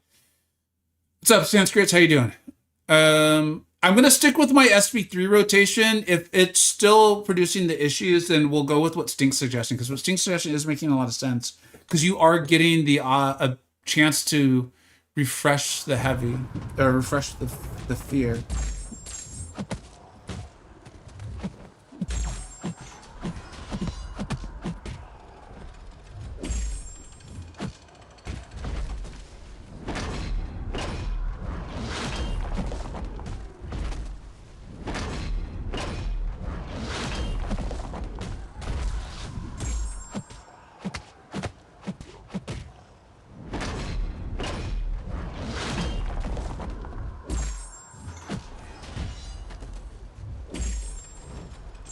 What's up, Sanskrits? How you doing? I'm gonna stick with my SP3 rotation. If it's still producing the issues, then we'll go with what Stink's suggesting, because what Stink's suggestion is making a lot of sense. Because you are getting the a chance to refresh the heavy, or refresh the fear.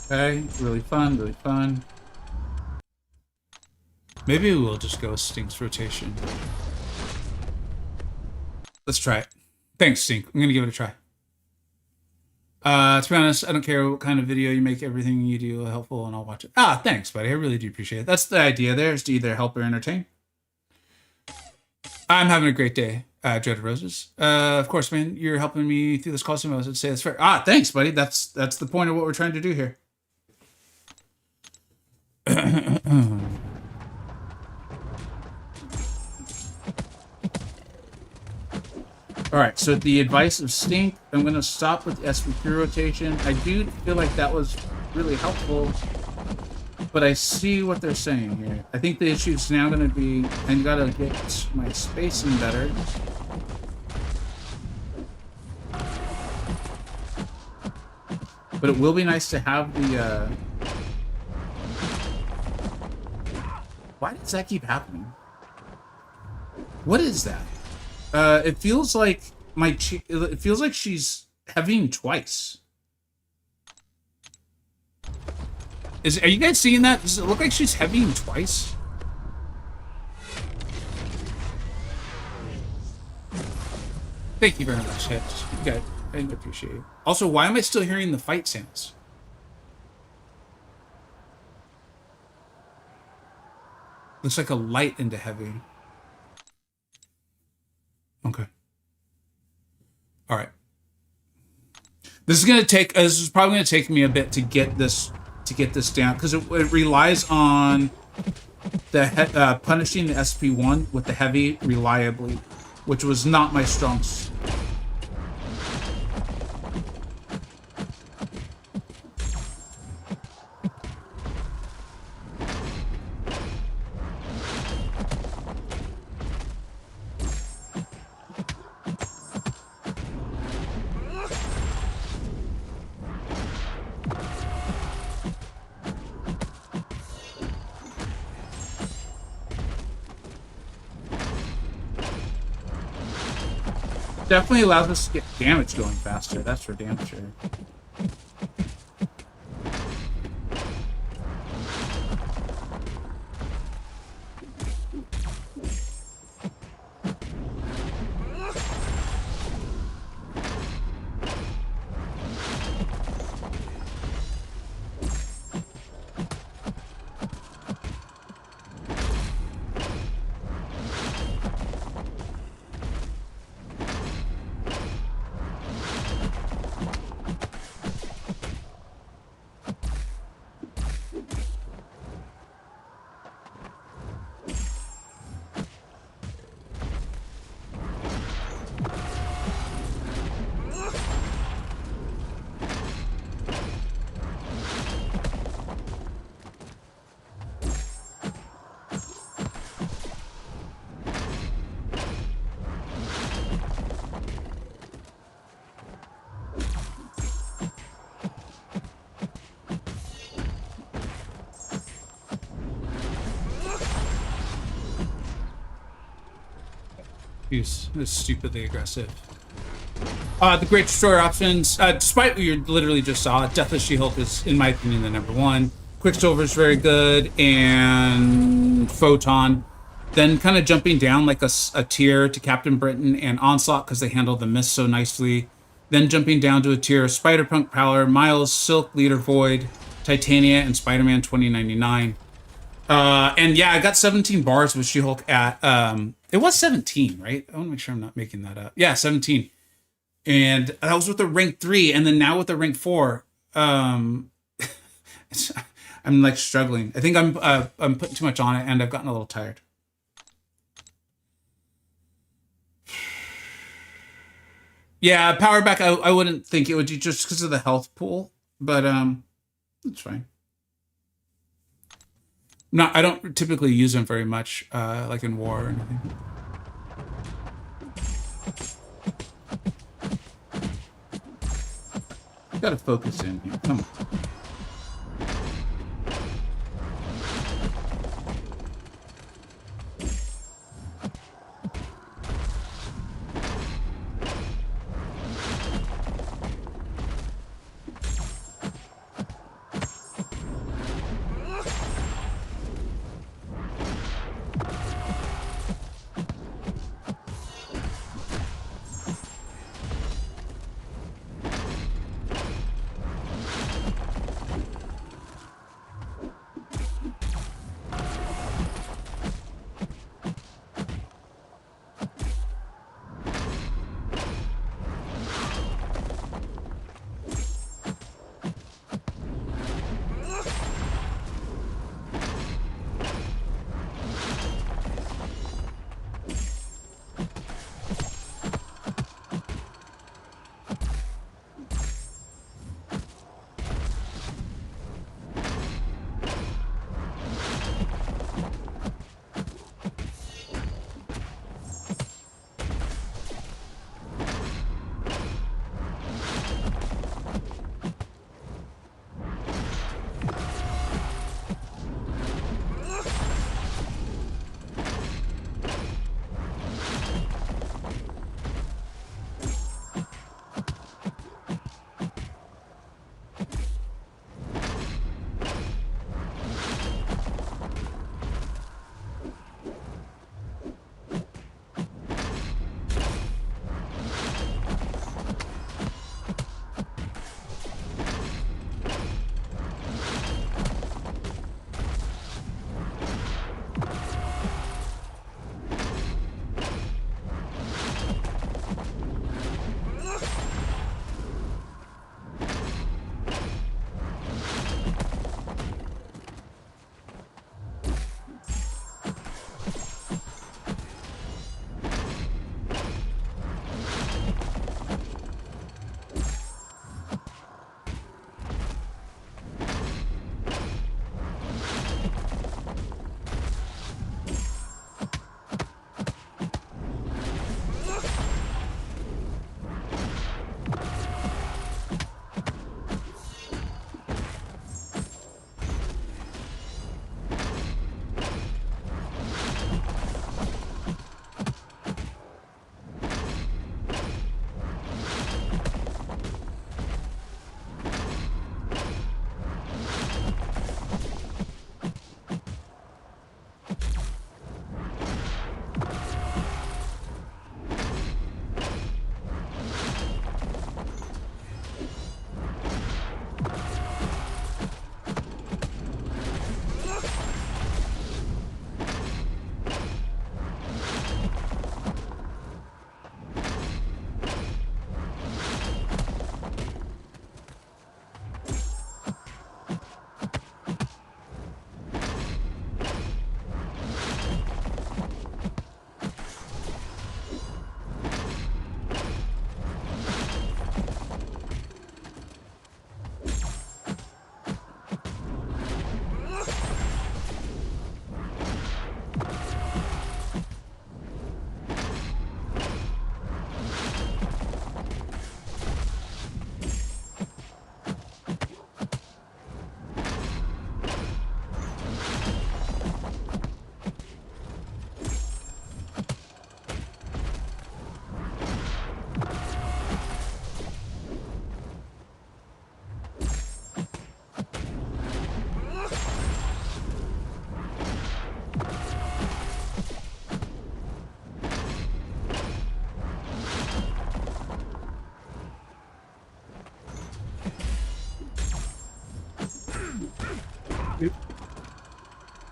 Okay, really fun, really fun. Maybe we'll just go Stink's rotation. Let's try it. Thanks, Stink. I'm gonna give it a try. To be honest, I don't care what kind of video you make, everything you do is helpful and I'll watch it. Ah, thanks, buddy. I really do appreciate it. That's the idea there, is to either help or entertain. I'm having a great day, Dreaded Roses. Of course, man, you're helping me through this Coliseum. I would say that's fair. Ah, thanks, buddy. That's the point of what we're trying to do here. All right, so the advice of Stink, I'm going to stop with the SVP rotation. I do feel like that was really helpful, but I see what they're saying here. I think the issue is now going to be, and got to get my spacing better. But it will be nice to have the, Why does that keep happening? What is that? It feels like it feels like she's heavying twice. Are you guys seeing that? Does it look like she's heavying twice? Thank you very much, Hit. Okay, I appreciate it. Also, why am I still hearing the fight sounds? Looks like a light into heavy. Okay. All right. This is probably gonna take me a bit to get this down, because it relies on the punishing the SP1 with the heavy reliably, which was not my strong suit. Definitely allows us to get damage going faster. That's for damn sure. He's stupidly aggressive. The great destroyer options, despite what you literally just saw, Deathless She-Hulk is, in my opinion, the #1. Quicksilver is very good, and Photon. Then kind of jumping down like a tier to Captain Britain and Onslaught, because they handle the mist so nicely. Then jumping down to a tier of Spider-Punk, Prowler, Miles, Silk, Leader Void, Titania, and Spider-Man 2099. And yeah, I got 17 bars with She-Hulk at, it was 17, right? I want to make sure I'm not making that up. Yeah, 17. And that was with the rank 3, and then now with the rank 4. I'm like struggling. I think I'm putting too much on it, and I've gotten a little tired. Yeah, power back, I wouldn't think it would be just because of the health pool, but it's fine. No, I don't typically use them very much, like in war or anything. Gotta focus in here. Come on.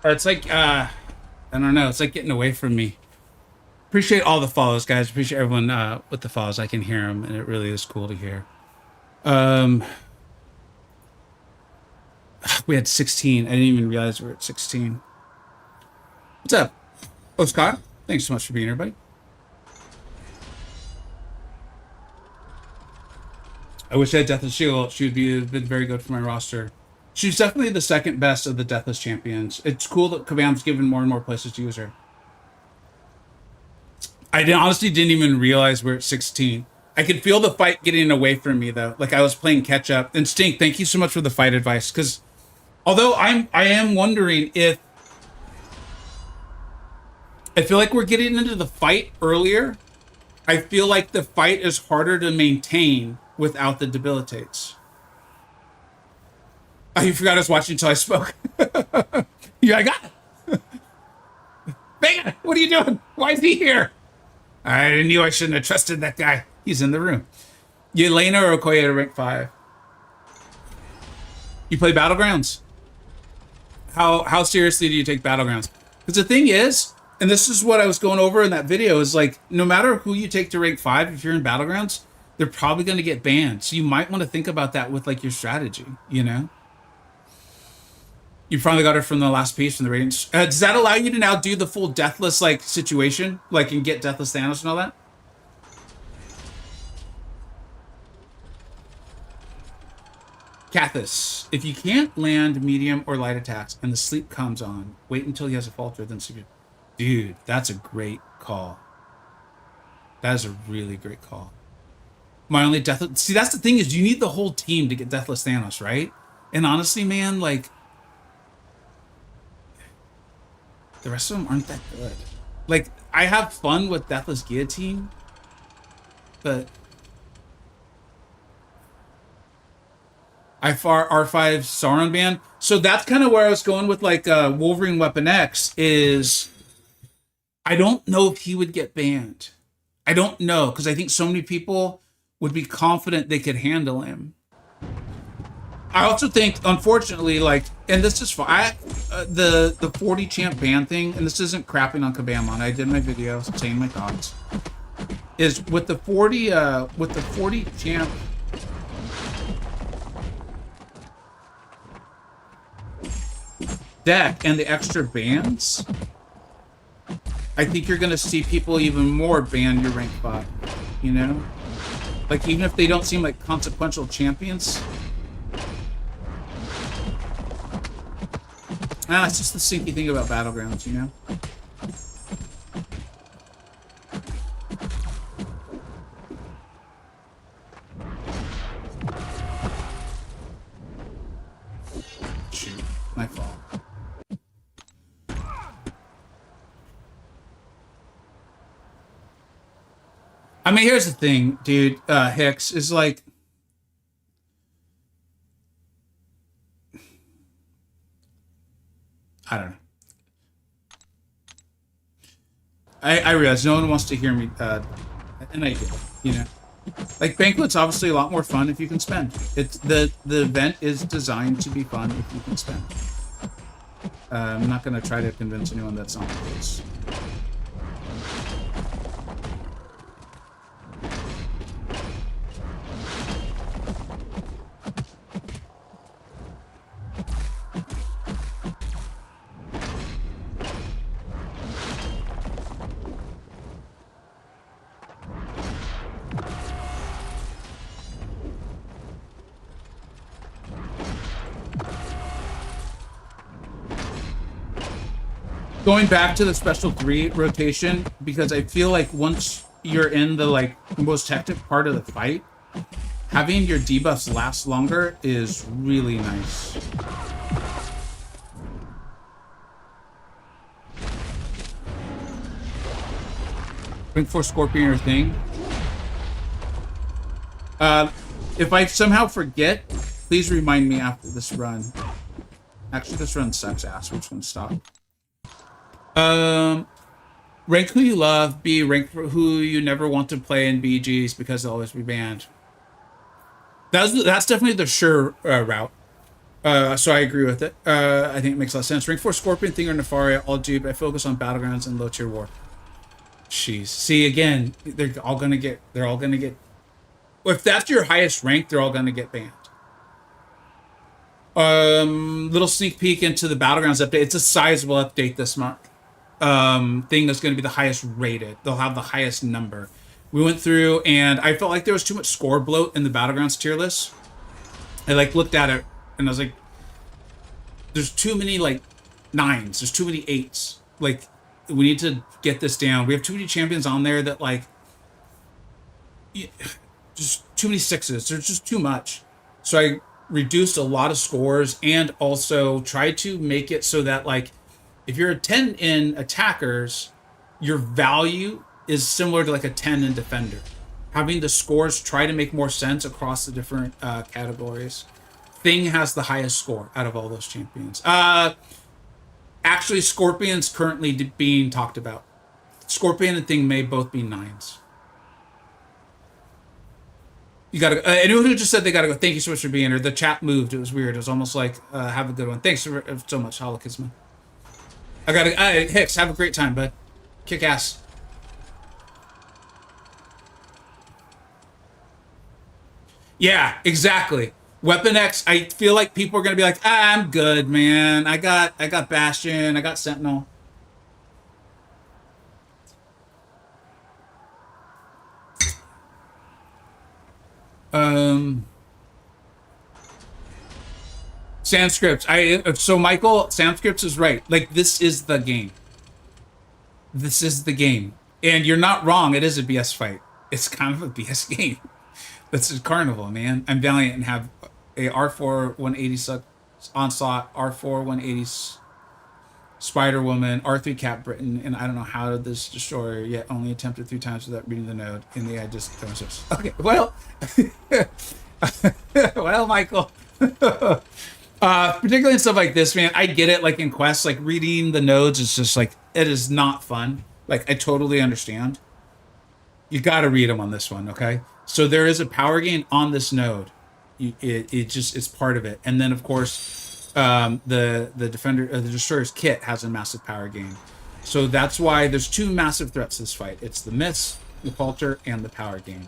It's like I don't know. It's like getting away from me. Appreciate all the follows, guys. Appreciate everyone with the follows. I can hear them, and it really is cool to hear. Um, we had 16. I didn't even realize we were at 16. What's up? Oh, Scott. Thanks so much for being here, buddy. I wish I had Deathless Shield. She would be been very good for my roster. She's definitely the second best of the Deathless champions. It's cool that Kabam's given more and more places to use her. Honestly didn't even realize we're at 16. I could feel the fight getting away from me though. Like I was playing catch up. And Stink, thank you so much for the fight advice. Because although I am wondering if I feel like we're getting into the fight earlier. I feel like the fight is harder to maintain without the debilitates. Oh, you forgot I was watching until I spoke. Yeah, I got it. Vega, what are you doing? Why is he here? I knew I shouldn't have trusted that guy. He's in the room. Yelena or Okoye to rank 5? You play Battlegrounds? How seriously do you take Battlegrounds? Because the thing is, and this is what I was going over in that video, is like, no matter who you take to rank 5, if you're in Battlegrounds, they're probably going to get banned. So you might want to think about that with like your strategy, you know? You finally got her from the last piece from the ratings. Does that allow you to now do the full Deathless like situation? Like, and get Deathless Thanos and all that? Cathis, if you can't land medium or light attacks and the sleep comes on, wait until he has a falter, then sleep. Dude, that's a great call. That is a really great call. My only Deathless... See, that's the thing is you need the whole team to get Deathless Thanos, right? And honestly, man, like... the rest of them aren't that good. Like, I have fun with Deathless Guillotine, but... R5 Sauron ban. So that's kind of where I was going with, like, Wolverine Weapon X, is... I don't know if he would get banned. I don't know, because I think so many people would be confident they could handle him. I also think, unfortunately, like, and this is fine, the 40 champ ban thing, and this isn't crapping on Kabam, I did my video saying my thoughts, is with the 40 champ deck and the extra bans, I think you're gonna see people even more ban your rank 5, you know? Like, even if they don't seem like consequential champions. It's just the sinky thing about Battlegrounds, you know? Shoot, my fault. I mean, here's the thing, dude, Hicks, is like... I don't know. I realize no one wants to hear me, and I do, you know? Like, Banquet's obviously a lot more fun if you can spend. It's the event is designed to be fun if you can spend. I'm not going to try to convince anyone that's not the case. Going back to the special 3 rotation, because I feel like once you're in the like most hectic part of the fight, having your debuffs last longer is really nice. Bring 4 Scorpion or thing. If I somehow forget, please remind me after this run. Actually, this run sucks ass. We're just gonna stop. Rank who you love, B, rank for who you never want to play in BGs because they'll always be banned. That's definitely the sure route. So I agree with it. I think it makes a lot of sense. Rank 4 Scorpion, Thing, or Nefaria, all do, but I focus on Battlegrounds and low tier war. Jeez. See, again, they're all gonna get, well, if that's your highest rank, they're all gonna get banned. Little sneak peek into the Battlegrounds update. It's a sizable update this month. Thing that's gonna be the highest rated. They'll have the highest number. We went through, and I felt like there was too much score bloat in the Battlegrounds tier list. I like looked at it, and I was like, there's too many like 9s. There's too many 8s. Like, we need to get this down. We have too many champions on there that like, just too many 6s. There's just too much. So I reduced a lot of scores and also tried to make it so that like, if you're a 10 in attackers, your value is similar to like a 10 in defender. Having the scores try to make more sense across the different categories. Thing has the highest score out of all those champions. Actually, Scorpion's currently being talked about. Scorpion and Thing may both be 9s. You gotta. Anyone who just said they gotta go. Thank you so much for being here. The chat moved. It was weird. It was almost like have a good one. Thanks so much, Holokisma. I gotta. Hicks, have a great time, bud. Kick ass. Yeah, exactly. Weapon X, I feel like people are gonna be like, I'm good, man. I got Bastion, I got Sentinel. Sandscript. So Michael, Sandscript is right. Like, this is the game. This is the game. And you're not wrong, it is a BS fight. It's kind of a BS game. That's a carnival, man. I'm Valiant and have a R4 180 Onslaught, R4 180 Spider Woman, R3 Cap Britain, and I don't know how this destroyer yet only attempted 3 times without reading the node. In the I just okay. Well, well, Michael. Particularly in stuff like this, man, I get it. Like in quests, like reading the nodes is just like, it is not fun. Like, I totally understand. You got to read them on this one, okay? So there is a power gain on this node. It's part of it. And then of course, the destroyer's kit has a massive power gain. So that's why there's 2 massive threats this fight. It's the miss, the falter, and the power gain.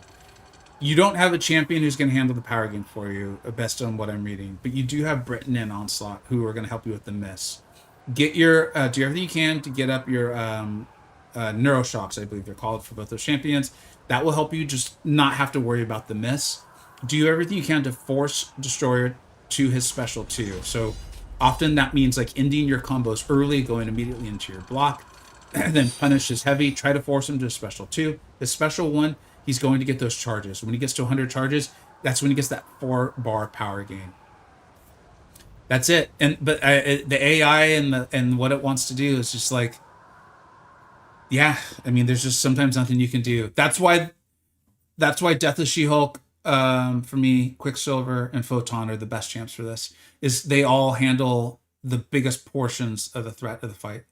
You don't have a champion who's going to handle the power gain for you, best on what I'm reading. But you do have Britain and Onslaught who are going to help you with the miss. Get your do everything you can to get up your neuroshocks, I believe they're called, for both those champions. That will help you just not have to worry about the miss. Do everything you can to force Destroyer to his special 2. So often that means like ending your combos early, going immediately into your block, and then punish his heavy, try to force him to a special 2. His special 1, he's going to get those charges. When he gets to 100 charges, that's when he gets that 4-bar power gain. That's it. But the AI and what it wants to do is just like, yeah, I mean, there's just sometimes nothing you can do. That's why Deathless She-Hulk, for me, Quicksilver and Photon are the best champs for this. Is they all handle the biggest portions of the threat of the fight.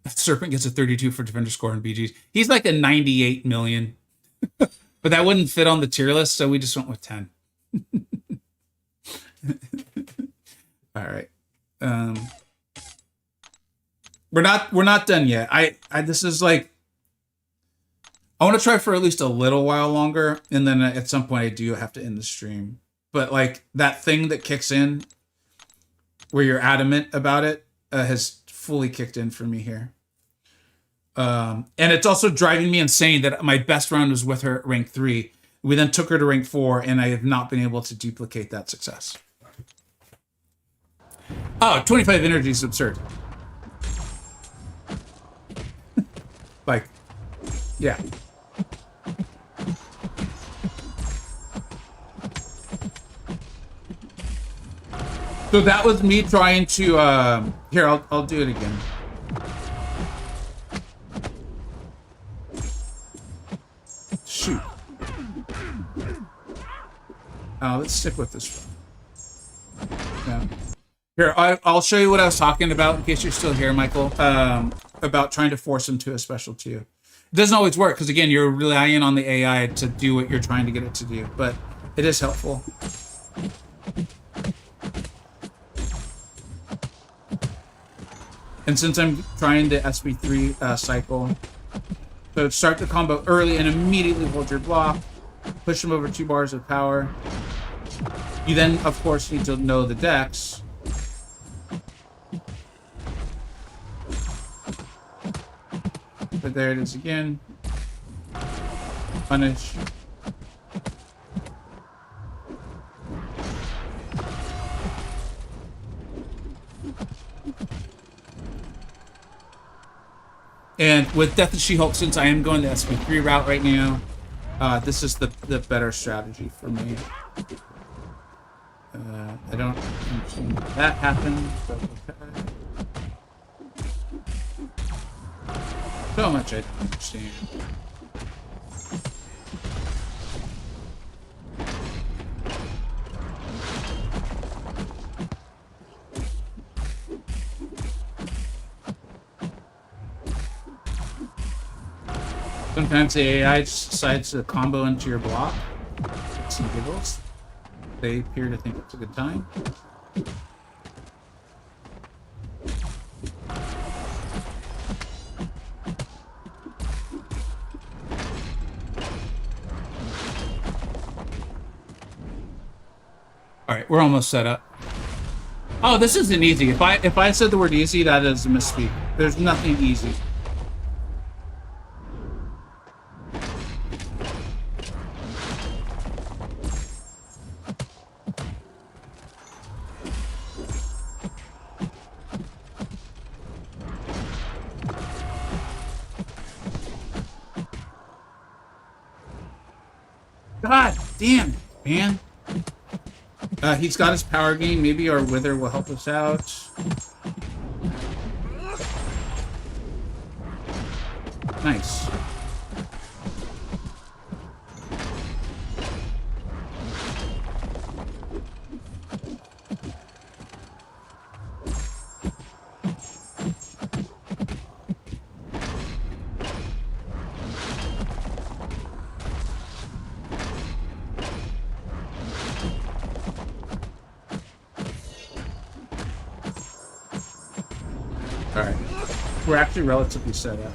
Serpent gets a 32 for defender score in BGs. He's like a 98 million. But that wouldn't fit on the tier list, so we just went with 10. All right. We're not done yet. This is like, I want to try for at least a little while longer, and then at some point I do have to end the stream. But like that thing that kicks in where you're adamant about it has fully kicked in for me here. And it's also driving me insane that my best run was with her at rank 3. We then took her to rank 4, and I have not been able to duplicate that success. Oh, 25 energy is absurd. Like, yeah. So that was me trying to, here, I'll do it again. Shoot. Let's stick with this one. Yeah. Here, I'll show you what I was talking about in case you're still here, Michael, about trying to force him to a special 2. doesn't always work because again, you're relying on the AI to do what you're trying to get it to do, but it is helpful. And since I'm trying the SP3 cycle, so start the combo early and immediately hold your block, push them over 2 bars of power. You then, of course, need to know the dex. But there it is again. Punish. And with Death of She-Hulk, since I am going the SP3 route right now, this is the better strategy for me. I don't understand that happened, but okay. So much I don't understand. Sometimes the AI just decides to combo into your block. Some giggles. They appear to think it's a good time. Alright, we're almost set up. Oh, this isn't easy. If I said the word easy, that is a misspeak. There's nothing easy. God damn, man. He's got his power gain. Maybe our Wither will help us out. Nice. Alright. We're actually relatively set up.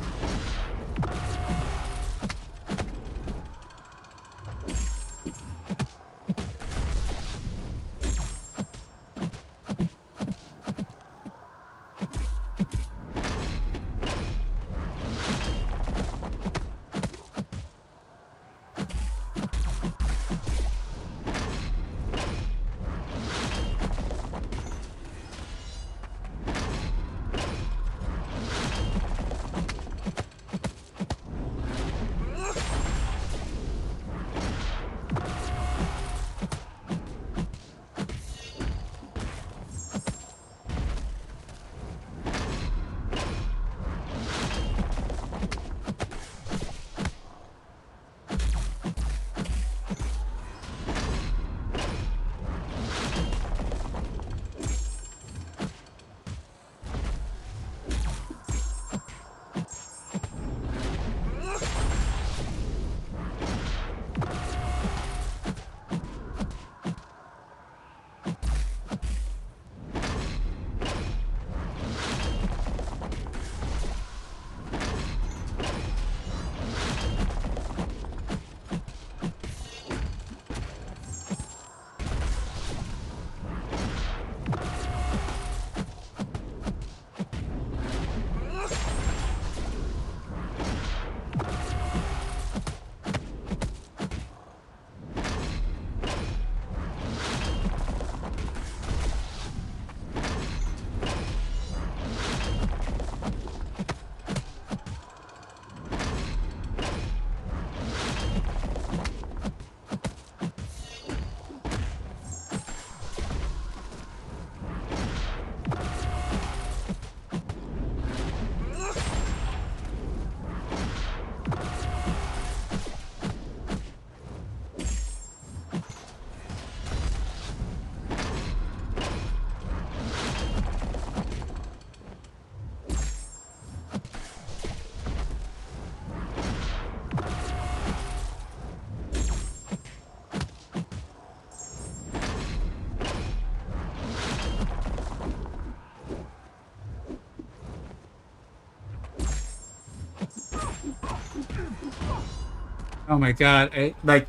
Oh my god, like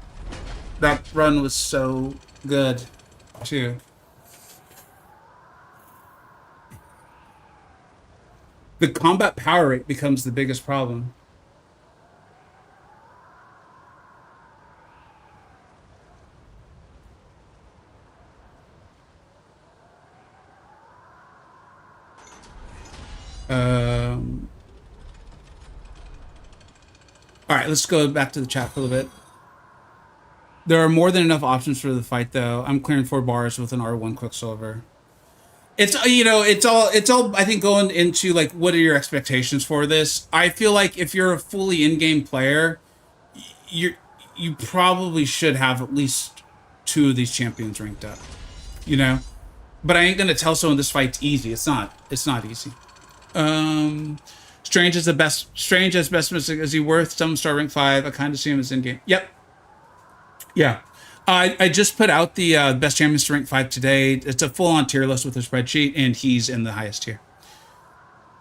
that run was so good too. The combat power rate becomes the biggest problem. Um, all right, let's go back to the chat for a little bit. There are more than enough options for the fight, though. I'm clearing 4 bars with an R1 Quicksilver. It's it's all I think going into like what are your expectations for this? I feel like if you're a fully in-game player, you you probably should have at least 2 of these champions ranked up. You know, but I ain't gonna tell someone this fight's easy. It's not. It's not easy. Um, Strange is the best. Strange as best mystic. Is he worth some star rank 5? I kind of see him as in game. Yep. Yeah. I just put out the best champions to rank 5 today. It's a full on tier list with a spreadsheet, and he's in the highest tier.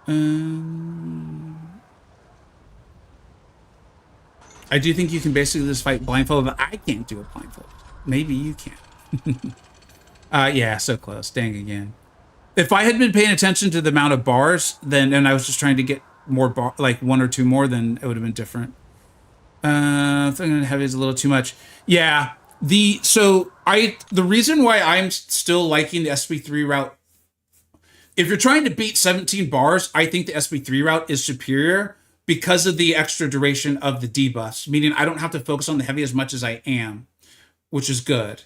Um, I do think you can basically just fight blindfold, but I can't do it blindfold. Maybe you can. Yeah, so close. Dang again. If I had been paying attention to the amount of bars, then and I was just trying to get more bar, like 1 or 2 more, then it would have been different. Thinking heavy is a little too much. Yeah. The reason why I'm still liking the SB3 route, if you're trying to beat 17 bars, I think the SB3 route is superior because of the extra duration of the debuffs, meaning I don't have to focus on the heavy as much as I am, which is good.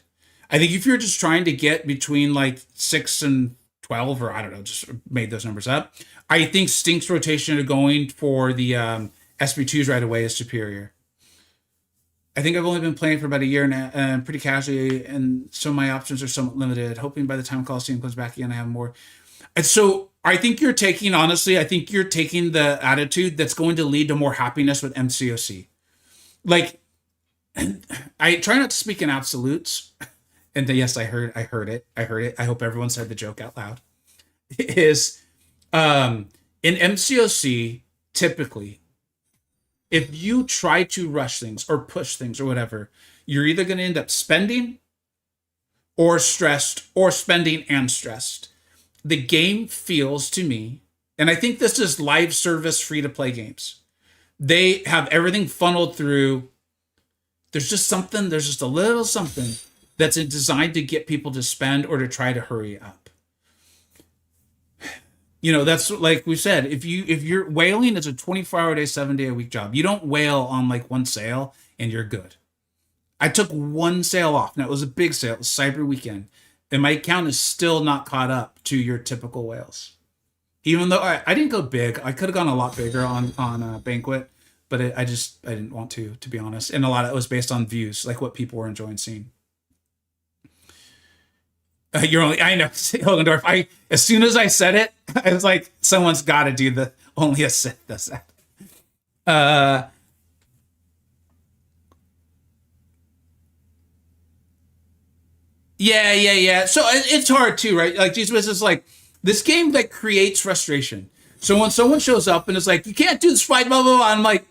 I think if you're just trying to get between like 6 and 12, or I don't know, just made those numbers up, I think Stink's rotation of going for the SB2s right away is superior. I think I've only been playing for about a year now, pretty casually, and so my options are somewhat limited. Hoping by the time Coliseum comes back again, I have more. And so I think you're taking, honestly, I think you're taking the attitude that's going to lead to more happiness with MCoC. Like, I try not to speak in absolutes, and yes, I heard it. I hope everyone said the joke out loud. Is in MCoC typically if you try to rush things or push things or whatever, you're either going to end up spending or stressed or spending and stressed. The game feels to me, and I think this is live service free to play games. They have everything funneled through. There's just a little something that's designed to get people to spend or to try to hurry up. That's like we said, if you're whaling is a 24-hour day, 7-day a week job. You don't whale on like one sale and you're good. I took one sale off. Now it was a big sale. It was Cyber Weekend. And my account is still not caught up to your typical whales. Even though I didn't go big. I could have gone a lot bigger on Banquet, but I didn't want to be honest. And a lot of it was based on views, like what people were enjoying seeing. I know, Hilgendorf. As soon as I said it, I was like, someone's got to do the only a Sith does that. Uh, yeah. So it's hard too, right? Like Jesus is like this game that creates frustration. So when someone shows up and is like, you can't do this fight, blah blah blah, I'm like,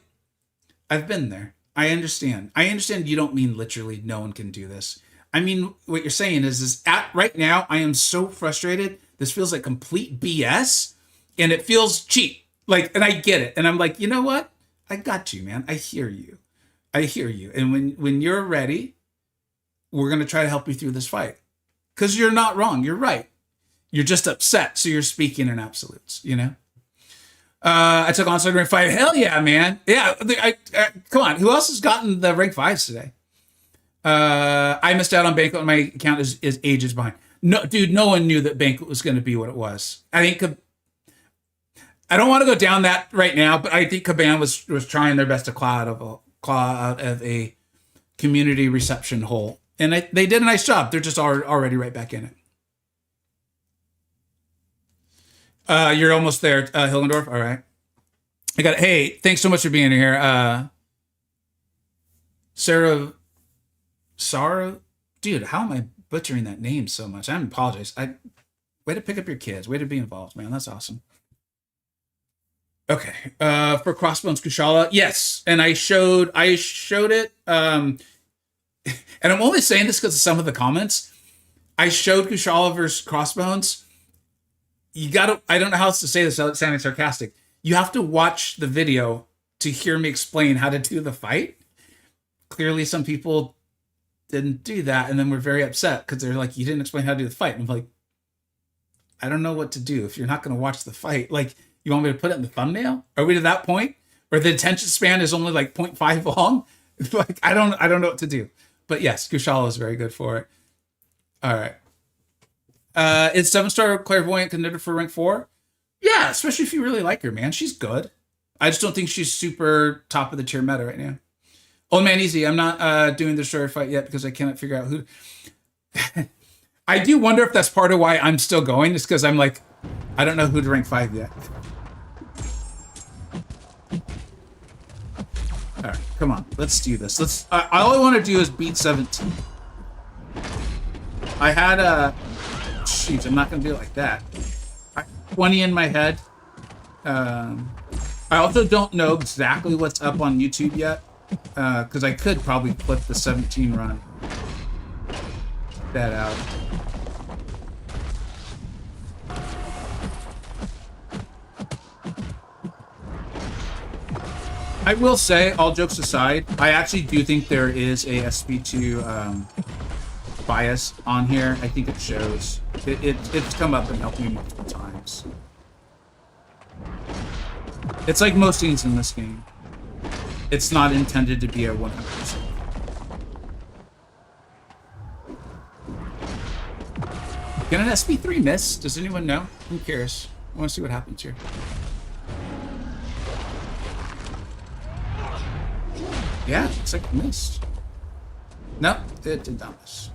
I've been there. I understand. I understand you don't mean literally no one can do this. I mean, what you're saying is at right now, I am so frustrated. This feels like complete BS and it feels cheap. Like, and I get it. And I'm like, you know what? I got you, man. I hear you. I hear you. And when you're ready, we're going to try to help you through this fight. Because you're not wrong. You're right. You're just upset. So you're speaking in absolutes. I took on rank 5. Hell yeah, man. Yeah. Come on. Who else has gotten the rank 5s today? I missed out on Banquet. My account is ages behind. No, dude, no one knew that Banquet was going to be what it was. I think I don't want to go down that right now, but I think Caban was trying their best to claw out of a community reception hole, and they did a nice job. They're just already right back in it. You're almost there, Hillendorf. All right, I got it. Hey, thanks so much for being here, Sarah, dude, how am I butchering that name so much? I apologize. Way to pick up your kids. Way to be involved, man. That's awesome. Okay. For Crossbones Kushala, yes, and I showed it. And I'm only saying this because of some of the comments. I showed Kushala versus Crossbones. You gotta. I don't know how else to say this without sounding sarcastic. You have to watch the video to hear me explain how to do the fight. Clearly, some people didn't do that, and then we're very upset because they're like, "You didn't explain how to do the fight." And I'm like, I don't know what to do if you're not going to watch the fight. Like, you want me to put it in the thumbnail? Are we to that point where the attention span is only like 0.5 long? Like, I don't know what to do. But yes, Kushala is very good for it. All right. Is 7-star clairvoyant contender for rank 4? Yeah, especially if you really like her, man. She's good. I just don't think she's super top of the tier meta right now. Old man, easy. I'm not doing the story fight yet because I cannot figure out who. I do wonder if that's part of why I'm still going, is because I'm like, I don't know who to rank 5 yet. All right, come on, let's do this. Let's. All I want to do is beat 17. I had a. Shoot, I'm not gonna do it like that. 20 in my head. I also don't know exactly what's up on YouTube yet, because I could probably flip the 17 run. That out. I will say, all jokes aside, I actually do think there is a SP2 bias on here. I think it shows. It's come up and helped me multiple times. It's like most things in this game. It's not intended to be a 100%. Can an SP3 miss? Does anyone know? I'm curious. I want to see what happens here. Yeah, looks like it missed. No, it did not miss.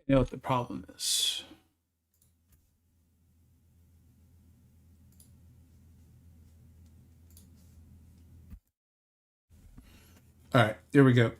You know what the problem is. All right, here we go.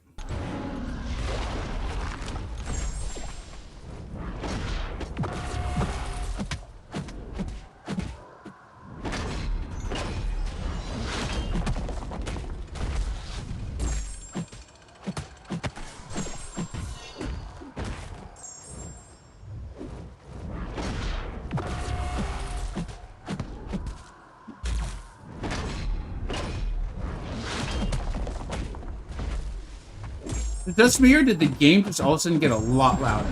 Just me, or did the game just all of a sudden get a lot louder?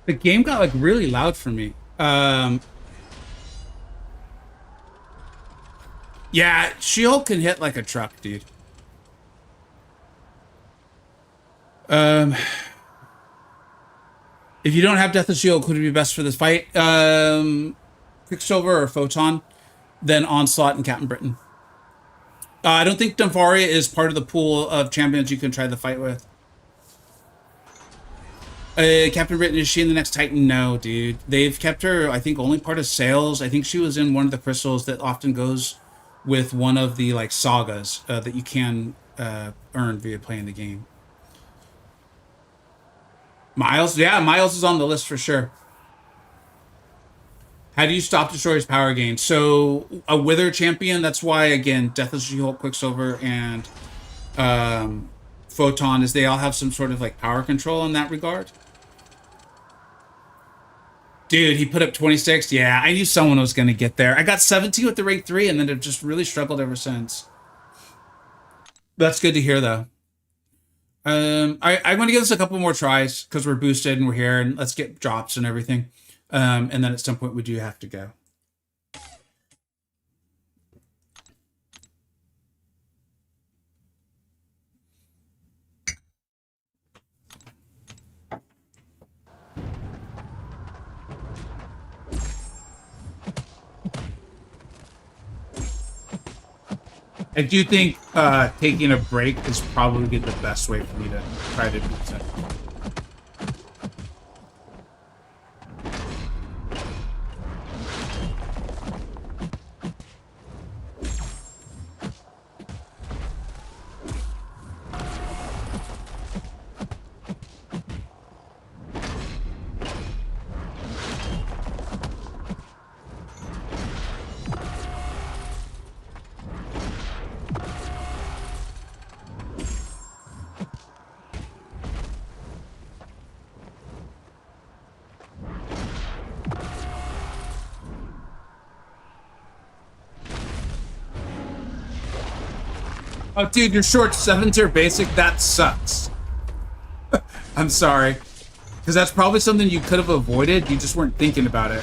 The game got like really loud for me. Yeah, She-Hulk can hit like a truck, dude. Um, if you don't have Death of Shield, would it be best for this fight? Quicksilver or Photon, then Onslaught and Captain Britain. I don't think Dumfaria is part of the pool of champions you can try the fight with. Captain Britain, is she in the next Titan? No, dude. They've kept her, I think, only part of sales. I think she was in one of the crystals that often goes with one of the like sagas that you can earn via playing the game. Miles, yeah, Miles is on the list for sure. How do you stop Destroyer's power gain? So a Wither champion. That's why again, Death of She-Hulk, Quicksilver, and Photon is they all have some sort of like power control in that regard. Dude, he put up 26. Yeah, I knew someone was going to get there. I got 17 with the rank 3 and then have just really struggled ever since. That's good to hear, though. I'm going to give this a couple more tries because we're boosted and we're here and let's get drops and everything. And then at some point we do have to go. I do think taking a break is probably the best way for me to try to beat it. Oh, dude, you're short 7-tier basic? That sucks. I'm sorry. Because that's probably something you could have avoided. You just weren't thinking about it.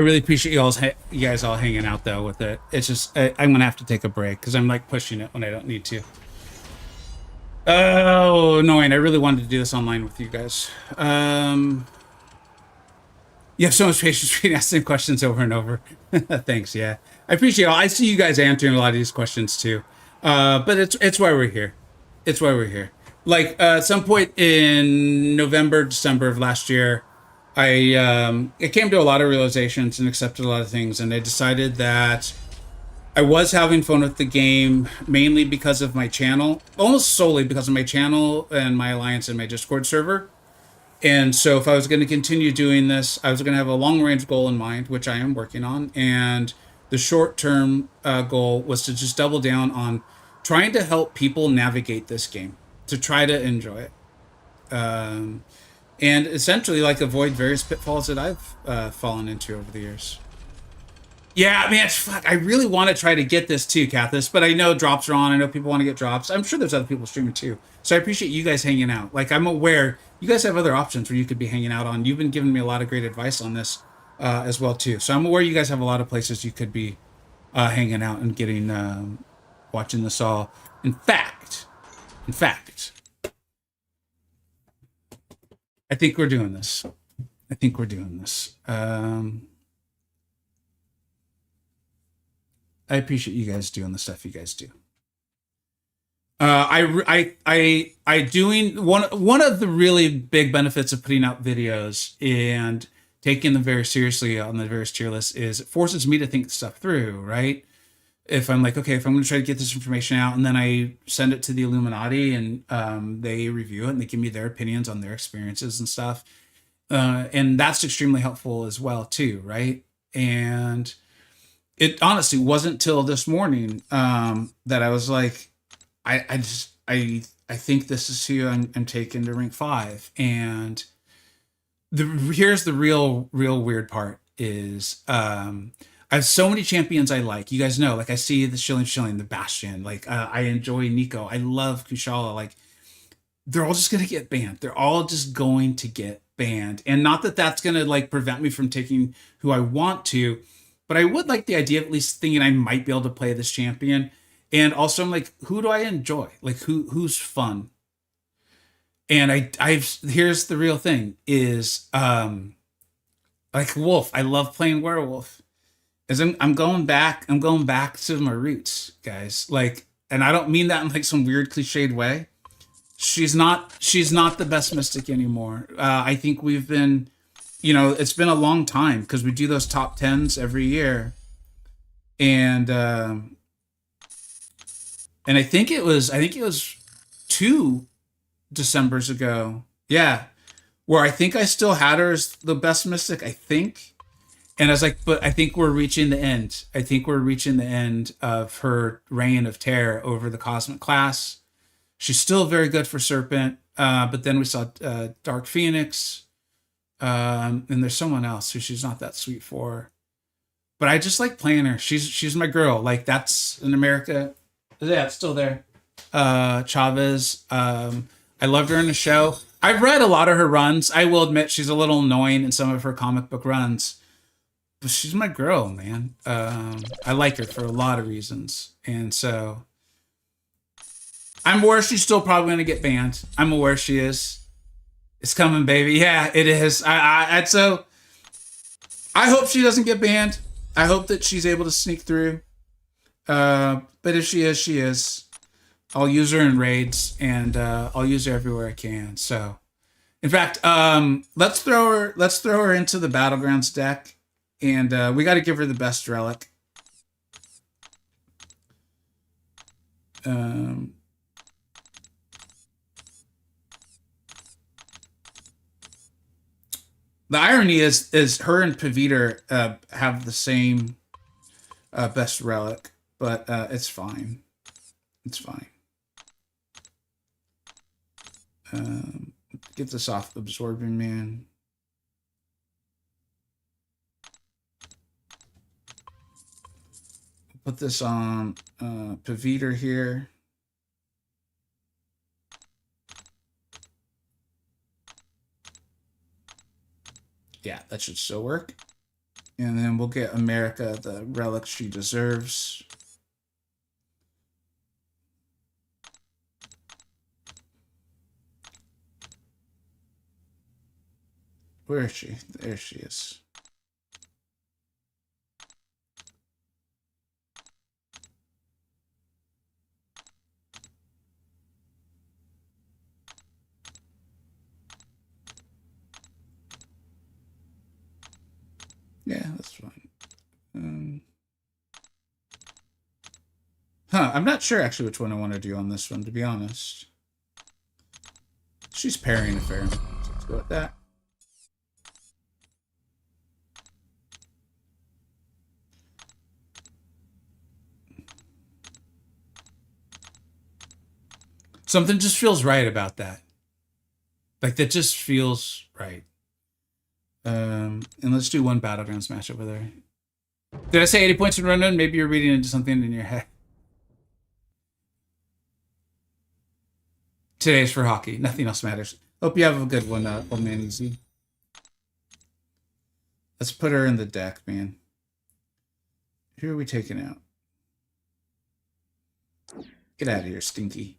really appreciate you guys all hanging out though with it. It's just I'm gonna have to take a break because I'm like pushing it when I don't need to. Oh, annoying! I really wanted to do this online with you guys. You have so much patience for me asking questions over and over. Thanks. Yeah, I appreciate it. I see you guys answering a lot of these questions too. But it's why we're here. It's why we're here. Like at some point in November, December of last year, I came to a lot of realizations and accepted a lot of things, and I decided that I was having fun with the game mainly because of my channel, almost solely because of my channel and my alliance and my Discord server. And so, if I was going to continue doing this, I was going to have a long range goal in mind, which I am working on. And the short term goal was to just double down on trying to help people navigate this game, to try to enjoy it. And essentially, like, avoid various pitfalls that I've fallen into over the years. Yeah, man, fuck. I really want to try to get this too, Cathis, but I know drops are on. I know people want to get drops. I'm sure there's other people streaming too. So I appreciate you guys hanging out. Like, I'm aware you guys have other options where you could be hanging out on. You've been giving me a lot of great advice on this as well too. So I'm aware you guys have a lot of places you could be hanging out and getting watching this all. In fact, I think we're doing this. I think we're doing this. I appreciate you guys doing the stuff you guys do. I doing one of the really big benefits of putting out videos and taking them very seriously on the various tier lists is it forces me to think stuff through, right? If I'm like, okay, if I'm going to try to get this information out, and then I send it to the Illuminati and they review it and they give me their opinions on their experiences and stuff, and that's extremely helpful as well too, right? And it honestly wasn't till this morning that I was like, I think this is who I'm taking to rank 5. And here's the real weird part is I have so many champions I like. You guys know, like I see the Shilling, the Bastion. Like I enjoy Nico. I love Kushala. Like they're all just gonna get banned. They're all just going to get banned. And not that that's gonna like prevent me from taking who I want to, but I would like the idea of at least thinking I might be able to play this champion. And also, I'm like, who do I enjoy? Like, who's fun? And I've here's the real thing is like Wolf. I love playing Werewolf. As I'm going back. I'm going back to my roots, guys. Like, and I don't mean that in like some weird cliched way. She's not the best mystic anymore. I think we've been, it's been a long time because we do those top 10s every year, and I think it was 2 Decembers ago. Yeah. Where I think I still had her as the best mystic, I think. And I was like, but I think we're reaching the end. I think we're reaching the end of her reign of terror over the cosmic class. She's still very good for Serpent. But then we saw Dark Phoenix. And there's someone else who she's not that sweet for. But I just like playing her. She's my girl. Like that's in America. Yeah, it's still there. Chavez. I loved her in the show. I've read a lot of her runs. I will admit she's a little annoying in some of her comic book runs. But she's my girl, man. I like her for a lot of reasons. And so I'm aware she's still probably going to get banned. I'm aware she is. It's coming, baby. Yeah, it is. So I hope she doesn't get banned. I hope that she's able to sneak through. But if she is, she is. I'll use her in raids, and I'll use her everywhere I can. So, in fact, let's throw her into the Battlegrounds deck, and we got to give her the best relic. The irony is her and Paviter have the same best relic, but it's fine. It's fine. Get this off Absorbing Man. Put this on Paviter here. Yeah, that should still work. And then we'll get America the relic she deserves. Where is she? There she is. Yeah, that's fine. I'm not sure actually which one I want to do on this one, to be honest. She's parrying a fair amount. Let's go with that. Something just feels right about that. Like, that just feels right. And let's do one Battlegrounds match over there. Did I say 80 points in run-in? Maybe you're reading into something in your head. Today's for hockey. Nothing else matters. Hope you have a good one, old man Easy. Let's put her in the deck, man. Who are we taking out? Get out of here, Stinky.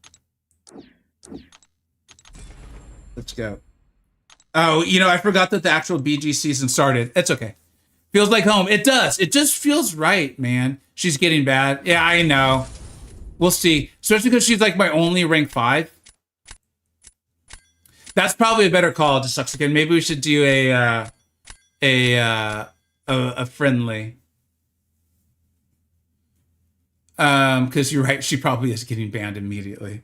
Let's go. Oh, you know, I forgot that the actual BG season started. It's okay. Feels like home. It does. It just feels right, man. She's getting bad. Yeah, I know. We'll see. Especially because she's like my only rank 5. That's probably a better call. It just sucks again. Maybe we should do a friendly. Because you're right. She probably is getting banned immediately.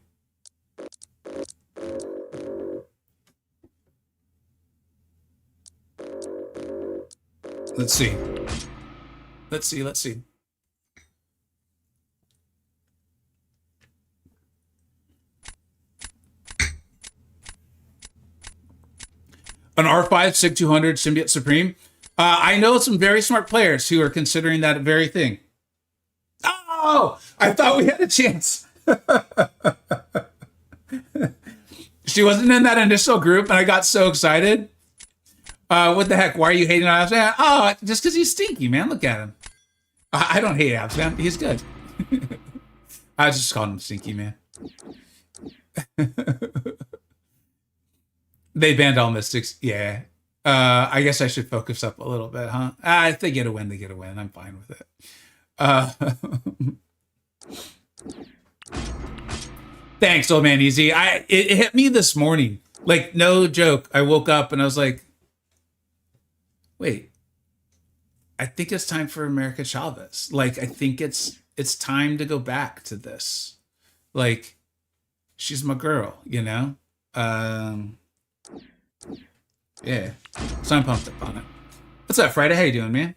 Let's see. Let's see. An R5 SIG 200 Symbiote Supreme. I know some very smart players who are considering that very thing. Oh, I thought we had a chance. She wasn't in that initial group, and I got so excited. What the heck? Why are you hating on Abs? Oh, just because he's stinky, man. Look at him. I don't hate Abs, man. He's good. I just called him stinky, man. They banned all Mystics. Yeah. I guess I should focus up a little bit, huh? If they get a win, they get a win. I'm fine with it. Thanks, old man Easy. It hit me this morning. Like, no joke. I woke up and I was like, wait, I think it's time for America Chavez. Like, I think it's time to go back to this. Like, she's my girl, you know? Yeah. So I'm pumped up on it. What's up, Friday? How you doing, man?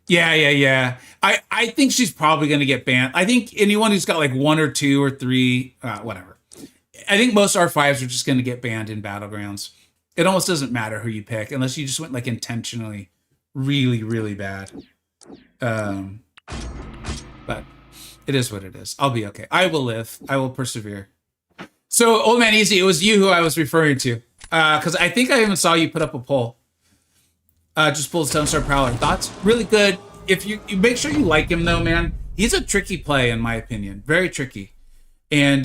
Yeah. I think she's probably going to get banned. I think anyone who's got like 1 or 2 or 3, whatever. I think most R5s are just going to get banned in Battlegrounds. It almost doesn't matter who you pick unless you just went like intentionally really, really bad. But it is what it is. I'll be okay. I will live. I will persevere. So, old man Easy, it was you who I was referring to. Because I think I even saw you put up a poll. Just pull Stone Star Prowler. Thoughts? Really good. If you make sure you like him though, man. He's a tricky play in my opinion. Very tricky. And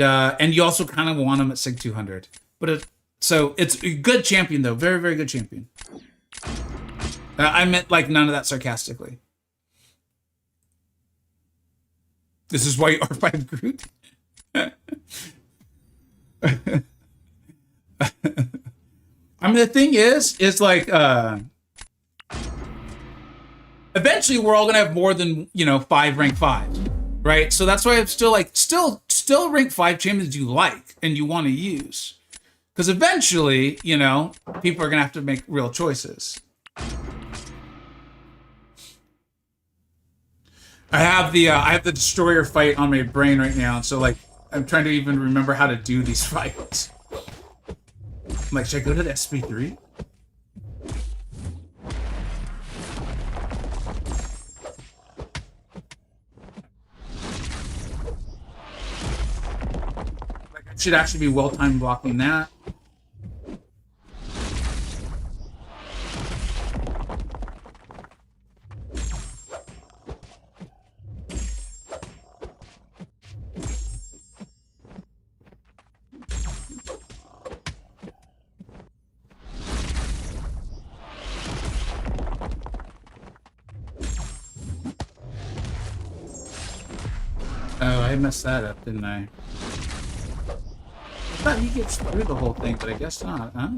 you also kind of want him at SIG 200. But so it's a good champion though. Very, very good champion. I meant like none of that sarcastically. This is why you R5 Groot. I mean, the thing is like, eventually we're all gonna have more than 5 rank 5, right? So that's why I'm still like, still rank 5 champions you like and you want to use, because eventually, people are gonna have to make real choices. I have the destroyer fight on my brain right now, so like I'm trying to even remember how to do these fights. I'm like, should I go to the SP3? Like, I should actually be well-timed blocking that. Oh, I messed that up, didn't I? I thought he gets through the whole thing, but I guess not, huh?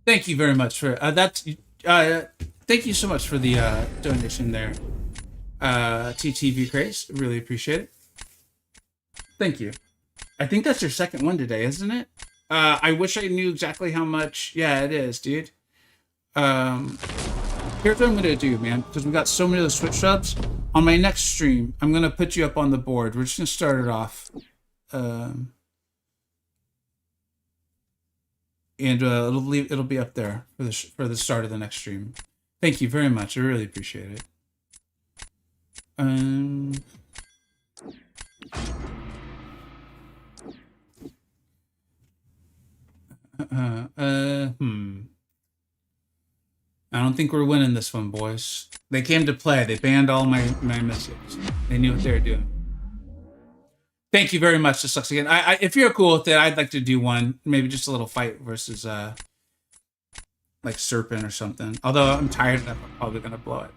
Thank you very much for that. Thank you so much for the donation there, TTV Craze. Really appreciate it. Thank you. I think that's your second one today, isn't it? I wish I knew exactly how much. Yeah, it is, dude. Um, Here's what I'm gonna do, man, because we got so many of those Switch subs. On my next stream, I'm gonna put you up on the board. We're just gonna start it off. Um, and it'll be up there for the start of the next stream. Thank you very much. I really appreciate it. Um, I don't think we're winning this one, boys. They came to play. They banned all my messages. They knew what they were doing. Thank you very much. This sucks again. If you're cool with it, I'd like to do one, maybe just a little fight versus like Serpent or something. Although I'm tired enough, I'm probably gonna blow it.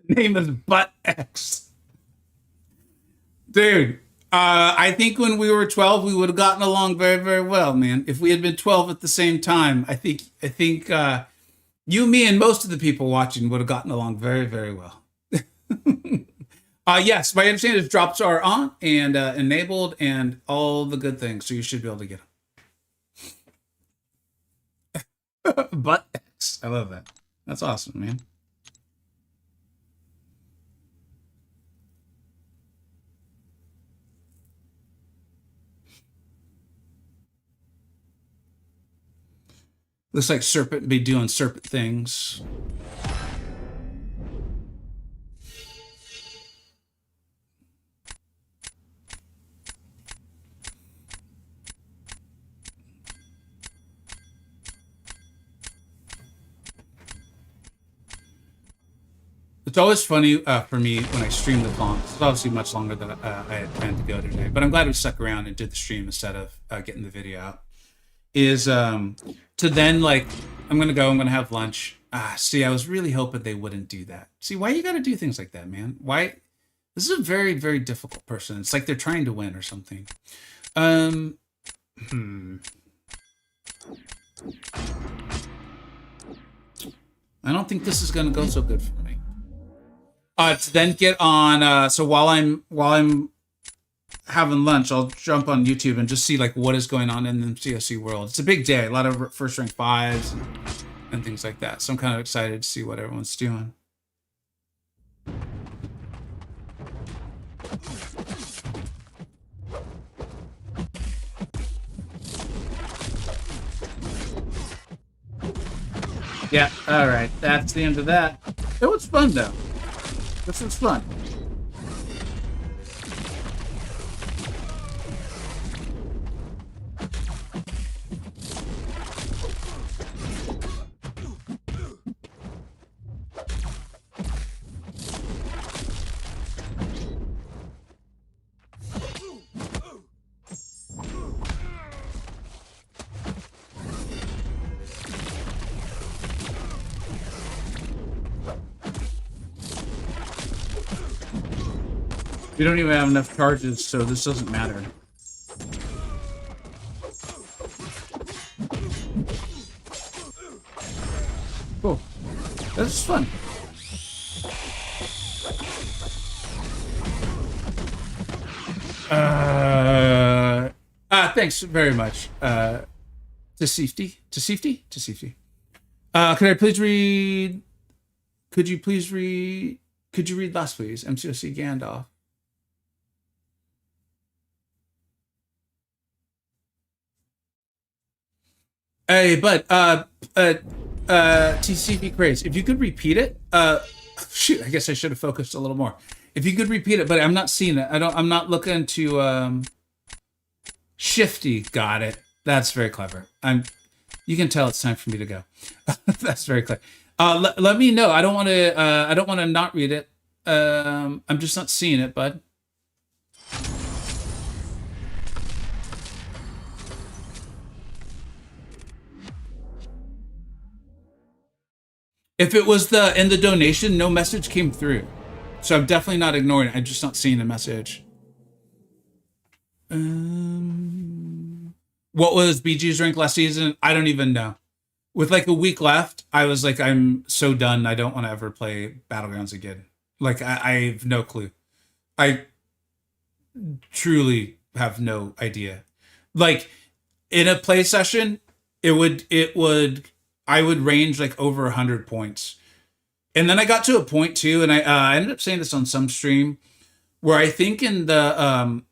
Name is Butt X. Dude, I think when we were 12, we would have gotten along very, very well, man. If we had been 12 at the same time, I think you, me, and most of the people watching would have gotten along very, very well. Yes, my understanding is drops are on and enabled and all the good things, so you should be able to get them. Butt X. I love that. That's awesome, man. Looks like Serpent be doing serpent things. It's always funny for me when I stream the long. It's obviously much longer than I had planned to go today, but I'm glad we stuck around and did the stream instead of getting the video out. Is to then like I'm gonna have lunch. See, I was really hoping they wouldn't do that. See, why you gotta do things like that, man? Why? This is a very, very difficult person. It's like they're trying to win or something. Um, hmm. I don't think this is gonna go so good for me. To then get on. So while I'm having lunch, I'll jump on YouTube and just see like what is going on in the COC world. It's a big day, a lot of first rank fives and things like that. So I'm kind of excited to see what everyone's doing. Yeah, all right. That's the end of that. It was fun, though. This was fun. We don't even have enough charges, so this doesn't matter. Cool. This is fun. Thanks very much. To safety. Could I please read? Could you please read? Could you read last, please? MCoC Gandalf. Hey, but TCP craze. If you could repeat it, shoot, I guess I should have focused a little more. If you could repeat it, but I'm not seeing it. I'm not looking to Shifty. Got it. That's very clever. You can tell it's time for me to go. That's very clever. Let me know. I don't want to. I don't want to not read it. I'm just not seeing it, bud. If it was in the donation, no message came through. So I'm definitely not ignoring it. I'm just not seeing the message. What was BG's rank last season? I don't even know. With like a week left, I was like, I'm so done. I don't want to ever play Battlegrounds again. Like I have no clue. I truly have no idea. Like in a play session, I would range like over 100 points. And then I got to a point too, and I ended up saying this on some stream, where I think in the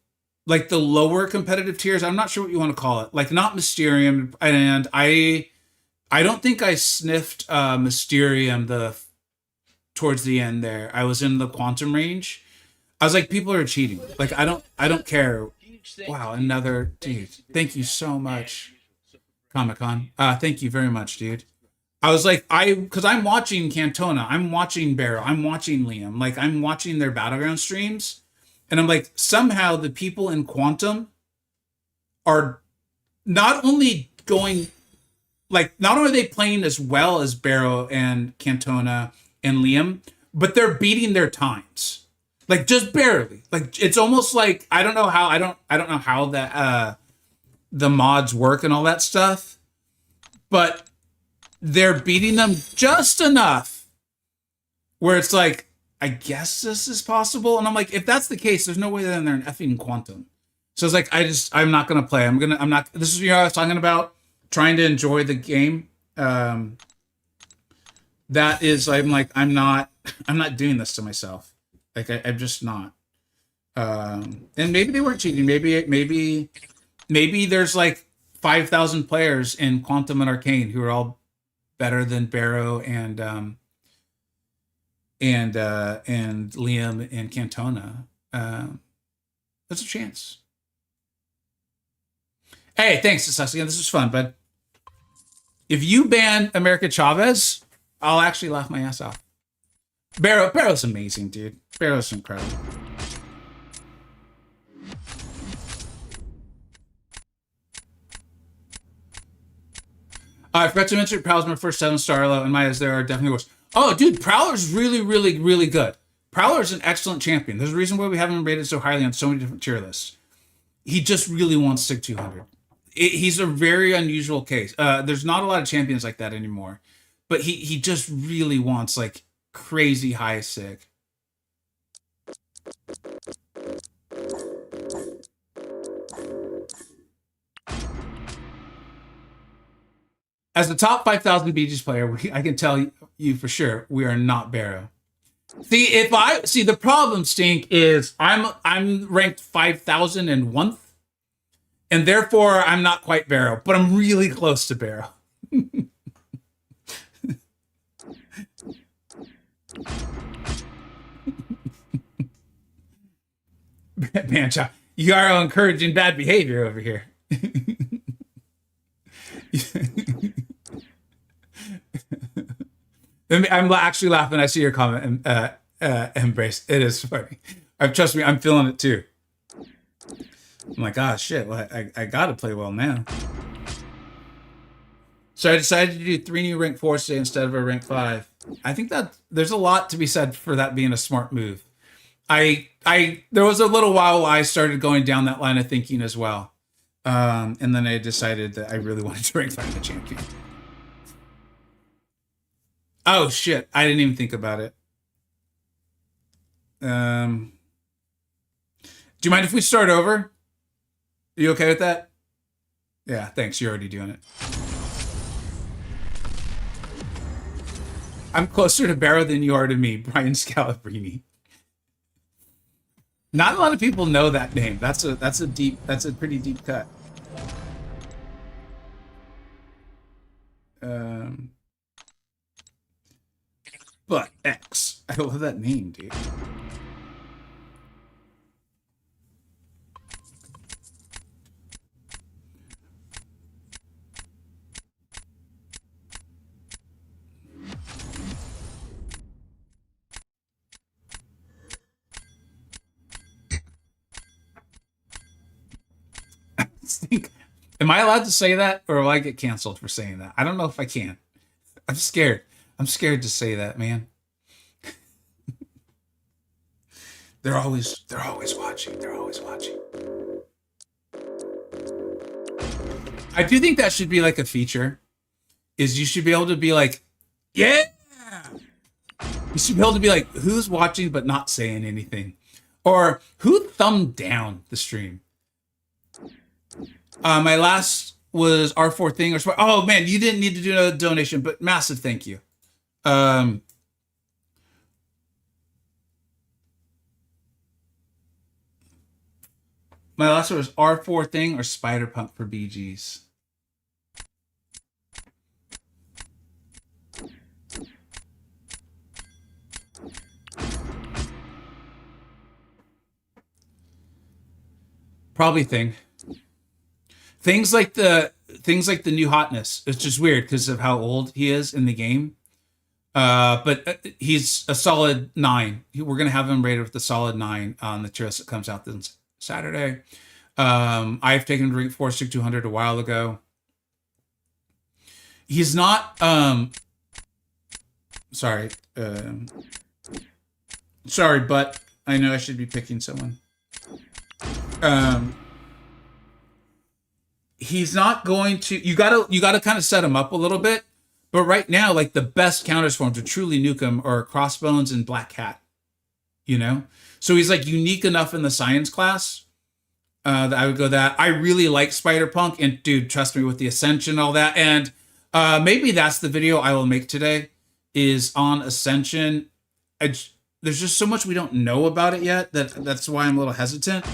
like the lower competitive tiers, I'm not sure what you want to call it, like not Mysterium, and I don't think I sniffed Mysterium towards the end there. I was in the Quantum range. I was like, people are cheating. Like I don't care. Wow, another dude. Thank you so much, Comic Con. Thank you very much, dude. I was like, because I'm watching Cantona, I'm watching Barrow, I'm watching Liam, like I'm watching their Battleground streams, and I'm like, somehow the people in Quantum are not only going, like, not only are they playing as well as Barrow and Cantona and Liam, but they're beating their times, like just barely. Like it's almost like I don't know how that the mods work and all that stuff, but they're beating them just enough where it's like, I guess this is possible. And I'm like, if that's the case, there's no way that they're an effing Quantum. So it's like, I'm not going to play. This is what I was talking about, trying to enjoy the game. That is, I'm not doing this to myself. Like, I'm just not. And maybe they weren't cheating. Maybe there's like 5,000 players in Quantum and Arcane who are all better than Barrow and Liam and Cantona. There's a chance. Hey, thanks, again. This was fun, but if you ban America Chavez, I'll actually laugh my ass off. Barrow's amazing, dude. Barrow's incredible. I forgot to mention Prowler's my first 7-star low, and Maya's there are definitely worse. Oh, dude, Prowler's really, really, really good. Prowler's an excellent champion. There's a reason why we haven't him rated so highly on so many different tier lists. He just really wants SIG 200. He's a very unusual case. There's not a lot of champions like that anymore, but he just really wants like crazy high SIG. As the top 5,000 BGs player, I can tell you for sure we are not Barrow. See, the problem, Stink, is I'm ranked 5,001th, and therefore I'm not quite Barrow, but I'm really close to Barrow. Man, child, you are encouraging bad behavior over here. I'm actually laughing. I see your comment, Embrace. It is funny. Trust me, I'm feeling it too. I'm like, ah, shit. Well, I gotta play well now. So I decided to do 3 new rank 4s today instead of a rank 5. I think that there's a lot to be said for that being a smart move. There was a little while I started going down that line of thinking as well. And then I decided that I really wanted to rank 5 the champion. Oh shit, I didn't even think about it. Do you mind if we start over? Are you okay with that? Yeah, thanks. You're already doing it. I'm closer to Barrow than you are to me, Brian Scalabrini. Not a lot of people know that name. That's a pretty deep cut. But X. I love that name, dude. Am I allowed to say that, or will I get canceled for saying that? I don't know if I can. I'm scared. I'm scared to say that, man. They're always watching. They're always watching. I do think that should be like a feature. Is you should be able to be like, yeah. You should be able to be like, who's watching but not saying anything, or who thumbed down the stream. My last was R4 thing or oh man, you didn't need to do another donation, but massive thank you. My last one was R4 thing or Spider Punk for BGs. Probably thing. Things like the new hotness. It's just weird because of how old he is in the game. But he's a solid 9. We're gonna have him rated with the solid 9 on the tier list that comes out this Saturday. I've taken him to rank 4 Stick 200 a while ago. He's not. Sorry. Sorry, but I know I should be picking someone. He's not going to. You gotta kind of set him up a little bit. But right now, like the best counters for him to truly nuke him are Crossbones and Black Cat. You know, so he's like unique enough in the science class that I would go that. I really like Spider Punk, and dude, trust me with the Ascension, all that, and maybe that's the video I will make today is on Ascension. There's just so much we don't know about it yet that's why I'm a little hesitant.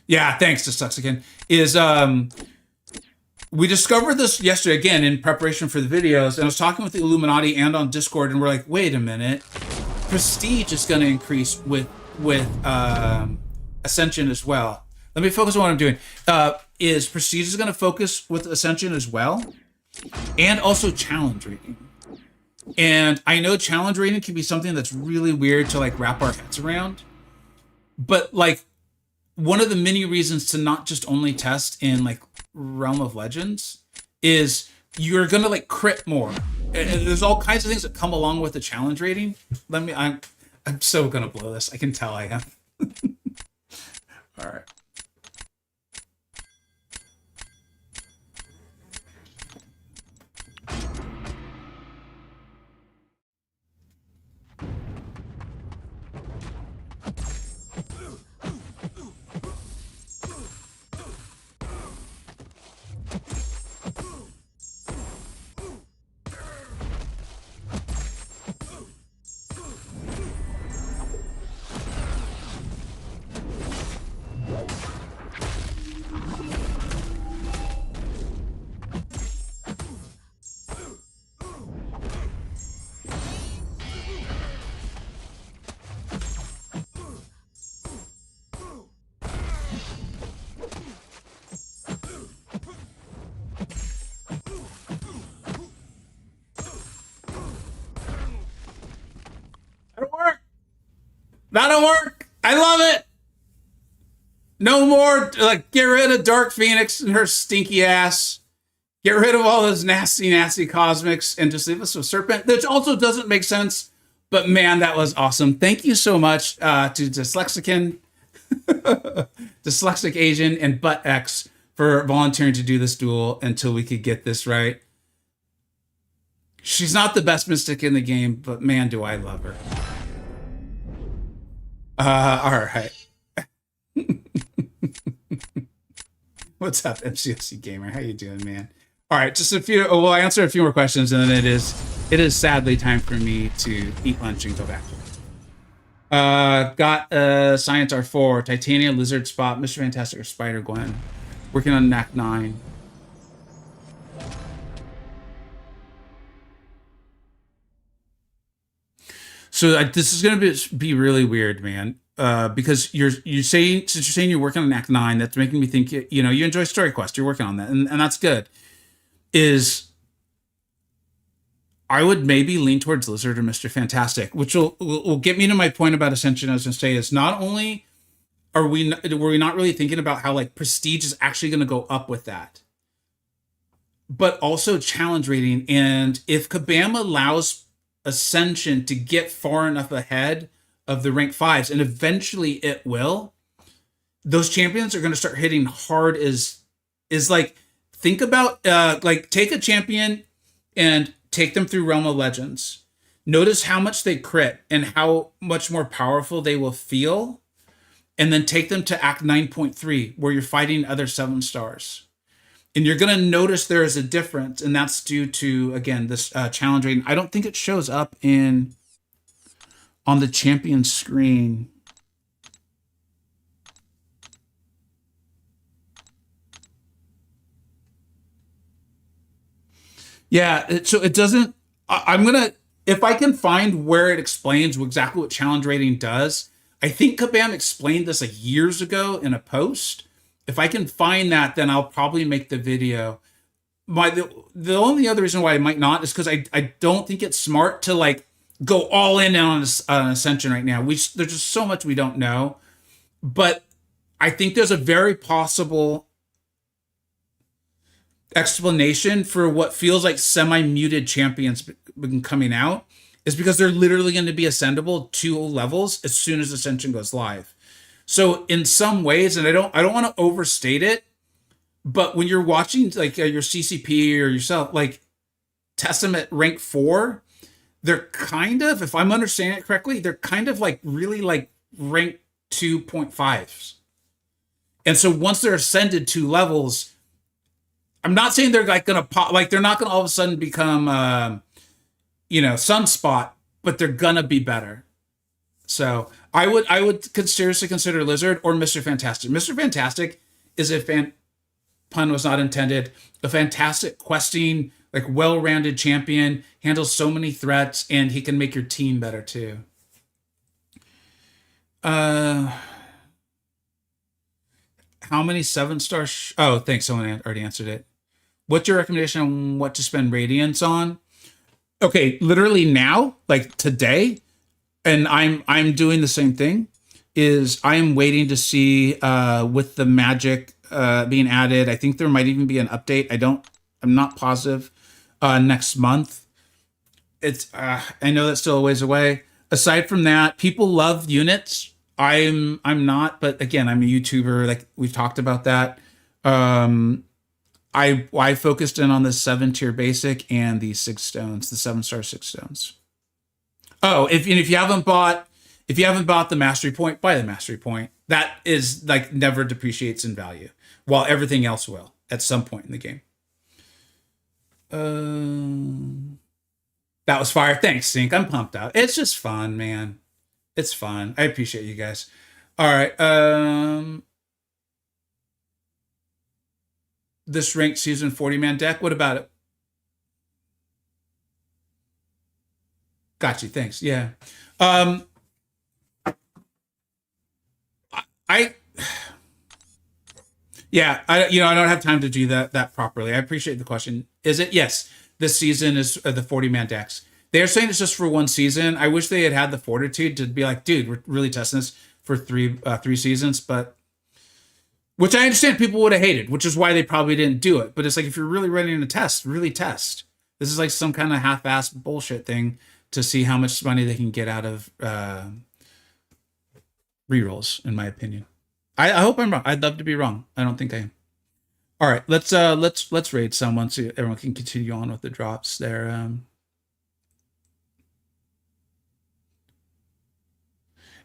Yeah, thanks to Sucks Again. We discovered this yesterday again in preparation for the videos, and I was talking with the Illuminati and on Discord, and we're like, wait a minute, prestige is going to increase with Ascension as well. Let me focus on what I'm doing. Is prestige is going to focus with Ascension as well, and also challenge rating. And I know challenge rating can be something that's really weird to like wrap our heads around, but like one of the many reasons to not just only test in like Realm of Legends is you're gonna like crit more. And there's all kinds of things that come along with the challenge rating. I'm so gonna blow this. I can tell I am. All right. That'll work. I love it. No more, like, get rid of Dark Phoenix and her stinky ass. Get rid of all those nasty, nasty cosmics and just leave us with Serpent, which also doesn't make sense. But man, that was awesome. Thank you so much to Dyslexican, Dyslexic Asian, and Butt X for volunteering to do this duel until we could get this right. She's not the best mystic in the game, but man, do I love her. All right. What's up, MCoC Gamer? How you doing, man? All right, just a few. Oh, we'll answer a few more questions, and then it is sadly time for me to eat lunch and go back to work. Got Science R4, Titania, Lizard Spot, Mr. Fantastic, or Spider Gwen. Working on NAC 9. So this is gonna be really weird, man. Because you're saying, since you're saying you're working on Act 9, that's making me think, you know, you enjoy Story Quest, you're working on that, and that's good. Is I would maybe lean towards Lizard or Mr. Fantastic, which will get me to my point about Ascension. I was gonna say is not only were we not really thinking about how like prestige is actually gonna go up with that, but also challenge rating. And if Kabam allows Ascension to get far enough ahead of the rank 5s, and eventually it will, those champions are going to start hitting hard. Is like, think about like, take a champion and take them through Realm of Legends. Notice how much they crit and how much more powerful they will feel, and then take them to Act 9.3 where you're fighting other 7 stars. And you're going to notice there is a difference, and that's due to, again, this challenge rating. I don't think it shows up on the champion screen. Yeah, so it doesn't. I'm gonna, if I can find where it explains exactly what challenge rating does. I think Kabam explained this like years ago in a post. If I can find that, then I'll probably make the video. The only other reason why I might not is because I don't think it's smart to like go all in on Ascension right now. There's just so much we don't know. But I think there's a very possible explanation for what feels like semi-muted champions coming out, is because they're literally going to be ascendable 2 levels as soon as Ascension goes live. So in some ways, and I don't want to overstate it, but when you're watching like your CCP or yourself, like Testament rank 4, they're kind of, if I'm understanding it correctly, they're kind of like really like rank 2.5s. And so once they're ascended 2 levels, I'm not saying they're like gonna pop, like they're not gonna all of a sudden become, Sunspot, but they're gonna be better. So I would seriously consider Lizard or Mr. Fantastic. Mr. Fantastic is pun was not intended, a fantastic questing, like well-rounded champion, handles so many threats, and he can make your team better too. How many 7-star? Oh, thanks. Someone already answered it. What's your recommendation on what to spend Radiance on? Okay, literally now, like today, and I'm doing the same thing. Is I am waiting to see with the magic being added. I think there might even be an update. I'm not positive. Next month. It's I know that's still a ways away. Aside from that, people love units. I'm not, but again, I'm a YouTuber. Like we've talked about that. I focused in on the 7-tier basic and the 6 stones, the 7-star 6 stones. Oh, if you haven't bought the mastery point, buy the mastery point. That is like never depreciates in value, while everything else will at some point in the game. That was fire. Thanks, Sync. I'm pumped out. It's just fun, man. It's fun. I appreciate you guys. All right. This ranked season 40-man deck. What about it? Got you. Thanks. Yeah. I yeah, I don't have time to do that properly. I appreciate the question. Is it? Yes. This season is the 40-man decks. They're saying it's just for one season. I wish they had had the fortitude to be like, dude, we're really testing this for three seasons, but which I understand people would have hated, which is why they probably didn't do it. But it's like if you're really running a test, really test. This is like some kind of half-assed bullshit thing to see how much money they can get out of rerolls, in my opinion. I hope I'm wrong. I'd love to be wrong. I don't think I am. All right, let's raid someone so everyone can continue on with the drops there.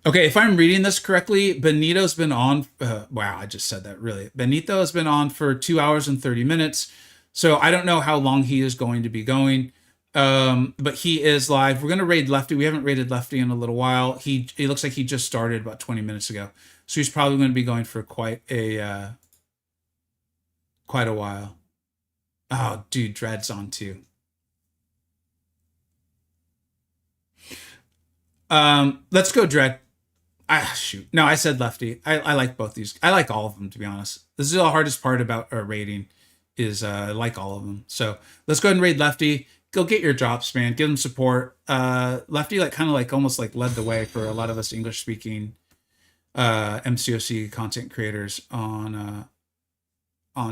Okay, if I'm reading this correctly, Benito's been on. Wow, I just said that really. Benito has been on for 2 hours and 30 minutes. So I don't know how long he is going to be going. But he is live. We're gonna raid Lefty. We haven't raided Lefty in a little while. He looks like he just started about 20 minutes ago. So he's probably going to be going for quite a while. Oh, dude, Dread's on too. Let's go, Dread. Shoot. No, I said Lefty. I like both these. I like all of them, to be honest. This is the hardest part about raiding is I like all of them. So let's go ahead and raid Lefty. Go get your drops, man. Give them support. Lefty like kind of like almost like led the way for a lot of us English speaking MCoC content creators on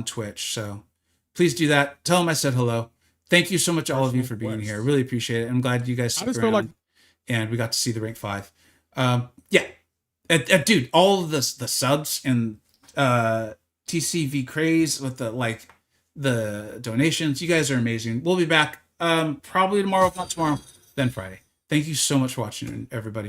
Twitch. So please do that. Tell them I said hello. Thank you so much, all of you, for being here. Really appreciate it. I'm glad you guys stuck around and we got to see the rank 5. Yeah, dude, all of the subs and TCV craze with the donations. You guys are amazing. We'll be back probably tomorrow, if not tomorrow, then Friday. Thank you so much for watching, everybody.